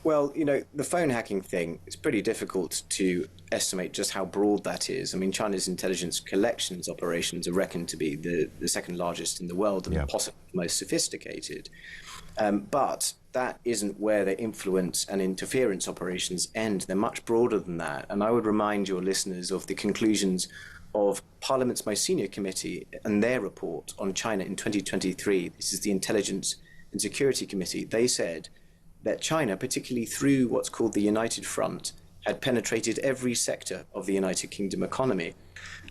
Well, you know, the phone hacking thing, it's pretty difficult to estimate just how broad that is. I mean, China's intelligence collections operations are reckoned to be the second largest in the world and possibly the most sophisticated. But that isn't where their influence and interference operations end. They're much broader than that. And I would remind your listeners of the conclusions of Parliament's most senior committee and their report on China in 2023. This is the Intelligence and Security Committee. They said that China, particularly through what's called the United Front, had penetrated every sector of the United Kingdom economy.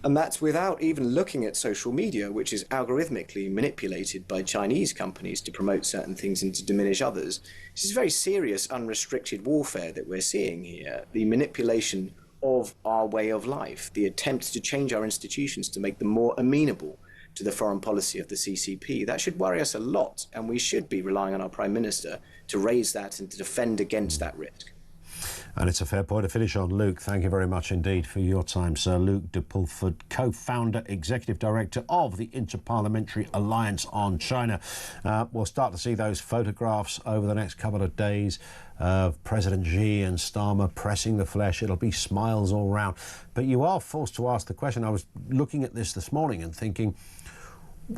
And that's without even looking at social media, which is algorithmically manipulated by Chinese companies to promote certain things and to diminish others. This is very serious, unrestricted warfare that we're seeing here. The manipulation of our way of life, the attempt to change our institutions to make them more amenable to the foreign policy of the CCP. That should worry us a lot, and we should be relying on our Prime Minister to raise that and to defend against that risk. And it's a fair point to finish on. Luke, thank you very much indeed for your time, Sir. Luke de Pulford, co-founder, executive director of the Interparliamentary Alliance on China. We'll start to see those photographs over the next couple of days of President Xi and Starmer pressing the flesh. It'll be smiles all round. But you are forced to ask the question. I was looking at this morning and thinking,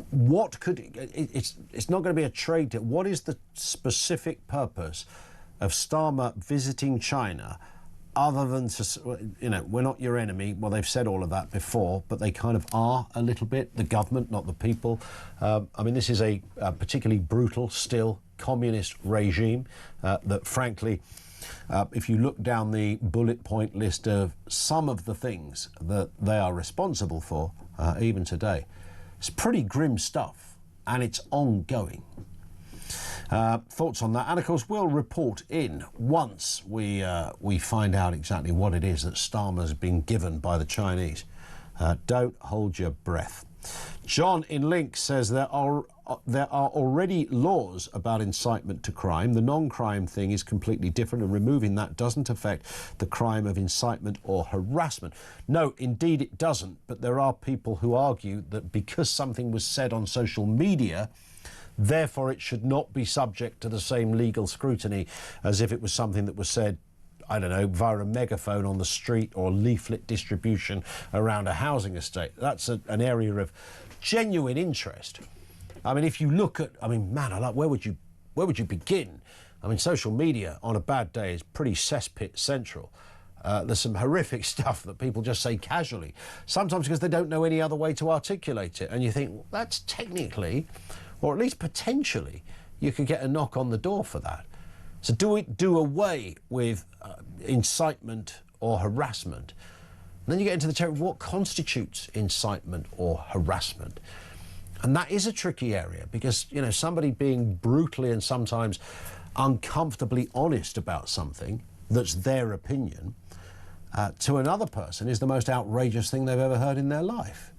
what could... It's not going to be a trade deal. What is the specific purpose of Starmer visiting China, other than to, you know, we're not your enemy? Well, they've said all of that before, but they kind of are a little bit, the government, not the people. I mean, this is a particularly brutal, still, communist regime that, frankly, if you look down the bullet point list of some of the things that they are responsible for, even today, it's pretty grim stuff, and it's ongoing. Thoughts on that, and of course we'll report in once we find out exactly what it is that Starmer's been given by the Chinese. Don't hold your breath. John in Link says there are already laws about incitement to crime. The non-crime thing is completely different, and removing that doesn't affect the crime of incitement or harassment. No, indeed it doesn't, but there are people who argue that because something was said on social media, therefore it should not be subject to the same legal scrutiny as if it was something that was said, I don't know, via a megaphone on the street or leaflet distribution around a housing estate. That's an area of genuine interest. I mean, if you look at, I mean, man, where would you begin? I mean, social media on a bad day is pretty cesspit central. There's some horrific stuff that people just say casually, sometimes because they don't know any other way to articulate it. And you think, well, that's technically, or at least potentially, you could get a knock on the door for that. So do away with incitement or harassment. And then you get into the territory of what constitutes incitement or harassment. And that is a tricky area because, you know, somebody being brutally and sometimes uncomfortably honest about something that's their opinion to another person is the most outrageous thing they've ever heard in their life.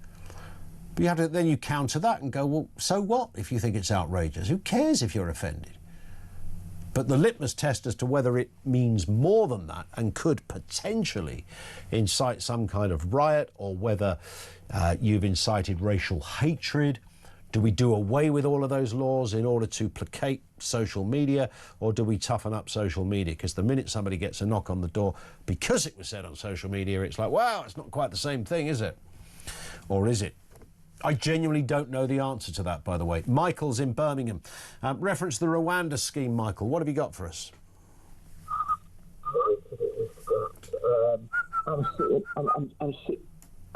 But you have to, then you counter that and go, well, so what if you think it's outrageous? Who cares if you're offended? But the litmus test as to whether it means more than that and could potentially incite some kind of riot, or whether you've incited racial hatred. Do we do away with all of those laws in order to placate social media, or do we toughen up social media? Because the minute somebody gets a knock on the door because it was said on social media, it's like, wow, it's not quite the same thing, is it? Or is it? I genuinely don't know the answer to that, by the way. Michael's in Birmingham. Reference the Rwanda scheme, Michael. What have you got for us?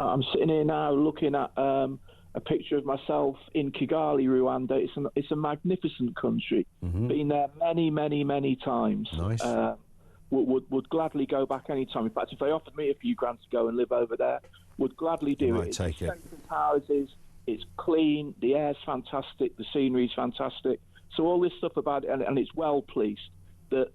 I'm sitting here now looking at a picture of myself in Kigali, Rwanda. It's a magnificent country. Mm-hmm. Been there many times. Nice. Would gladly go back any time. In fact, if they offered me a few grand to go and live over there, would gladly do it. Take it. It's houses, it's clean, the air's fantastic, the scenery's fantastic. So all this stuff about it, and it's well policed.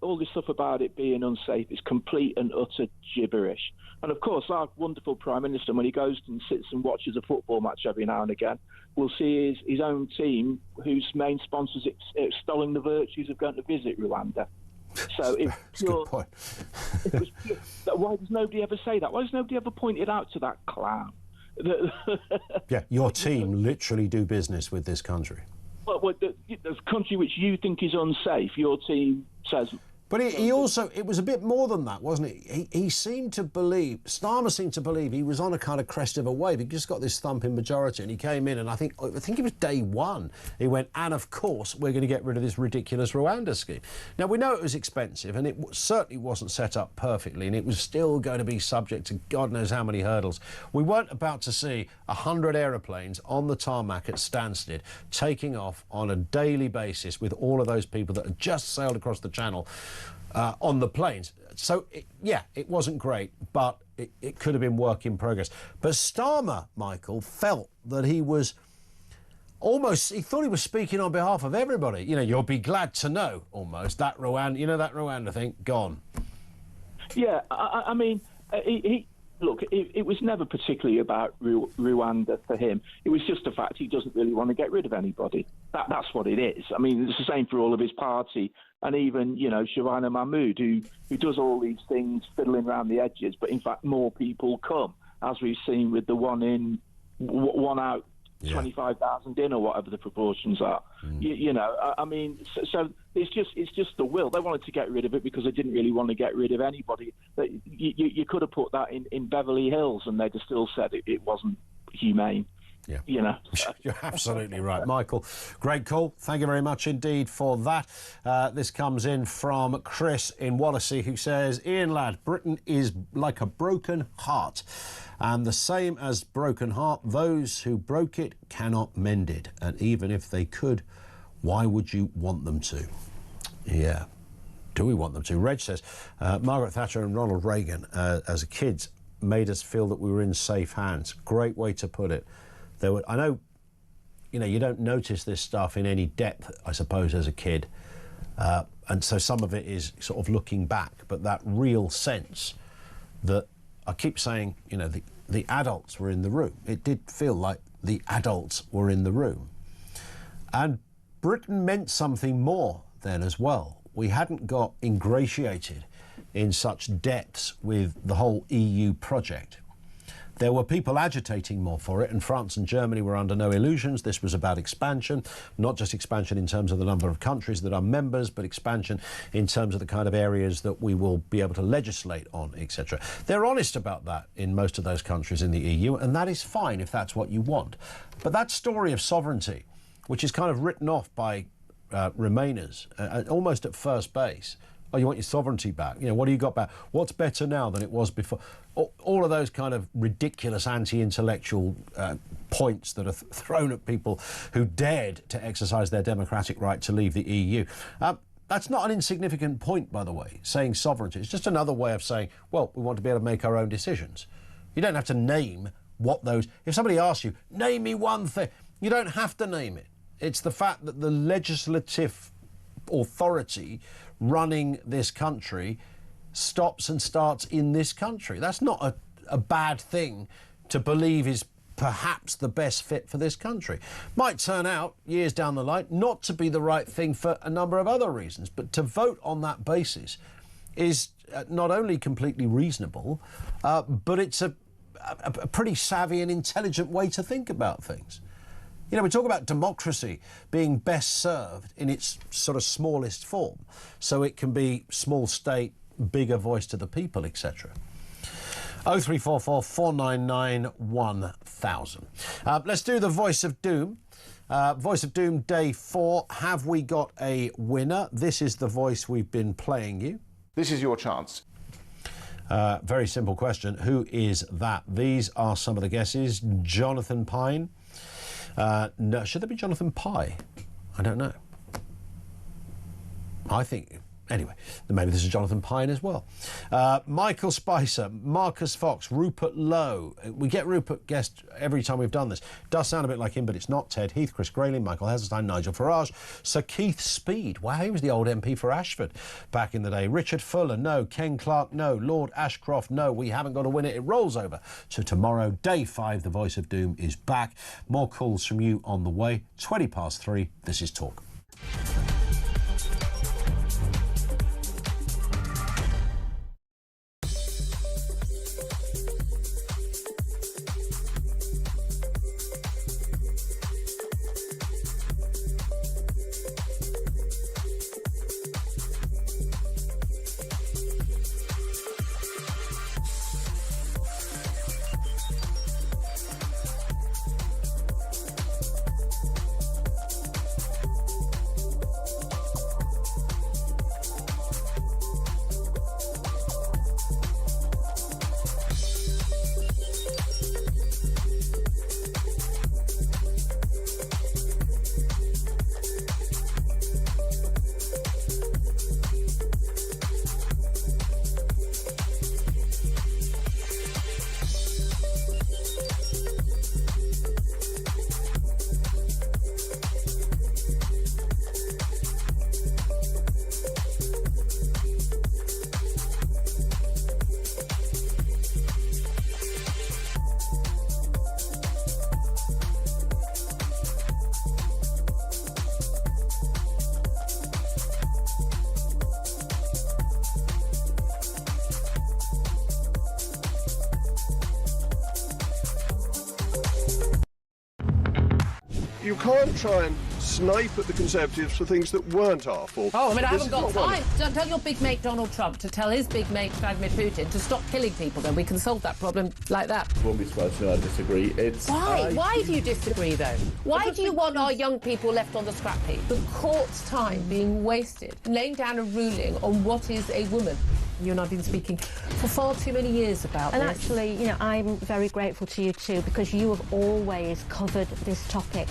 All this stuff about it being unsafe is complete and utter gibberish. And of course, our wonderful Prime Minister, when he goes and sits and watches a football match every now and again, will see his own team, whose main sponsors extolling the virtues of going to visit Rwanda. So that's a good point. Why does nobody ever say that? Why does nobody ever point it out to that clown? Yeah, your team literally do business with this country. Well, the country which you think is unsafe, your team says... But he also, it was a bit more than that, wasn't it? He seemed to believe, Starmer seemed to believe he was on a kind of crest of a wave. He just got this thumping majority and he came in, and I think it was day one. He went, and of course, we're going to get rid of this ridiculous Rwanda scheme. Now, we know it was expensive, and it certainly wasn't set up perfectly, and it was still going to be subject to God knows how many hurdles. We weren't about to see 100 aeroplanes on the tarmac at Stansted taking off on a daily basis with all of those people that had just sailed across the channel on the planes. So, it wasn't great, but it could have been work in progress. But Starmer, Michael, felt that he was he thought he was speaking on behalf of everybody. You know, you'll be glad to know, almost, that Rwanda, that Rwanda thing, gone. Yeah, I mean, look, it was never particularly about Rwanda for him. It was just the fact he doesn't really want to get rid of anybody. That's what it is. I mean, it's the same for all of his party, and even, you know, Shavana Mahmood, who does all these things fiddling around the edges, but in fact more people come, as we've seen with the one out 25,000 in, or whatever the proportions are. You know, I mean, so it's just the will. They wanted to get rid of it because they didn't really want to get rid of anybody. You could have put that in Beverly Hills, and they'd have still said it wasn't humane. Yeah. You know. You're absolutely right, Michael. Great call. Thank you very much indeed for that. This comes in from Chris in Wallasey, who says, Ian lad, Britain is like a broken heart. And the same as broken heart, those who broke it cannot mend it. And even if they could, why would you want them to? Yeah. Do we want them to? Reg says, Margaret Thatcher and Ronald Reagan, as kids, made us feel that we were in safe hands. Great way to put it. I know, you know, you don't notice this stuff in any depth, I suppose, as a kid. And so some of it is sort of looking back, but that real sense that I keep saying, you know, the adults were in the room. It did feel like the adults were in the room. And Britain meant something more then as well. We hadn't got ingratiated in such depths with the whole EU project. There were people agitating more for it, and France and Germany were under no illusions. This was about expansion, not just expansion in terms of the number of countries that are members, but expansion in terms of the kind of areas that we will be able to legislate on, etc. They're honest about that in most of those countries in the EU, and that is fine if that's what you want. But that story of sovereignty, which is kind of written off by Remainers, almost at first base. Oh, you want your sovereignty back? You know, what do you got back? What's better now than it was before? All of those kind of ridiculous anti-intellectual points that are thrown at people who dared to exercise their democratic right to leave the EU. That's not an insignificant point, by the way, saying sovereignty. It's just another way of saying, well, we want to be able to make our own decisions. You don't have to name what those... If somebody asks you, name me one thing, you don't have to name it. It's the fact that the legislative authority running this country stops and starts in this country. That's not a bad thing to believe is perhaps the best fit for this country. Might turn out, years down the line, not to be the right thing for a number of other reasons, but to vote on that basis is not only completely reasonable, but it's a pretty savvy and intelligent way to think about things. You know, we talk about democracy being best served in its sort of smallest form, so it can be small state, bigger voice to the people, etc. 0344 499 1000. Let's do the Voice of Doom. Voice of Doom Day 4. Have we got a winner? This is the voice we've been playing you. This is your chance. Very simple question. Who is that? These are some of the guesses. Jonathan Pine. No, should there be Jonathan Pye? I don't know. I think... Anyway, maybe this is Jonathan Pine as well. Michael Spicer, Marcus Fox, Rupert Lowe. We get Rupert guest every time we've done this. Does sound a bit like him, but it's not. Ted Heath, Chris Grayling, Michael Heseltine, Nigel Farage, Sir Keith Speed. Wow, he was the old MP for Ashford back in the day. Richard Fuller, no. Ken Clark, no. Lord Ashcroft, no. We haven't got to win it. It rolls over to tomorrow. Day 5, the Voice of Doom is back. More calls from you on the way. 3:20. This is Talk. you can't try and snipe at the Conservatives for things that weren't our fault. Oh, I mean, I This haven't is got not one. time. Tell your big mate Donald Trump to tell his big mate Vladimir Putin to stop killing people. Then we can solve that problem like that. Won't be surprised to know I disagree. Why do you disagree, though? Why do you want our young people left on the scrap heap? The court's time being wasted, laying down a ruling on what is a woman. You and I have been speaking for far too many years about And this. actually, you know, I'm very grateful to you too, because you have always covered this topic.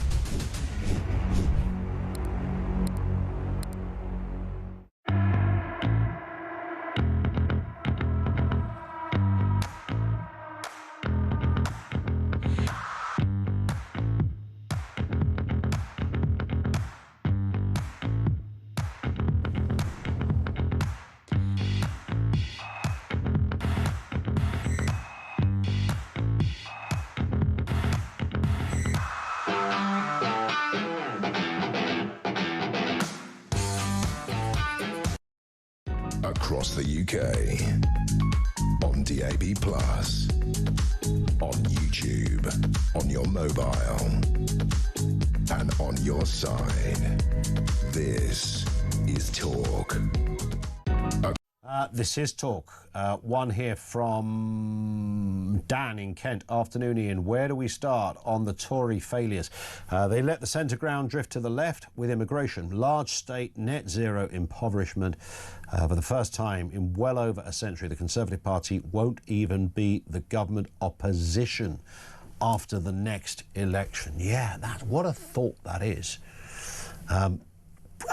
Across the UK, on DAB+, on YouTube, on your mobile, and on your side. This is Talk. This is Talk. One here from Dan in Kent. Afternoon, Ian. Where do we start on the Tory failures? They let the centre ground drift to the left with immigration. Large state net zero impoverishment. For the first time in well over a century, the Conservative Party won't even be the government opposition after the next election. Yeah, what a thought that is. I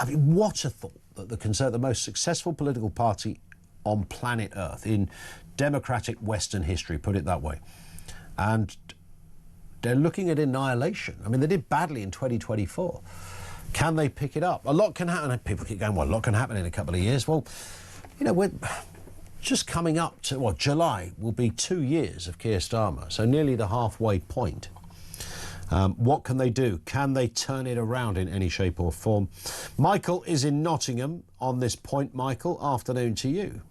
mean, what a thought that the most successful political party on planet Earth in democratic Western history, put it that way, and they're looking at annihilation. I mean, they did badly in 2024. Can they pick it up? A lot can happen. People keep going, well, a lot can happen in a couple of years. Well, you know, we're just coming up to, July will be 2 years of Keir Starmer, so nearly the halfway point. What can they do? Can they turn it around in any shape or form? Michael is in Nottingham on this point. Michael, afternoon to you.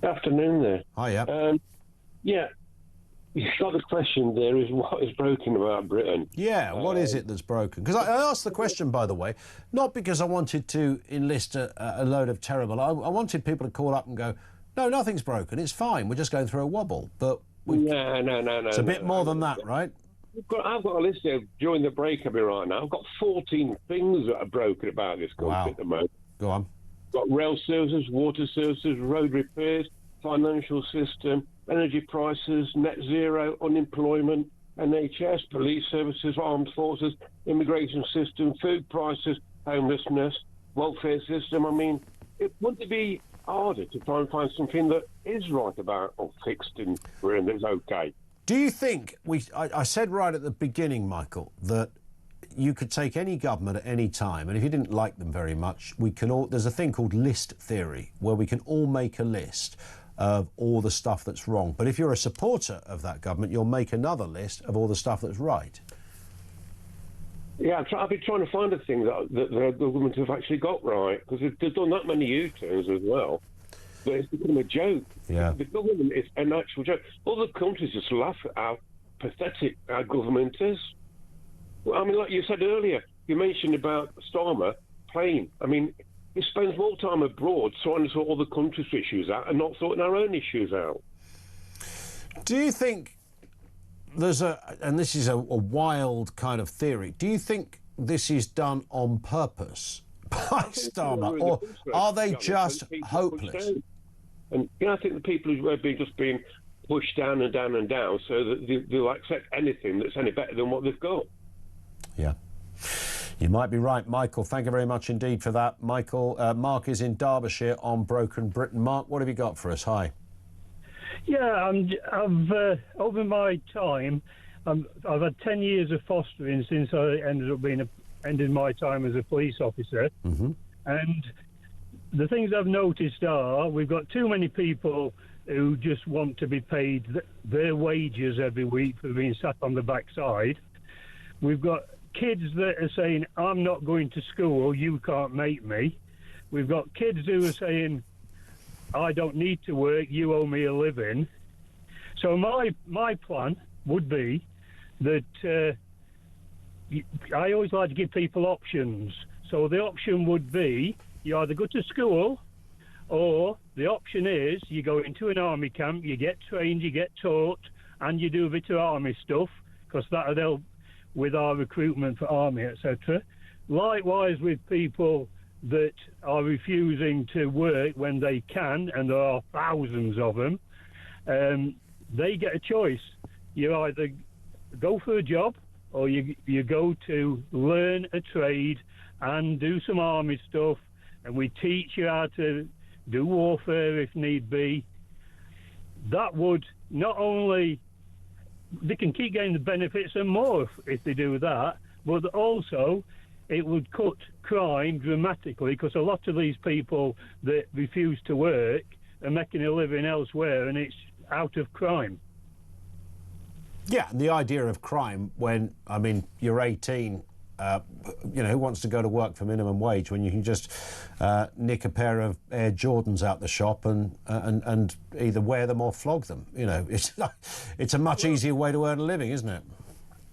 Afternoon there. Hiya. Yeah, you've got the question there is what is broken about Britain. Yeah, what is it that's broken? Because I asked the question, by the way, not because I wanted to enlist a load of terrible... I wanted people to call up and go, no, nothing's broken, it's fine, we're just going through a wobble. But No. It's a bit more than that, right? I've got a list here during the break of me right now. I've got 14 things that are broken about this country at the moment. Go on. Got rail services, water services, road repairs, financial system, energy prices, net zero, unemployment, NHS, police services, armed forces, immigration system, food prices, homelessness, welfare system. I mean, wouldn't it be harder to try and find something that is right about or fixed in Britain that's okay? Do you think, I said right at the beginning, Michael, that you could take any government at any time, and if you didn't like them very much, there's a thing called list theory, where we can all make a list of all the stuff that's wrong. But if you're a supporter of that government, you'll make another list of all the stuff that's right. Yeah, I've been trying to find a thing that the government have actually got right, because they've done that many U-turns as well. But it's become a joke. Yeah. The government is an actual joke. Other countries just laugh at how pathetic our government is. Well, I mean, like you said earlier, you mentioned about Starmer playing. I mean, he spends more time abroad trying to sort all the country's issues out and not sorting our own issues out. Do you think there's and this is a wild kind of theory, do you think this is done on purpose by Starmer, or are they just hopeless? And I think the people who are just being pushed down and down and down so that they'll accept anything that's any better than what they've got. Yeah. You might be right, Michael. Thank you very much indeed for that. Michael, Mark is in Derbyshire on Broken Britain. Mark, what have you got for us? Hi. Yeah, I've over my time, I've had 10 years of fostering since I ended my time as a police officer. Mm-hmm. And the things I've noticed are we've got too many people who just want to be paid their wages every week for being sat on the backside. We've got kids that are saying, I'm not going to school, you can't make me. We've got kids who are saying, I don't need to work, you owe me a living. So my plan would be that I always like to give people options. So the option would be you either go to school, or the option is you go into an army camp, you get trained, you get taught, and you do a bit of army stuff, because that'll help with our recruitment for army, etc. Likewise with people that are refusing to work when they can, and there are thousands of them, they get a choice. You either go for a job, or you go to learn a trade and do some army stuff, and we teach you how to do warfare if need be. That would not only, they can keep getting the benefits and more if they do that, but also it would cut crime dramatically, because a lot of these people that refuse to work are making a living elsewhere, and it's out of crime. Yeah, the idea of crime when, I mean, you're 18, who wants to go to work for minimum wage when you can just nick a pair of Air Jordans out the shop and either wear them or flog them? It's a much easier way to earn a living, isn't it?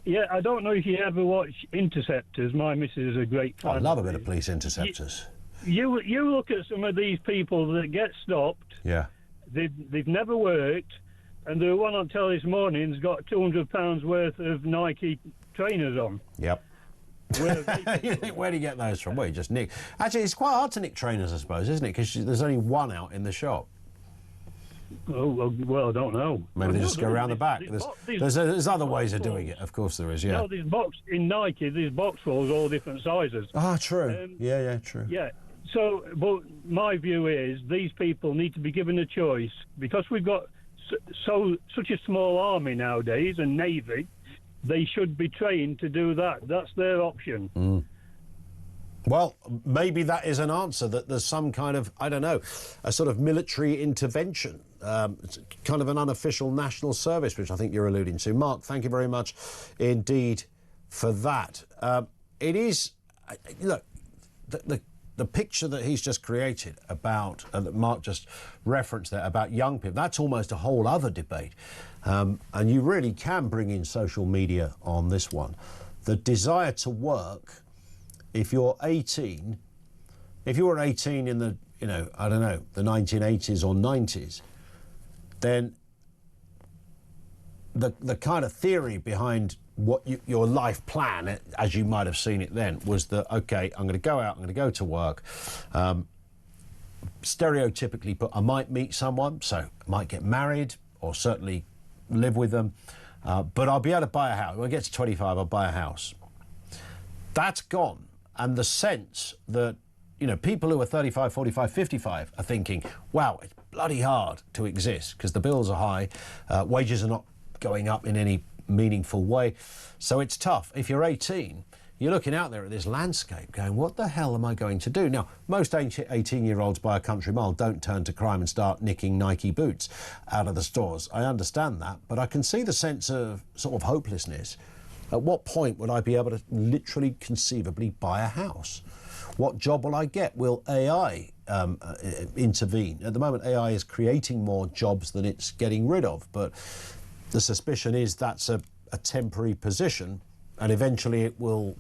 Yeah, I don't know if you ever watch Interceptors. My missus is a great fan. I love a bit of Police Interceptors. You look at some of these people that get stopped. Yeah. They've never worked, and the one on telly this morning's got £200 worth of Nike trainers on. Yep. Where do you get those from? Well, you just nick. Actually, it's quite hard to nick trainers, I suppose, isn't it? Because there's only one out in the shop. Oh, well, I don't know. Maybe they just go around the back. There's other ways of doing it. Of course there is, yeah. No, in Nike, there's box rolls all different sizes. Ah, true. Yeah, true. Yeah. So, but my view is these people need to be given a choice, because we've got such a small army nowadays and navy. They should be trained to do that. That's their option. Mm. Well, maybe that is an answer, that there's some kind of, I don't know, a sort of military intervention, kind of an unofficial national service, which I think you're alluding to. Mark, thank you very much indeed for that. It is, look, the picture that he's just created about, that Mark just referenced there, about young people, that's almost a whole other debate. And you really can bring in social media on this one. The desire to work, if you're 18, if you were 18 in the, I don't know, the 1980s or 90s, then the kind of theory behind what your life plan, as you might have seen it then, was that, OK, I'm going to go out, I'm going to go to work, stereotypically put, I might meet someone, so I might get married or certainly live with them, but I'll be able to buy a house. When I get to 25, I'll buy a house. That's gone. And the sense that, people who are 35, 45, 55 are thinking, wow, it's bloody hard to exist because the bills are high, wages are not going up in any meaningful way. So it's tough. If you're 18, you're looking out there at this landscape going, what the hell am I going to do? Now, most 18-year-olds by a country mile don't turn to crime and start nicking Nike boots out of the stores. I understand that, but I can see the sense of sort of hopelessness. At what point would I be able to literally conceivably buy a house? What job will I get? Will AI intervene? At the moment, AI is creating more jobs than it's getting rid of, but the suspicion is that's a temporary position, and eventually it will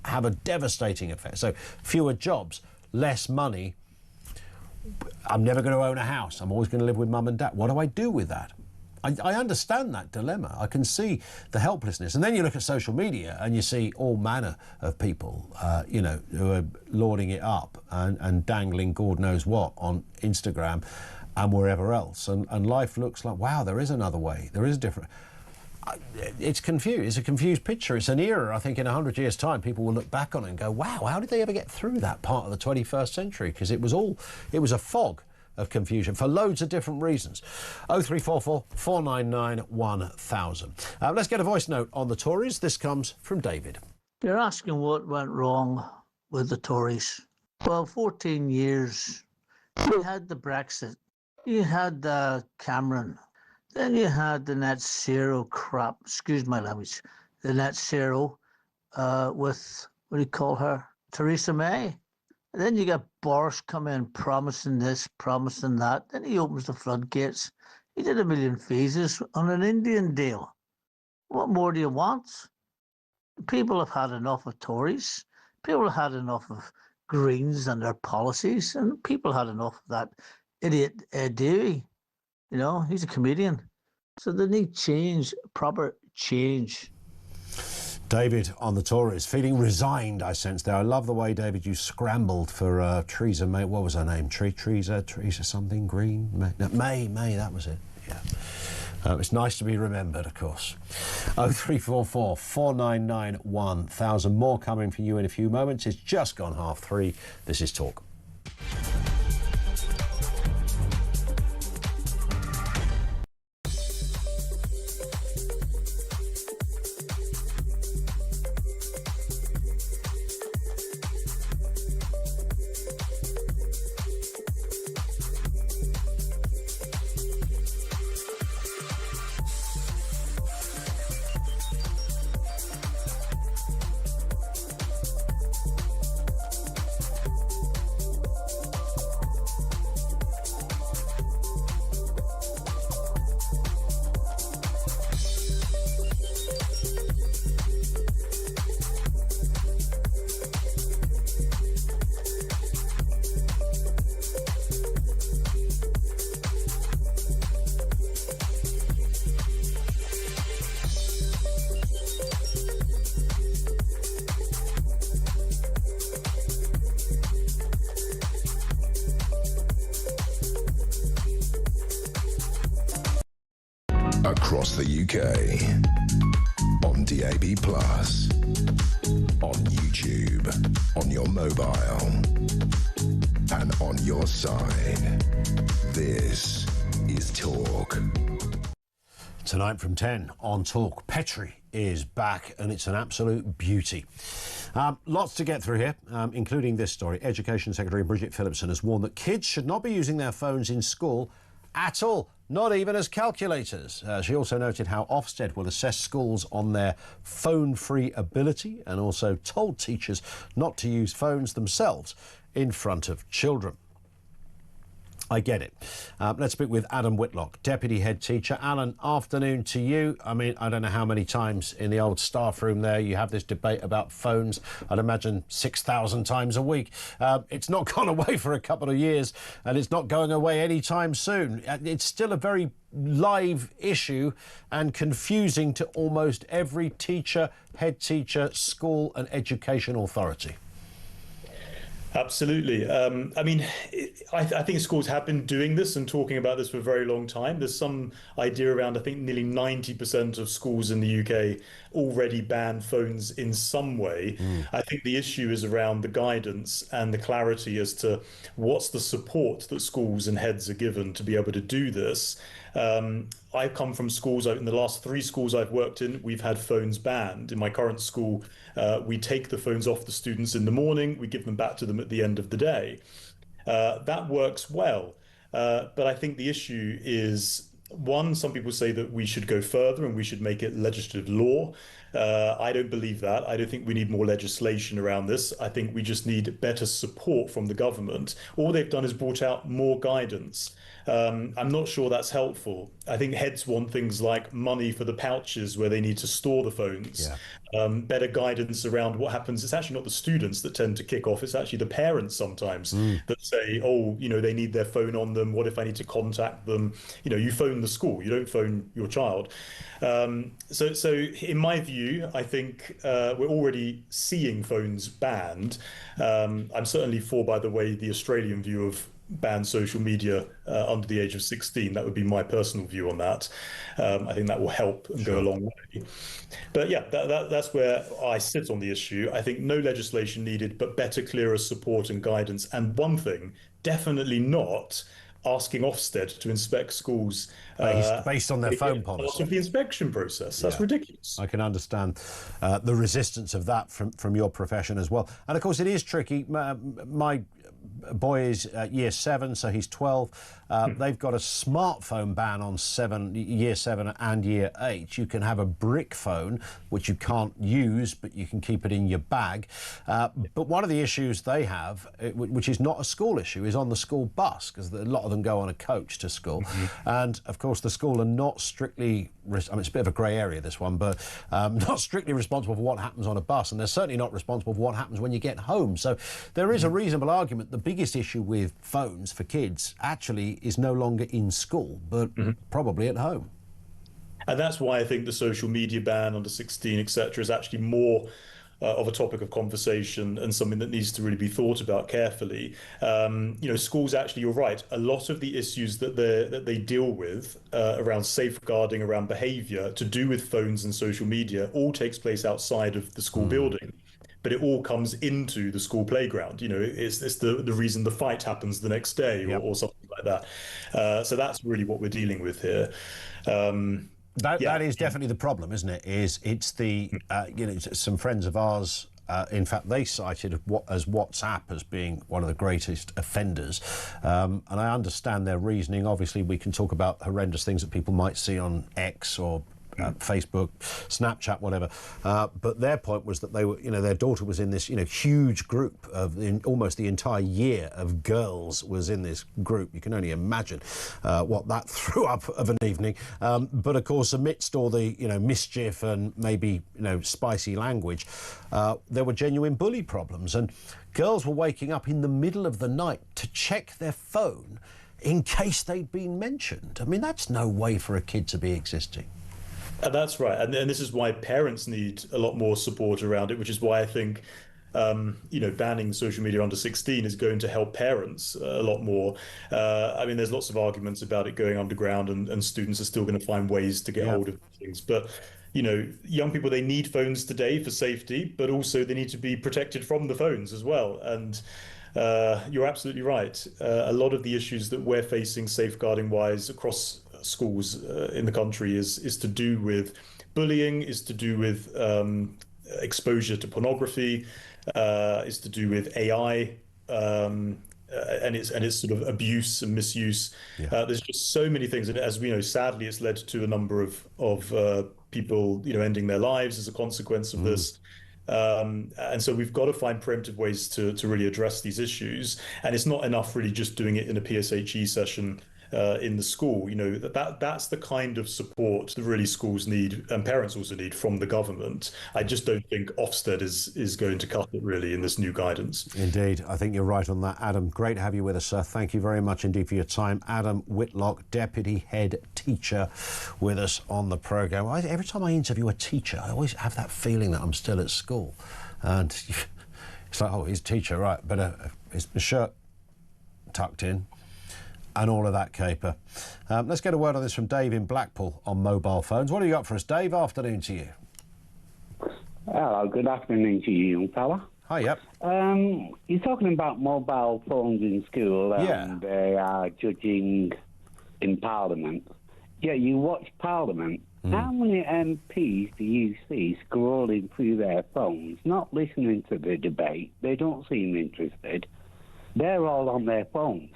have a devastating effect. So fewer jobs, less money. I'm never going to own a house. I'm always going to live with mum and dad. What do I do with that? I understand that dilemma. I can see the helplessness. And then you look at social media and you see all manner of people, who are lauding it up and dangling God knows what on Instagram and wherever else. And life looks like, wow, there is another way. There is a different... It's confused. It's a confused picture. It's an era, I think, in 100 years' time, people will look back on it and go, wow, how did they ever get through that part of the 21st century? Because it was a fog of confusion for loads of different reasons. 0344 499 1000. Let's get a voice note on the Tories. This comes from David. You're asking what went wrong with the Tories. Well, 14 years. You had the Brexit. You had Cameron. Then you had the net zero crap. Excuse my language. The net zero with, what do you call her? Theresa May. And then you get Boris come in promising this, promising that. Then he opens the floodgates. He did 1 million visas on an Indian deal. What more do you want? People have had enough of Tories. People have had enough of Greens and their policies, and people had enough of that idiot Ed Davey. You know, he's a comedian. So they need change, proper change. David on the Tories, feeling resigned, I sense there. I love the way, David, you scrambled for Theresa May. What was her name? Theresa something Green? May, that was it. Yeah. It's nice to be remembered, of course. 0344 499 1000. More coming for you in a few moments. It's just gone 3:30. This is Talk. Across the UK, on DAB+, on YouTube, on your mobile, and on your side. This is Talk. Tonight from 10 on Talk, Petrie is back and it's an absolute beauty. Lots to get through here, including this story. Education Secretary Bridget Phillipson has warned that kids should not be using their phones in school at all, not even as calculators. She also noted how Ofsted will assess schools on their phone-free ability and also told teachers not to use phones themselves in front of children. I get it. Let's speak with Adam Whitlock, Deputy Head Teacher. Alan, afternoon to you. I mean, I don't know how many times in the old staff room there you have this debate about phones. I'd imagine 6,000 times a week. It's not gone away for a couple of years and it's not going away anytime soon. It's still a very live issue and confusing to almost every teacher, head teacher, school and education authority. Absolutely. I mean, I think schools have been doing this and talking about this for a very long time. There's some idea around, I think nearly 90% of schools in the UK already ban phones in some way. I think the issue is around the guidance and the clarity as to what's the support that schools and heads are given to be able to do this. I've come from schools, in the last 3 schools I've worked in, we've had phones banned. In my current school, we take the phones off the students in the morning, we give them back to them at the end of the day. That works well. But I think the issue is, one, some people say that we should go further and we should make it legislative law. I don't believe that. I don't think we need more legislation around this. I think we just need better support from the government. All they've done is brought out more guidance. I'm not sure that's helpful. I think heads want things like money for the pouches where they need to store the phones, better guidance around what happens. It's actually not the students that tend to kick off. It's actually the parents sometimes that say, oh, you know, they need their phone on them. What if I need to contact them? You know, you phone the school, you don't phone your child. So in my view, I think we're already seeing phones banned. I'm certainly for, by the way, the Australian view of ban social media under the age of 16. That would be my personal view on that. I think that will help and go a long way. But yeah, that's where I sit on the issue. I think no legislation needed, but better, clearer support and guidance. And one thing, definitely not asking Ofsted to inspect schools based on their phone policy. Of the inspection process. That's ridiculous. I can understand the resistance of that from your profession as well. And of course, it is tricky. My boy is year 7, so he's 12. They've got a smartphone ban on year 7 and year 8. You can have a brick phone, which you can't use, but you can keep it in your bag. But one of the issues they have, which is not a school issue, is on the school bus, because a lot of them go on a coach to school. And of course, the school are not strictly mean, it's a bit of a grey area, this one, but not strictly responsible for what happens on a bus, and they're certainly not responsible for what happens when you get home. So there is a reasonable argument. The biggest issue with phones for kids actually is no longer in school, but probably at home. And that's why I think the social media ban under 16, etc., is actually more of a topic of conversation and something that needs to really be thought about carefully. Schools actually, you're right, a lot of the issues that they deal with around safeguarding, around behaviour, to do with phones and social media, all takes place outside of the school building. But it all comes into the school playground. It's the reason the fight happens the next day or something like that. So that's really what we're dealing with here. That is definitely the problem, isn't it? It's the some friends of ours. In fact, they cited as WhatsApp as being one of the greatest offenders, and I understand their reasoning. Obviously, we can talk about horrendous things that people might see on X or Facebook, Snapchat, whatever. But their point was that they were, their daughter was in this, huge group of almost the entire year of girls was in this group. You can only imagine what that threw up of an evening. But of course, amidst all the, mischief and maybe, spicy language, there were genuine bully problems, and girls were waking up in the middle of the night to check their phone in case they'd been mentioned. I mean, that's no way for a kid to be existing. That's right, and this is why parents need a lot more support around it, which is why I think, banning social media under 16 is going to help parents a lot more. I mean, there's lots of arguments about it going underground, and students are still going to find ways to get hold of things. But, young people, they need phones today for safety, but also they need to be protected from the phones as well. And you're absolutely right. A lot of the issues that we're facing safeguarding-wise across schools in the country is to do with bullying, is to do with exposure to pornography, is to do with AI, and its sort of abuse and misuse. There's just so many things, and as we know, sadly, it's led to a number of people, ending their lives as a consequence of this. And so we've got to find preemptive ways to really address these issues, and it's not enough really just doing it in a PSHE session in the school. That's the kind of support that really schools need, and parents also need, from the government. I just don't think Ofsted is going to cut it really in this new guidance. Indeed, I think you're right on that, Adam. Great to have you with us, sir. Thank you very much indeed for your time. Adam Whitlock, Deputy Head Teacher, with us on the programme. Every time I interview a teacher, I always have that feeling that I'm still at school. And it's like, oh, he's a teacher, right, but his shirt tucked in, and all of that caper. Let's get a word on this from Dave in Blackpool on mobile phones. What have you got for us, Dave? Afternoon to you. Hello, good afternoon to you, young fella. Hi, yep. You're talking about mobile phones in school and they are judging in Parliament. Yeah, you watch Parliament. How many MPs do you see scrolling through their phones, not listening to the debate? They don't seem interested. They're all on their phones.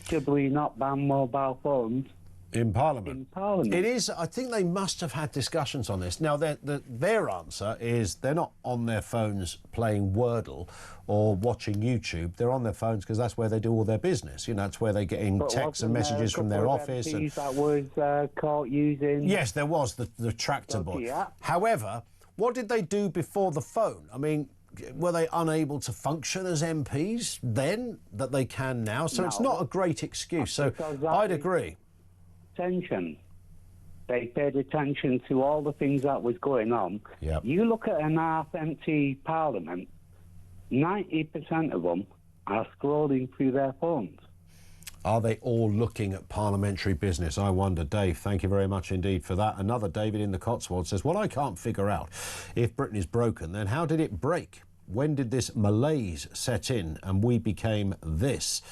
Should we not ban mobile phones? In Parliament? In Parliament. It is. I think they must have had discussions on this. Now, their answer is they're not on their phones playing Wordle or watching YouTube. They're on their phones because that's where they do all their business. That's where they get in texts and messages from their office. And that was caught using... Yes, there was the tractable. However, what did they do before the phone? I mean, were they unable to function as MPs then that they can now? So it's not a great excuse. So I'd agree. Attention. They paid attention to all the things that was going on. You look at an half-empty Parliament, 90% of them are scrolling through their phones. Are they all looking at parliamentary business? I wonder. Dave, thank you very much indeed for that. Another David in the Cotswolds says, well, I can't figure out if Britain is broken, then how did it break? When did this malaise set in and we became this?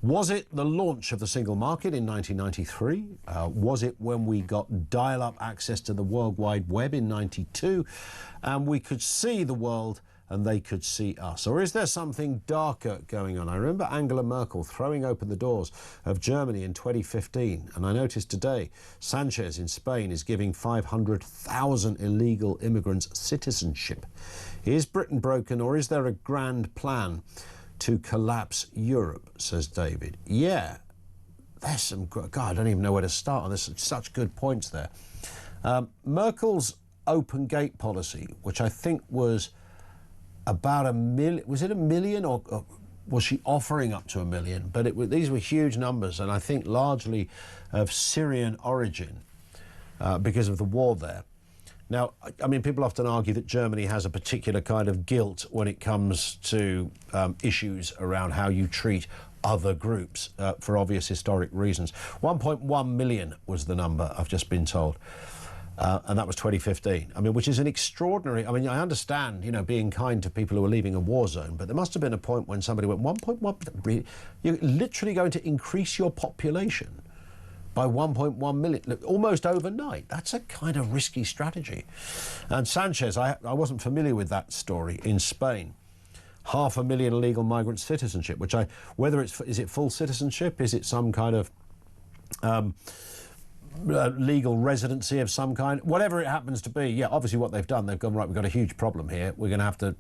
Was it the launch of the single market in 1993? Was it when we got dial-up access to the World Wide Web in 92 and we could see the world and they could see us? Or is there something darker going on? I remember Angela Merkel throwing open the doors of Germany in 2015, and I noticed today Sanchez in Spain is giving 500,000 illegal immigrants citizenship. Is Britain broken, or is there a grand plan to collapse Europe, says David. Yeah, there's some... God, I don't even know where to start on this. Such good points there. Merkel's open gate policy, which I think was about $1 million, was it $1 million or was she offering up to $1 million? But these were huge numbers, and I think largely of Syrian origin because of the war there. Now, I mean, people often argue that Germany has a particular kind of guilt when it comes to issues around how you treat other groups for obvious historic reasons. 1.1 million was the number, I've just been told. And that was 2015. I mean, which is an extraordinary... I mean, I understand, you know, being kind to people who are leaving a war zone, but there must have been a point when somebody went, 1.1... You're literally going to increase your population by 1.1 million, look, almost overnight. That's a kind of risky strategy. And Sanchez, I wasn't familiar with that story in Spain. 500,000 illegal migrant citizenship, which whether is it full citizenship? Is it some kind of... legal residency of some kind, whatever it happens to be. Yeah, obviously what they've done, they've gone, right, we've got a huge problem here. We're going to have to,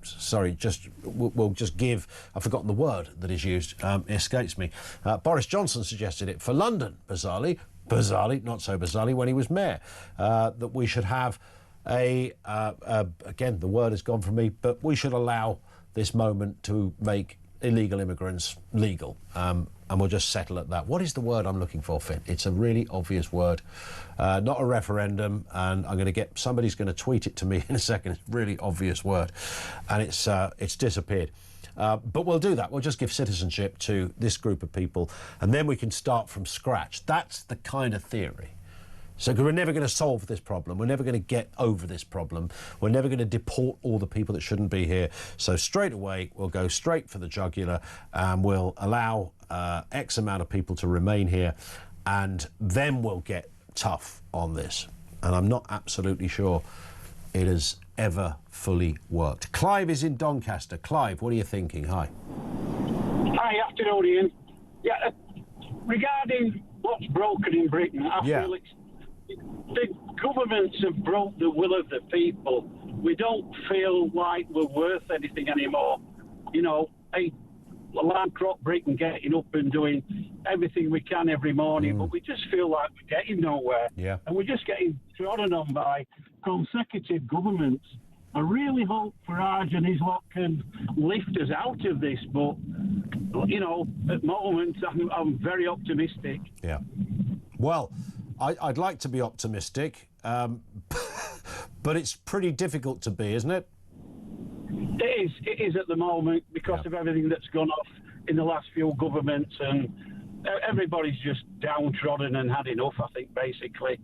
we'll just give, I've forgotten the word that is used, it escapes me. Boris Johnson suggested it for London, bizarrely, not so bizarrely, when he was mayor, that we should have again, the word has gone from me, but we should allow this moment to make illegal immigrants legal. And we'll just settle at that. What is the word I'm looking for, Finn? It's a really obvious word. Not a referendum, and I'm going to get... Somebody's going to tweet it to me in a second. It's a really obvious word. And it's disappeared. But we'll do that. We'll just give citizenship to this group of people, and then we can start from scratch. That's the kind of theory. So we're never going to solve this problem. We're never going to get over this problem. We're never going to deport all the people that shouldn't be here. So straight away, we'll go straight for the jugular, and we'll allow X amount of people to remain here, and then we'll get tough on this. And I'm not absolutely sure it has ever fully worked. Clive is in Doncaster. Clive, what are you thinking? Hi. Hi, afternoon, Ian. Yeah, regarding what's broken in Britain, I feel it's the governments have broke the will of the people. We don't feel like we're worth anything anymore. You know, a land crop Britain getting up and doing everything we can every morning, but we just feel like we're getting nowhere. Yeah. And we're just getting trodden on by consecutive governments. I really hope Farage and his lot can lift us out of this, but, you know, at the moment, I'm very optimistic. Yeah. Well, I'd like to be optimistic, but it's pretty difficult to be, isn't it? It is at the moment because of everything that's gone off in the last few governments, and everybody's just downtrodden and had enough, I think, basically.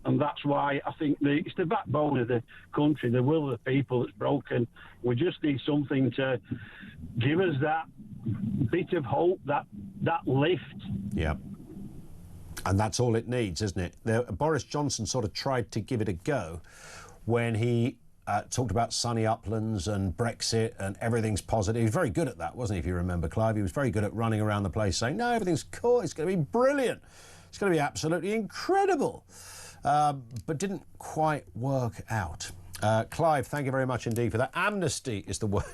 And that's why I think it's the backbone of the country, the will of the people that's broken. We just need something to give us that bit of hope, that lift. Yeah. And that's all it needs, isn't it? Boris Johnson sort of tried to give it a go when he talked about sunny uplands and Brexit and everything's positive. He was very good at that, wasn't he, if you remember, Clive? He was very good at running around the place saying, no, everything's cool, it's going to be brilliant, it's going to be absolutely incredible. But didn't quite work out. Clive, thank you very much indeed for that. Amnesty is the word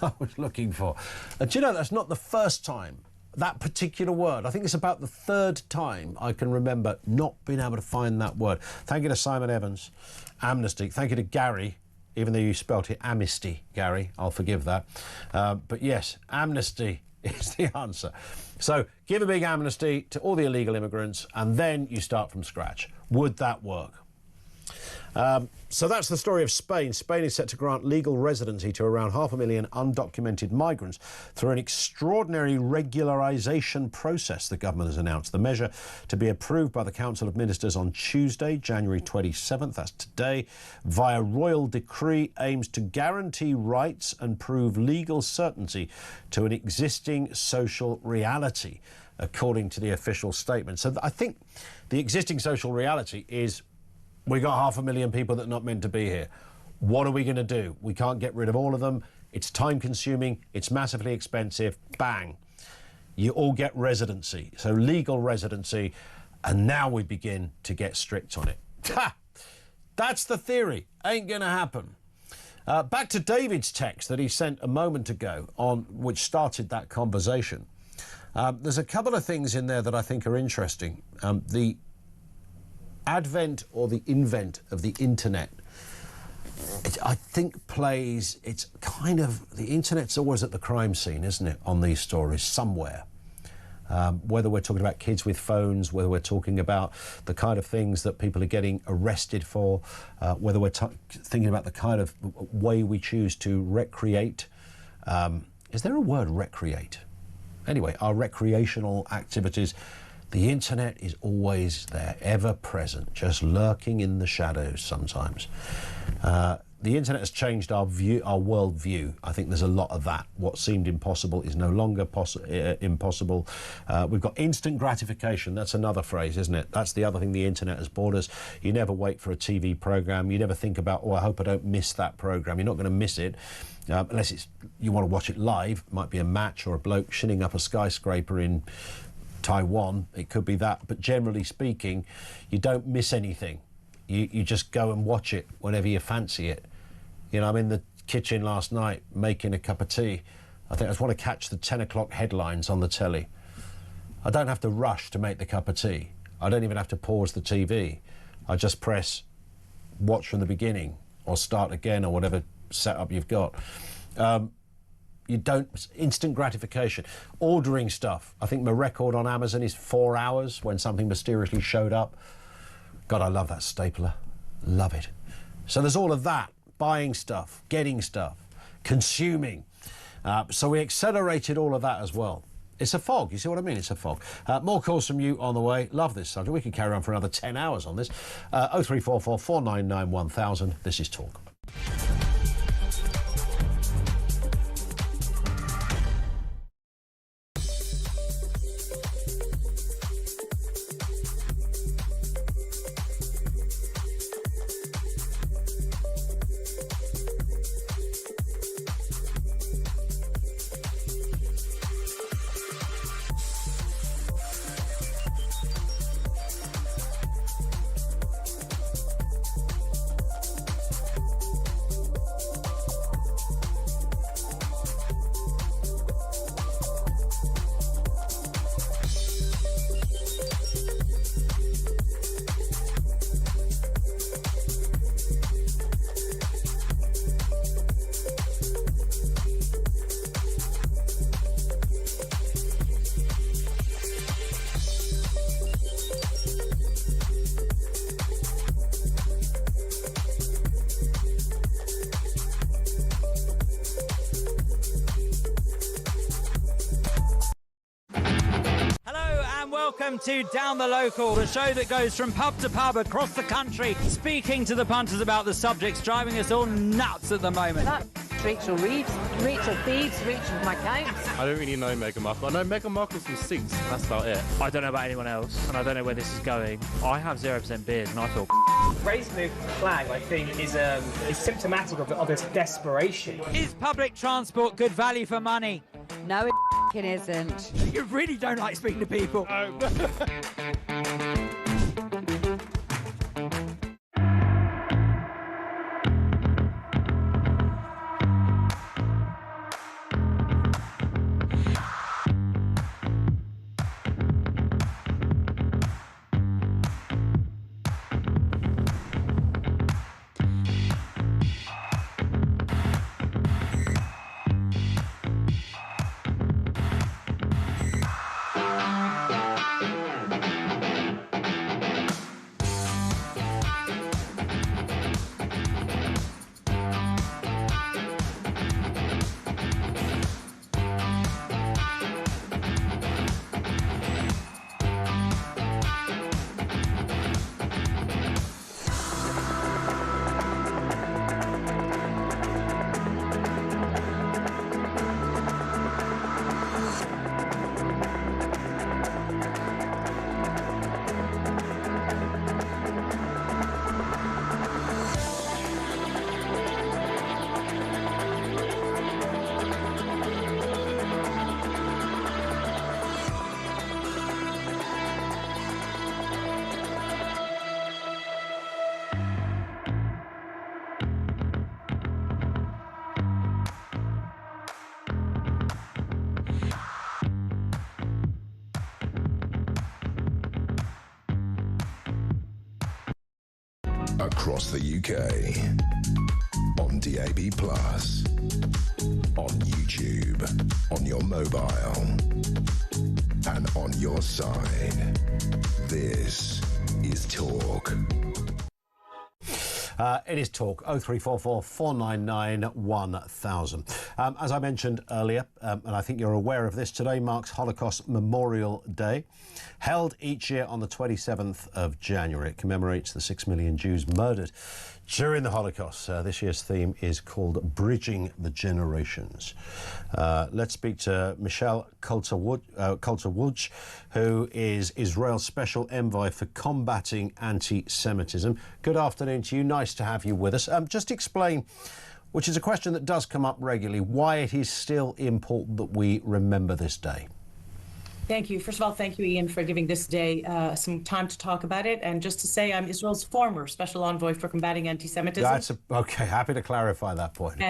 I was looking for. Do you know, that's not the first time that particular word. I think it's about the third time I can remember not being able to find that word. Thank you to Simon Evans. Amnesty. Thank you to Gary, even though you spelt it amnesty, Gary. I'll forgive that. But yes, amnesty is the answer. So give a big amnesty to all the illegal immigrants, and then you start from scratch. Would that work? So that's the story of Spain. Spain is set to grant legal residency to around 500,000 undocumented migrants through an extraordinary regularisation process, the government has announced. The measure to be approved by the Council of Ministers on Tuesday, January 27th, that's today, via royal decree, aims to guarantee rights and prove legal certainty to an existing social reality, according to the official statement. So I think the existing social reality is we got 500,000 people that are not meant to be here. What are we going to do? We can't get rid of all of them. It's time consuming. It's massively expensive. Bang. You all get residency. So legal residency. And now we begin to get strict on it. Ha! That's the theory. Ain't going to happen. Back to David's text that he sent a moment ago, which started that conversation. There's a couple of things in there that I think are interesting. advent or the invent of the internet, I think it's kind of, the internet's always at the crime scene, isn't it, on these stories somewhere. Whether we're talking about kids with phones, whether we're talking about the kind of things that people are getting arrested for, whether we're thinking about the kind of way we choose to recreate. Is there a word, recreate? Anyway, our recreational activities. The internet is always there, ever present, just lurking in the shadows sometimes. The internet has changed our world view. I think there's a lot of that. What seemed impossible is no longer impossible. We've got instant gratification. That's another phrase, isn't it? That's the other thing the internet has brought us. You never wait for a TV program. You never think about, oh, I hope I don't miss that program. You're not going to miss it. Unless you want to watch it live. It might be a match or a bloke shinning up a skyscraper in Taiwan. It could be that. But generally speaking, you don't miss anything. You just go and watch it whenever you fancy it. You know, I'm in the kitchen last night making a cup of tea. I think I just want to catch the 10 o'clock headlines on the telly. I don't have to rush to make the cup of tea. I don't even have to pause the TV. I just press watch from the beginning or start again or whatever setup you've got. You don't, instant gratification. Ordering stuff. I think my record on Amazon is 4 hours when something mysteriously showed up. God, I love that stapler. Love it. So there's all of that. Buying stuff, getting stuff, consuming. So we accelerated all of that as well. It's a fog. You see what I mean? It's a fog. More calls from you on the way. Love this subject. We could carry on for another 10 hours on this. 0344 499 1000. This is Talk. Welcome to Down the Local, the show that goes from pub to pub across the country, speaking to the punters about the subjects driving us all nuts at the moment. Rachel Reeves, Rachel Thieves, Rachel McCown. I don't really know Meghan Markle. I know Meghan Markle's from Suits, and that's about it. I don't know about anyone else, and I don't know where this is going. I have 0% beard, and I feel raising the flag, I think, is symptomatic of this desperation. Is public transport good value for money? No, it isn't. You really don't like speaking to people. across the UK, on DAB+, on YouTube, on your mobile, and on your side. This is Talk. It is Talk, 0344 499 1000. As I mentioned earlier, and I think you're aware of this, today marks Holocaust Memorial Day. Held each year on the 27th of January. It commemorates the 6 million Jews murdered during the Holocaust. This year's theme is called Bridging the Generations. Let's speak to Michelle Coulter-Woods, who is Israel's Special Envoy for Combating Anti-Semitism. Good afternoon to you. Nice to have you with us. Just explain, which is a question that does come up regularly, why it is still important that we remember this day. Thank you. First of all, thank you, Ian, for giving this day some time to talk about it. And just to say, I'm Israel's former Special Envoy for Combating Anti-Semitism. Okay, happy to clarify that point.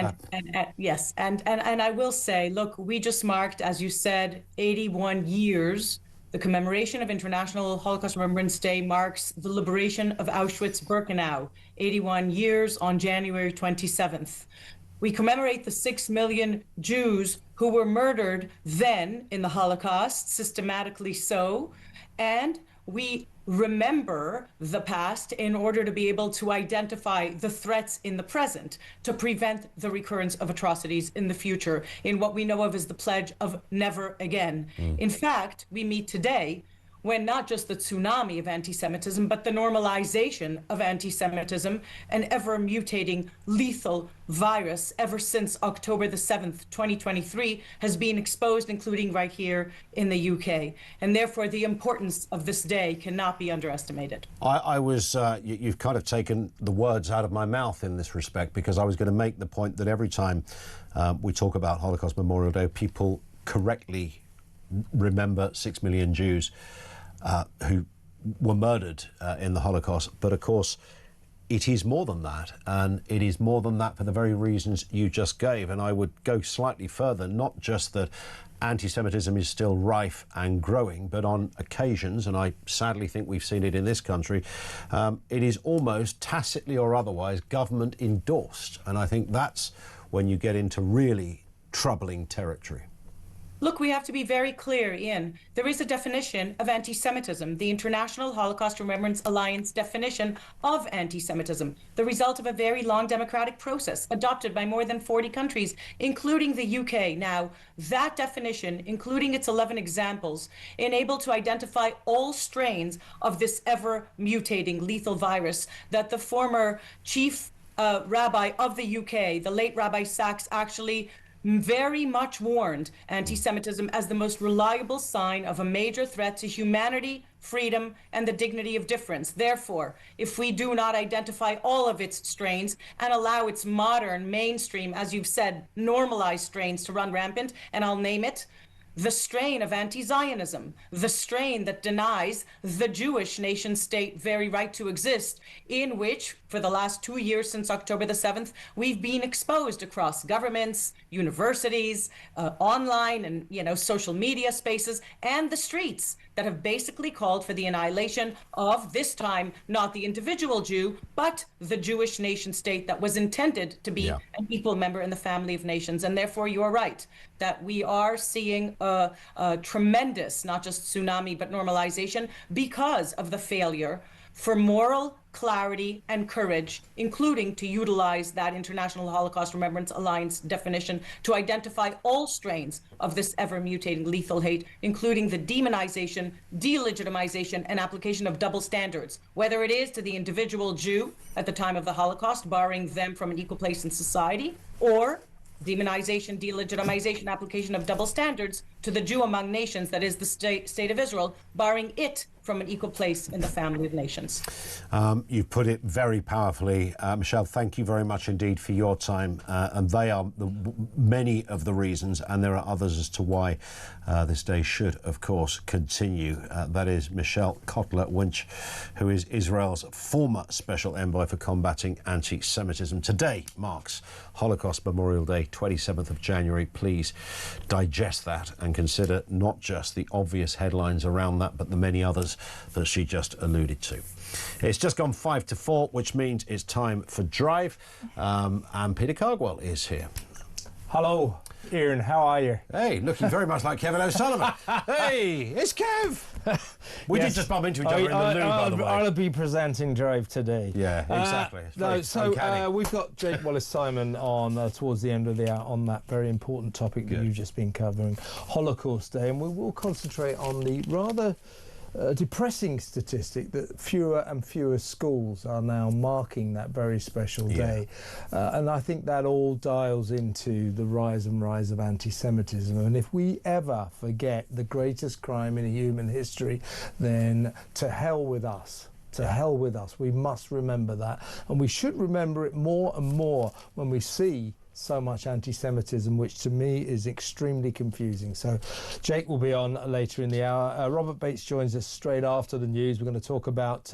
Yes, and I will say, look, we just marked, as you said, 81 years. The commemoration of International Holocaust Remembrance Day marks the liberation of Auschwitz-Birkenau, 81 years on January 27th. We commemorate the 6 million Jews who were murdered then in the Holocaust, systematically so, and we remember the past in order to be able to identify the threats in the present to prevent the recurrence of atrocities in the future in what we know of as the pledge of never again. In fact, we meet today when not just the tsunami of anti-Semitism, but the normalization of anti-Semitism, an ever-mutating lethal virus ever since October the 7th, 2023, has been exposed, including right here in the UK. And therefore, the importance of this day cannot be underestimated. You've kind of taken the words out of my mouth in this respect, because I was going to make the point that every time we talk about Holocaust Memorial Day, people correctly remember 6 million Jews who were murdered in the Holocaust. But of course, it is more than that, and it is more than that for the very reasons you just gave. And I would go slightly further, not just that anti-Semitism is still rife and growing, but on occasions, and I sadly think we've seen it in this country, it is almost tacitly or otherwise government endorsed. And I think that's when you get into really troubling territory. Look, we have to be very clear, Ian. There is a definition of anti-Semitism, the International Holocaust Remembrance Alliance definition of anti-Semitism, the result of a very long democratic process adopted by more than 40 countries, including the UK. Now, that definition, including its 11 examples, enable to identify all strains of this ever-mutating lethal virus that the former chief rabbi of the UK, the late Rabbi Sachs, actually very much warned anti-Semitism as the most reliable sign of a major threat to humanity, freedom, and the dignity of difference. Therefore, if we do not identify all of its strains and allow its modern, mainstream, as you've said, normalized strains to run rampant, and I'll name it, the strain of anti-Zionism, the strain that denies the Jewish nation state very right to exist, in which, for the last 2 years since October the 7th, we've been exposed across governments, universities, online and social media spaces, and the streets that have basically called for the annihilation of, this time, not the individual Jew, but the Jewish nation state that was intended to be an equal member in the family of nations. And therefore, you are right that we are seeing a tremendous, not just tsunami, but normalization because of the failure for moral clarity and courage, including to utilize that International Holocaust Remembrance Alliance definition to identify all strains of this ever-mutating lethal hate, including the demonization, delegitimization, and application of double standards, whether it is to the individual Jew at the time of the Holocaust, barring them from an equal place in society, or demonization, delegitimization, application of double standards to the Jew among nations, that is the state of Israel, barring it from an equal place in the family of nations. You've put it very powerfully. Michelle, thank you very much indeed for your time. And they are many of the reasons, and there are others as to why this day should, of course, continue. That is Michelle Coulter-Woods, who is Israel's former Special Envoy for Combating Anti-Semitism. Today marks Holocaust Memorial Day Monday, 27th of January. Please digest that and consider not just the obvious headlines around that, but the many others that she just alluded to. It's just gone 5 to 4, which means it's time for Drive, and Peter Cardwell is here. Hello, Ian, how are you? Hey, looking very much like Kevin O'Sullivan. Hey, it's Kev! We did just bump into each other in the loo, by the way. I'll be presenting Drive today. Yeah, exactly. We've got Jake Wallace-Simon on towards the end of the hour on that very important topic that you've just been covering, Holocaust Day, and we will concentrate on the rather depressing statistic that fewer and fewer schools are now marking that very special day. And I think that all dials into the rise of anti-Semitism. And if we ever forget the greatest crime in human history, then to hell with us. To hell with us. We must remember that. And we should remember it more and more when we see so much anti-Semitism, which to me is extremely confusing. So Jake will be on later in the hour. Robert Bates joins us straight after the news. We're going to talk about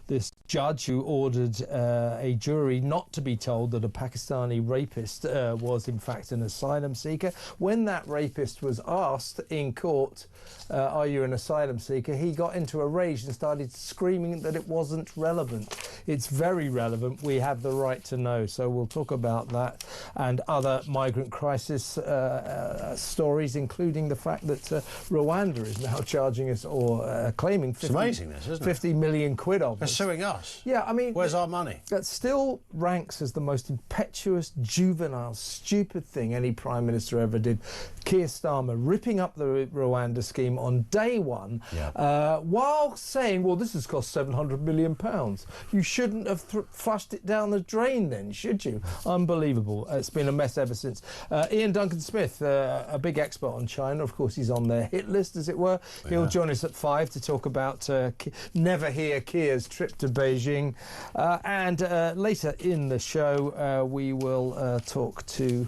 this judge who ordered a jury not to be told that a Pakistani rapist was in fact an asylum seeker. When that rapist was asked in court, are you an asylum seeker, he got into a rage and started screaming that it wasn't relevant. It's very relevant. We have the right to know. So we'll talk about that and other migrant crisis stories, including the fact that Rwanda is now charging us or claiming 50 million quid of They're suing us. Yeah, I mean, where's our money? That still ranks as the most impetuous, juvenile, stupid thing any Prime Minister ever did. Keir Starmer ripping up the Rwanda scheme on day one, while saying, well, this has cost £700 million. You shouldn't have flushed it down the drain then, should you? Unbelievable. It's been a mess ever since. Ian Duncan-Smith, a big expert on China, of course, he's on their hit list, as it were. He'll join us at 5 to talk about Never Hear Keir's trip to Beijing. And later in the show, we will talk to